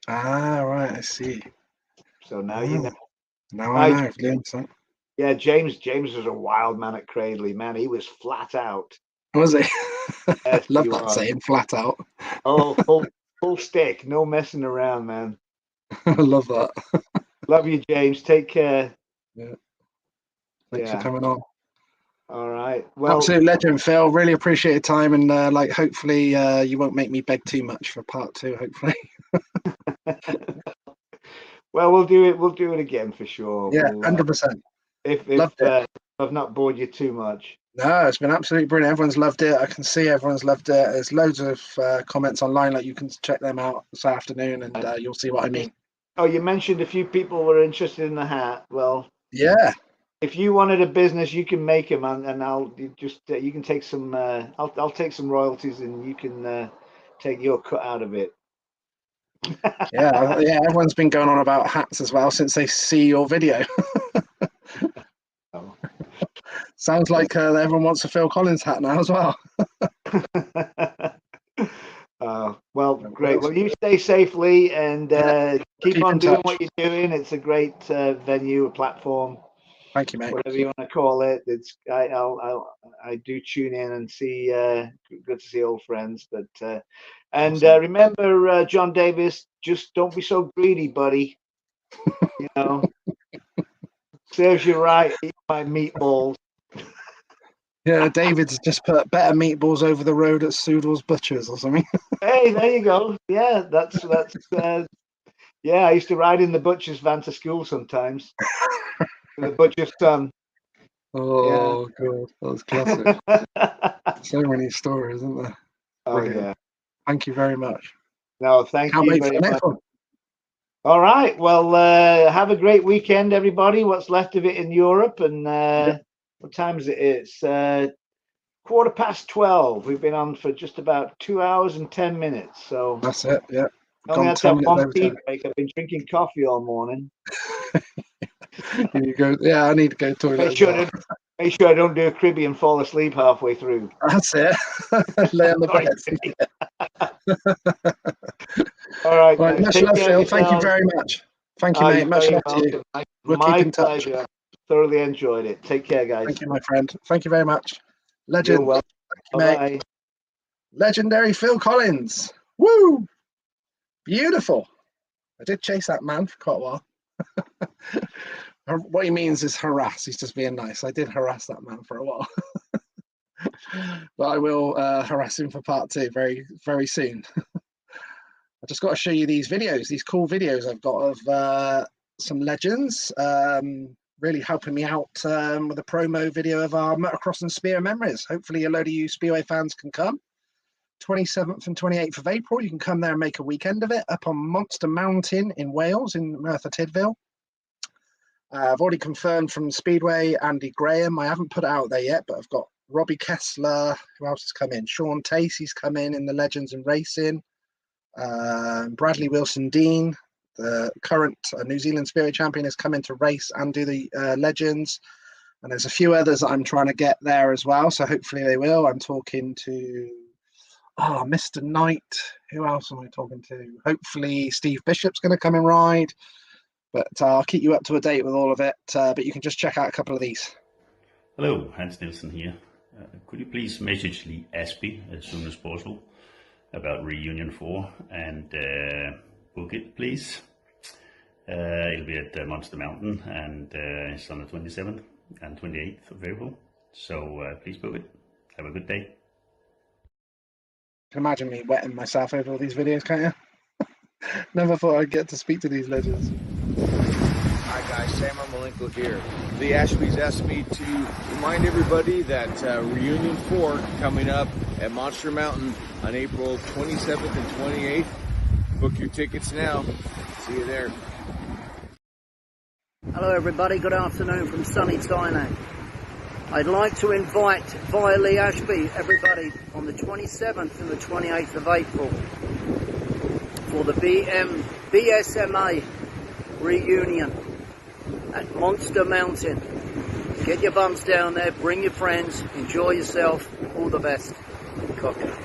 Ah, right. I see. So now you know. Now I know. Yeah, James was a wild man at Cradley. Man, he was flat out. Was he? Yes, Love that saying, flat out. Oh, full stick, no messing around, man. I love that. Love you, James. Take care. Yeah. Thanks for coming on. All right. Well, absolute legend, Phil. Really appreciate your time, and hopefully you won't make me beg too much for part 2. Hopefully. Well, we'll do it. We'll do it again for sure. Yeah, 100%. If I've not bored you too much. No, it's been absolutely brilliant. Everyone's loved it. I can see everyone's loved it. There's loads of comments online. Like, you can check them out this afternoon, and you'll see what I mean. Oh, you mentioned a few people were interested in the hat. Well, yeah. If you wanted a business, you can make them, and you can take some. I'll take some royalties, and you can take your cut out of it. yeah. Everyone's been going on about hats as well since they see your video. Sounds like everyone wants a Phil Collins hat now as well. Well, great. Well, you stay safely and keep on doing what you're doing. It's a great venue, a platform. Thank you, mate. Whatever you want to call it. It's I do tune in and see. Good to see old friends. But remember, John Davis, just don't be so greedy, buddy. You know, serves you right. Eat my meatballs. Yeah, David's just put better meatballs over the road at Soodle's Butchers or something. Hey, there you go. Yeah, that's yeah, I used to ride in the butcher's van to school sometimes. The butcher's son. Oh, yeah. God, that was classic. So many stories, isn't there? Brilliant. Oh, yeah. Thank you very much. No, thank you very much. All right. Well, have a great weekend, everybody. What's left of it in Europe. And what time is it? It's 12:15. We've been on for just about 2 hours and 10 minutes. So that's it. Yeah. Only had to have one tea break. I've been drinking coffee all morning. You go. Yeah, I need to go to the toilet. Make sure I don't do a Cribby and fall asleep halfway through. That's it. Lay on the bed. All right. Right, much love, Phil. Thank you very much. Thank you, mate. Much love to you. We'll keep in touch. Pleasure. Thoroughly enjoyed it. Take care, guys. Thank you, my friend. Thank you very much. Legend. You're welcome. Thank you, mate. Legendary Phil Collins. Woo! Beautiful. I did chase that man for quite a while. What he means is harass. He's just being nice. I did harass that man for a while. But I will harass him for part 2 very, very soon. I just got to show you these videos, these cool videos I've got of some legends really helping me out with a promo video of our motocross and spear memories. Hopefully a load of you Speedway fans can come. 27th and 28th of April, you can come there and make a weekend of it up on Monster Mountain in Wales, in Merthyr Tydfil. I've already confirmed from Speedway, Andy Graham. I haven't put it out there yet, but I've got Robbie Kessler. Who else has come in? Sean Tacey's come in the Legends and Racing. Bradley Wilson-Dean, the current New Zealand Speedway champion, has come in to race and do the Legends. And there's a few others that I'm trying to get there as well. So hopefully they will. I'm talking to Mr. Knight. Who else am I talking to? Hopefully Steve Bishop's going to come and ride. But I'll keep you up to date with all of it. But you can just check out a couple of these. Hello, Hans Nielsen here. Could you please message Lee Aspey as soon as possible about Reunion 4 and book it, please. It'll be at Monster Mountain and it's on the 27th and 28th of April. So please book it. Have a good day. You can imagine me wetting myself over all these videos, can't you? Never thought I'd get to speak to these legends. Hi guys, Sam Armolenko here. The Ashby's asked me to remind everybody that Reunion 4 coming up at Monster Mountain on April 27th and 28th. Book your tickets now. See you there. Hello everybody, good afternoon from sunny Thailand. I'd like to invite via Lee Ashby everybody on the 27th and the 28th of April for the BSMA reunion at Monster Mountain. Get your bums down there, bring your friends, enjoy yourself, all the best. Cocker.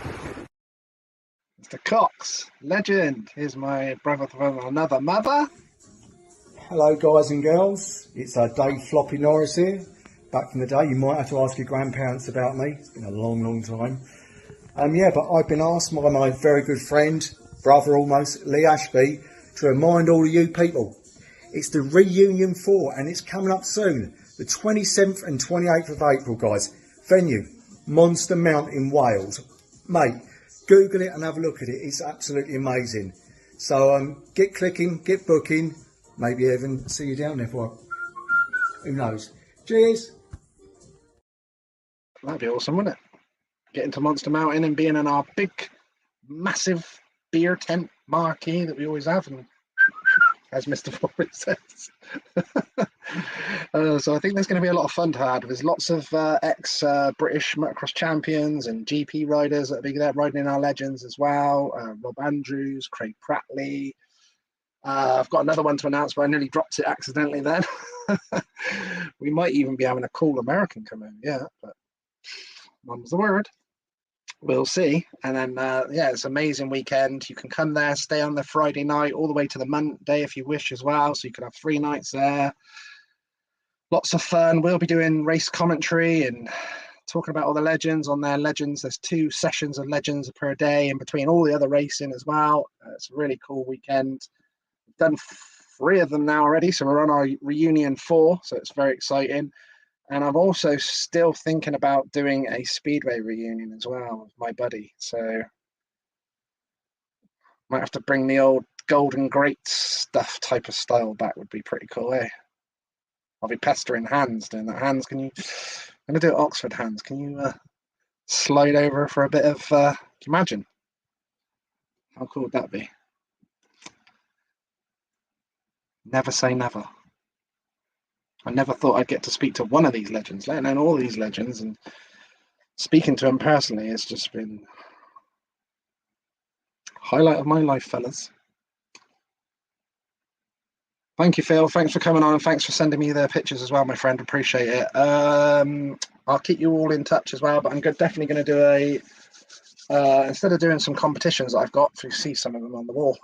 Mr. Cox, legend. Here's my brother from another mother. Hello guys and girls, it's Dave Floppy Norris here. Back in the day, you might have to ask your grandparents about me. It's been a long time. But I've been asked by my very good friend, brother almost, Lee Ashby, to remind all of you people. It's the Reunion 4 and it's coming up soon. The 27th and 28th of April, guys. Venue, Monster Mount in Wales. Mate, Google it and have a look at it. It's absolutely amazing. So get clicking, get booking. Maybe even see you down there for who knows. Cheers. That'd be awesome, wouldn't it? Getting to Monster Mountain and being in our big, massive beer tent marquee that we always have, and as Mr. Forrest says. So I think there's going to be a lot of fun to have. There's lots of ex-British motocross champions and GP riders that'll be there riding in our legends as well. Rob Andrews, Craig Prattley. I've got another one to announce, but I nearly dropped it accidentally then. We might even be having a cool American come in, but mum's the word. We'll see. And then, it's an amazing weekend. You can come there, stay on the Friday night, all the way to the Monday if you wish as well. So you can have 3 nights there. Lots of fun. We'll be doing race commentary and talking about all the legends on their legends. There's 2 sessions of legends per day in between all the other racing as well. It's a really cool weekend. We've done 3 of them now already. So we're on our Reunion 4. So it's very exciting. And I'm also still thinking about doing a Speedway reunion as well with my buddy. So might have to bring the old Golden Great stuff type of style back. Would be pretty cool, eh? I'll be pestering Hans doing that. Hans, I'm going to do it Oxford, Hans. Can you slide over for a bit of, can you imagine? How cool would that be? Never say never. I never thought I'd get to speak to one of these legends, let alone all these legends, and speaking to them personally has just been highlight of my life, fellas. Thank you, Phil. Thanks for coming on, and thanks for sending me the pictures as well, my friend. Appreciate it. I'll keep you all in touch as well, but I'm definitely going to do instead of doing some competitions that I've got, you see some of them on the wall.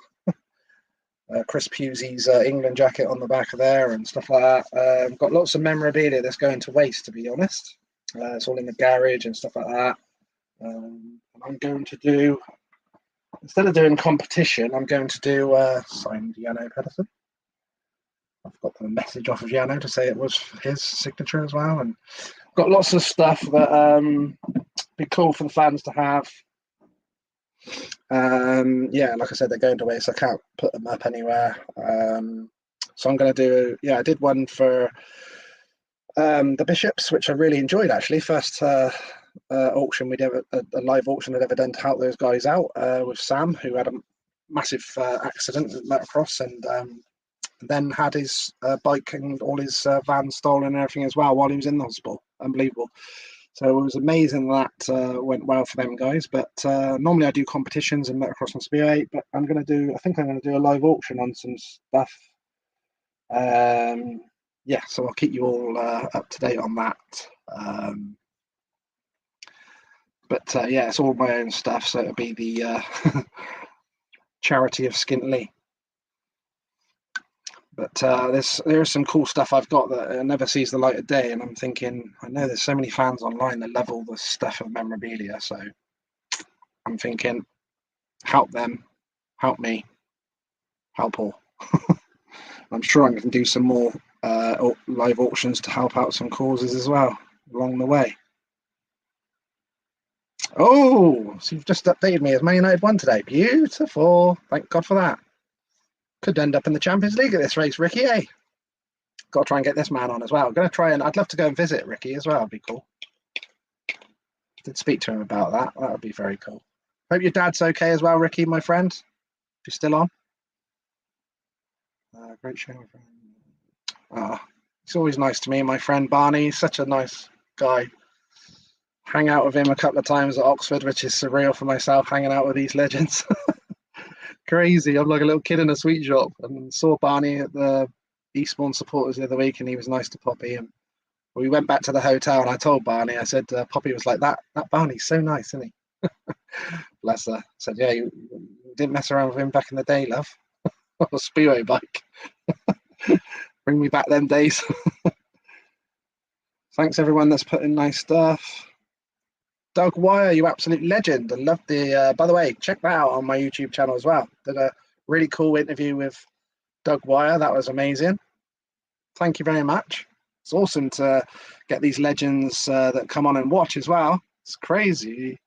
Chris Pusey's England jacket on the back of there and stuff like that. I've got lots of memorabilia that's going to waste, to be honest. It's all in the garage and stuff like that. I'm going to do, instead of doing competition, I'm going to do signed Jano Pedersen. I've got the message off of Jano to say it was his signature as well, and got lots of stuff that be cool for the fans to have. Like I said, they're going to waste. I can't put them up anywhere. So I'm going to do. I did one for the Bishops, which I really enjoyed actually. First auction we did, a live auction I'd ever done to help those guys out with Sam, who had a massive accident at motocross, and then had his bike and all his van stolen and everything as well while he was in the hospital. Unbelievable. So it was amazing that went well for them guys. But normally I do competitions in motocross and speedway, but I think I'm going to do a live auction on some stuff. So I'll keep you all up to date on that. It's all my own stuff. So it'll be the charity of Skintly. But there's some cool stuff I've got that never sees the light of day, and I'm thinking, I know there's so many fans online that love all the stuff of memorabilia, so I'm thinking, help them, help me, help all. I'm sure I can do some more live auctions to help out some causes as well along the way. Oh, so you've just updated me as Man United won today. Beautiful. Thank God for that. Could end up in the Champions League at this race, Ricky, eh? Got to try and get this man on as well. I'm going to try and I'd love to go and visit Ricky as well. It'd be cool. Did speak to him about that. That would be very cool. Hope your dad's okay as well, Ricky, my friend. If you're still on. Great show, my friend. It's always nice to me, my friend Barney. He's such a nice guy. Hang out with him a couple of times at Oxford, which is surreal for myself, hanging out with these legends. Crazy. I'm like a little kid in a sweet shop. And saw Barney at the Eastbourne supporters the other week, and he was nice to Poppy. And we went back to the hotel, and I told Barney, I said, Poppy was like, that Barney's so nice, isn't he? Bless her. I said, yeah, you didn't mess around with him back in the day, love. On a Speedway bike. Bring me back them days. Thanks everyone that's put in nice stuff. Doug Wire, you absolute legend. I love the by the way, check that out on my YouTube channel as well. Did a really cool interview with Doug Wire. That was amazing. Thank you very much. It's awesome to get these legends that come on and watch as well. It's crazy.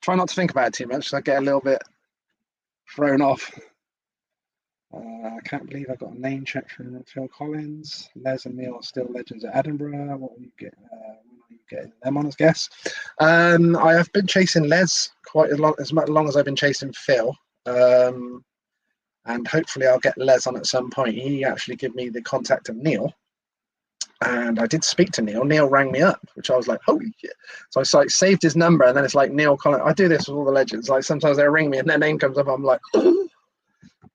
Try not to think about it too much, so I get a little bit thrown off. I can't believe I got a name check from Phil Collins. Les and Neil are still legends at Edinburgh. What will you get? When are you getting them on as guests? I have been chasing Les quite a lot, as long as I've been chasing Phil. And hopefully I'll get Les on at some point. He actually gave me the contact of Neil. And I did speak to Neil. Neil rang me up, which I was like, holy shit. So I saved his number, and then it's like Neil Collins. I do this with all the legends. Like sometimes they ring me and their name comes up. I'm like,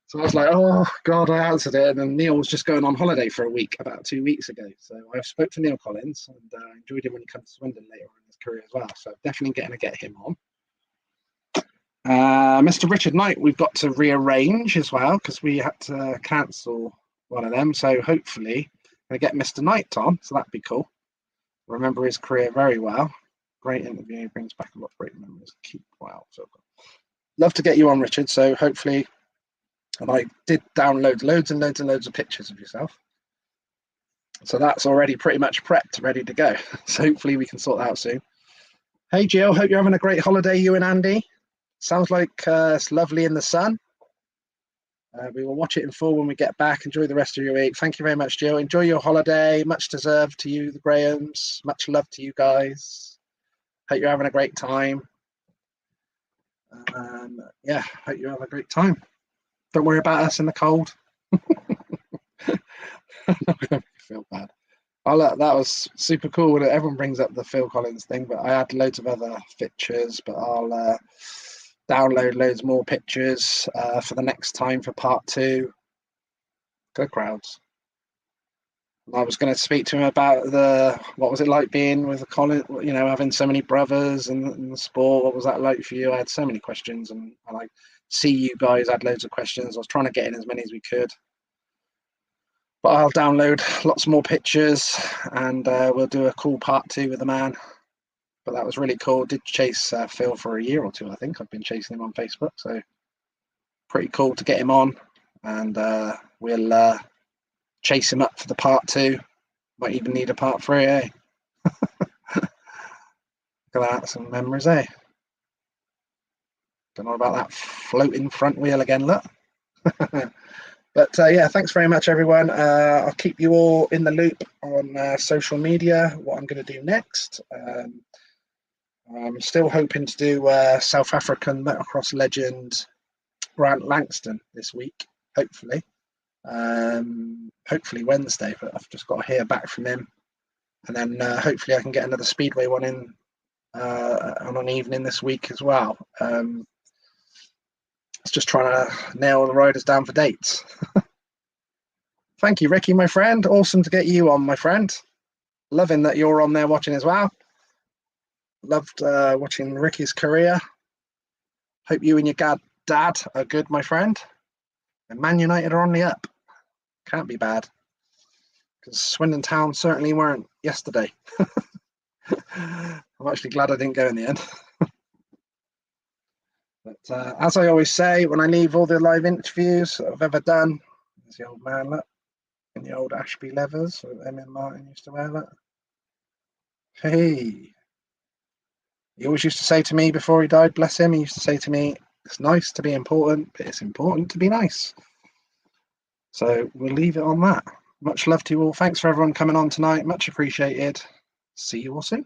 so I was like, oh, God, I answered it. And then Neil was just going on holiday for a week about 2 weeks ago. So I spoke to Neil Collins, and I enjoyed him when he comes to Swindon later in his career as well. So definitely getting to get him on. Mr. Richard Knight, we've got to rearrange as well because we had to cancel one of them. So hopefully going to get Mr. Knight on. So that'd be cool. Remember his career very well. Great interview. He brings back a lot of great memories. Keep well. So love to get you on, Richard. So hopefully. And I did download loads and loads and loads of pictures of yourself. So that's already pretty much prepped, ready to go. So hopefully we can sort that out soon. Hey, Jill, hope you're having a great holiday, you and Andy. Sounds like it's lovely in the sun. We will watch it in full when we get back. Enjoy the rest of your week. Thank you very much, Jill. Enjoy your holiday. Much deserved to you, the Grahams. Much love to you guys. Hope you're having a great time. Yeah, hope you have a great time. Don't worry about us in the cold. I feel bad. That was super cool. Everyone brings up the Phil Collins thing, but I had loads of other pictures, but I'll download loads more pictures for the next time for part 2. Good crowds. And I was going to speak to him about what was it like being with Collins, having so many brothers and the sport. What was that like for you? I had so many questions, and I see you guys had loads of questions. I was trying to get in as many as we could. But I'll download lots more pictures, and we'll do a cool part 2 with the man. But that was really cool. Did chase Phil for a year or 2, I think. I've been chasing him on Facebook, so pretty cool to get him on. And we'll chase him up for the part 2. Might even need a part 3, eh? Look at that, some memories, eh? Don't know about that floating front wheel again, look. But yeah, thanks very much, everyone. I'll keep you all in the loop on social media, what I'm going to do next. I'm still hoping to do South African motocross legend Grant Langston this week, hopefully. Hopefully Wednesday, but I've just got to hear back from him. And then hopefully I can get another Speedway one in on an evening this week as well. It's just trying to nail the riders down for dates. Thank you, Ricky, my friend. Awesome to get you on, my friend. Loving that you're on there watching as well. Loved watching Ricky's career. Hope you and your dad are good, my friend. And Man United are on the up. Can't be bad. Because Swindon Town certainly weren't yesterday. I'm actually glad I didn't go in the end. But as I always say, when I leave all the live interviews I've ever done, there's the old man, look, in the old Ashby leathers that Emin Martin used to wear, look. Hey, He always used to say to me before he died, bless him, he used to say to me, it's nice to be important, but it's important to be nice. So we'll leave it on that. Much love to you all. Thanks for everyone coming on tonight. Much appreciated. See you all soon.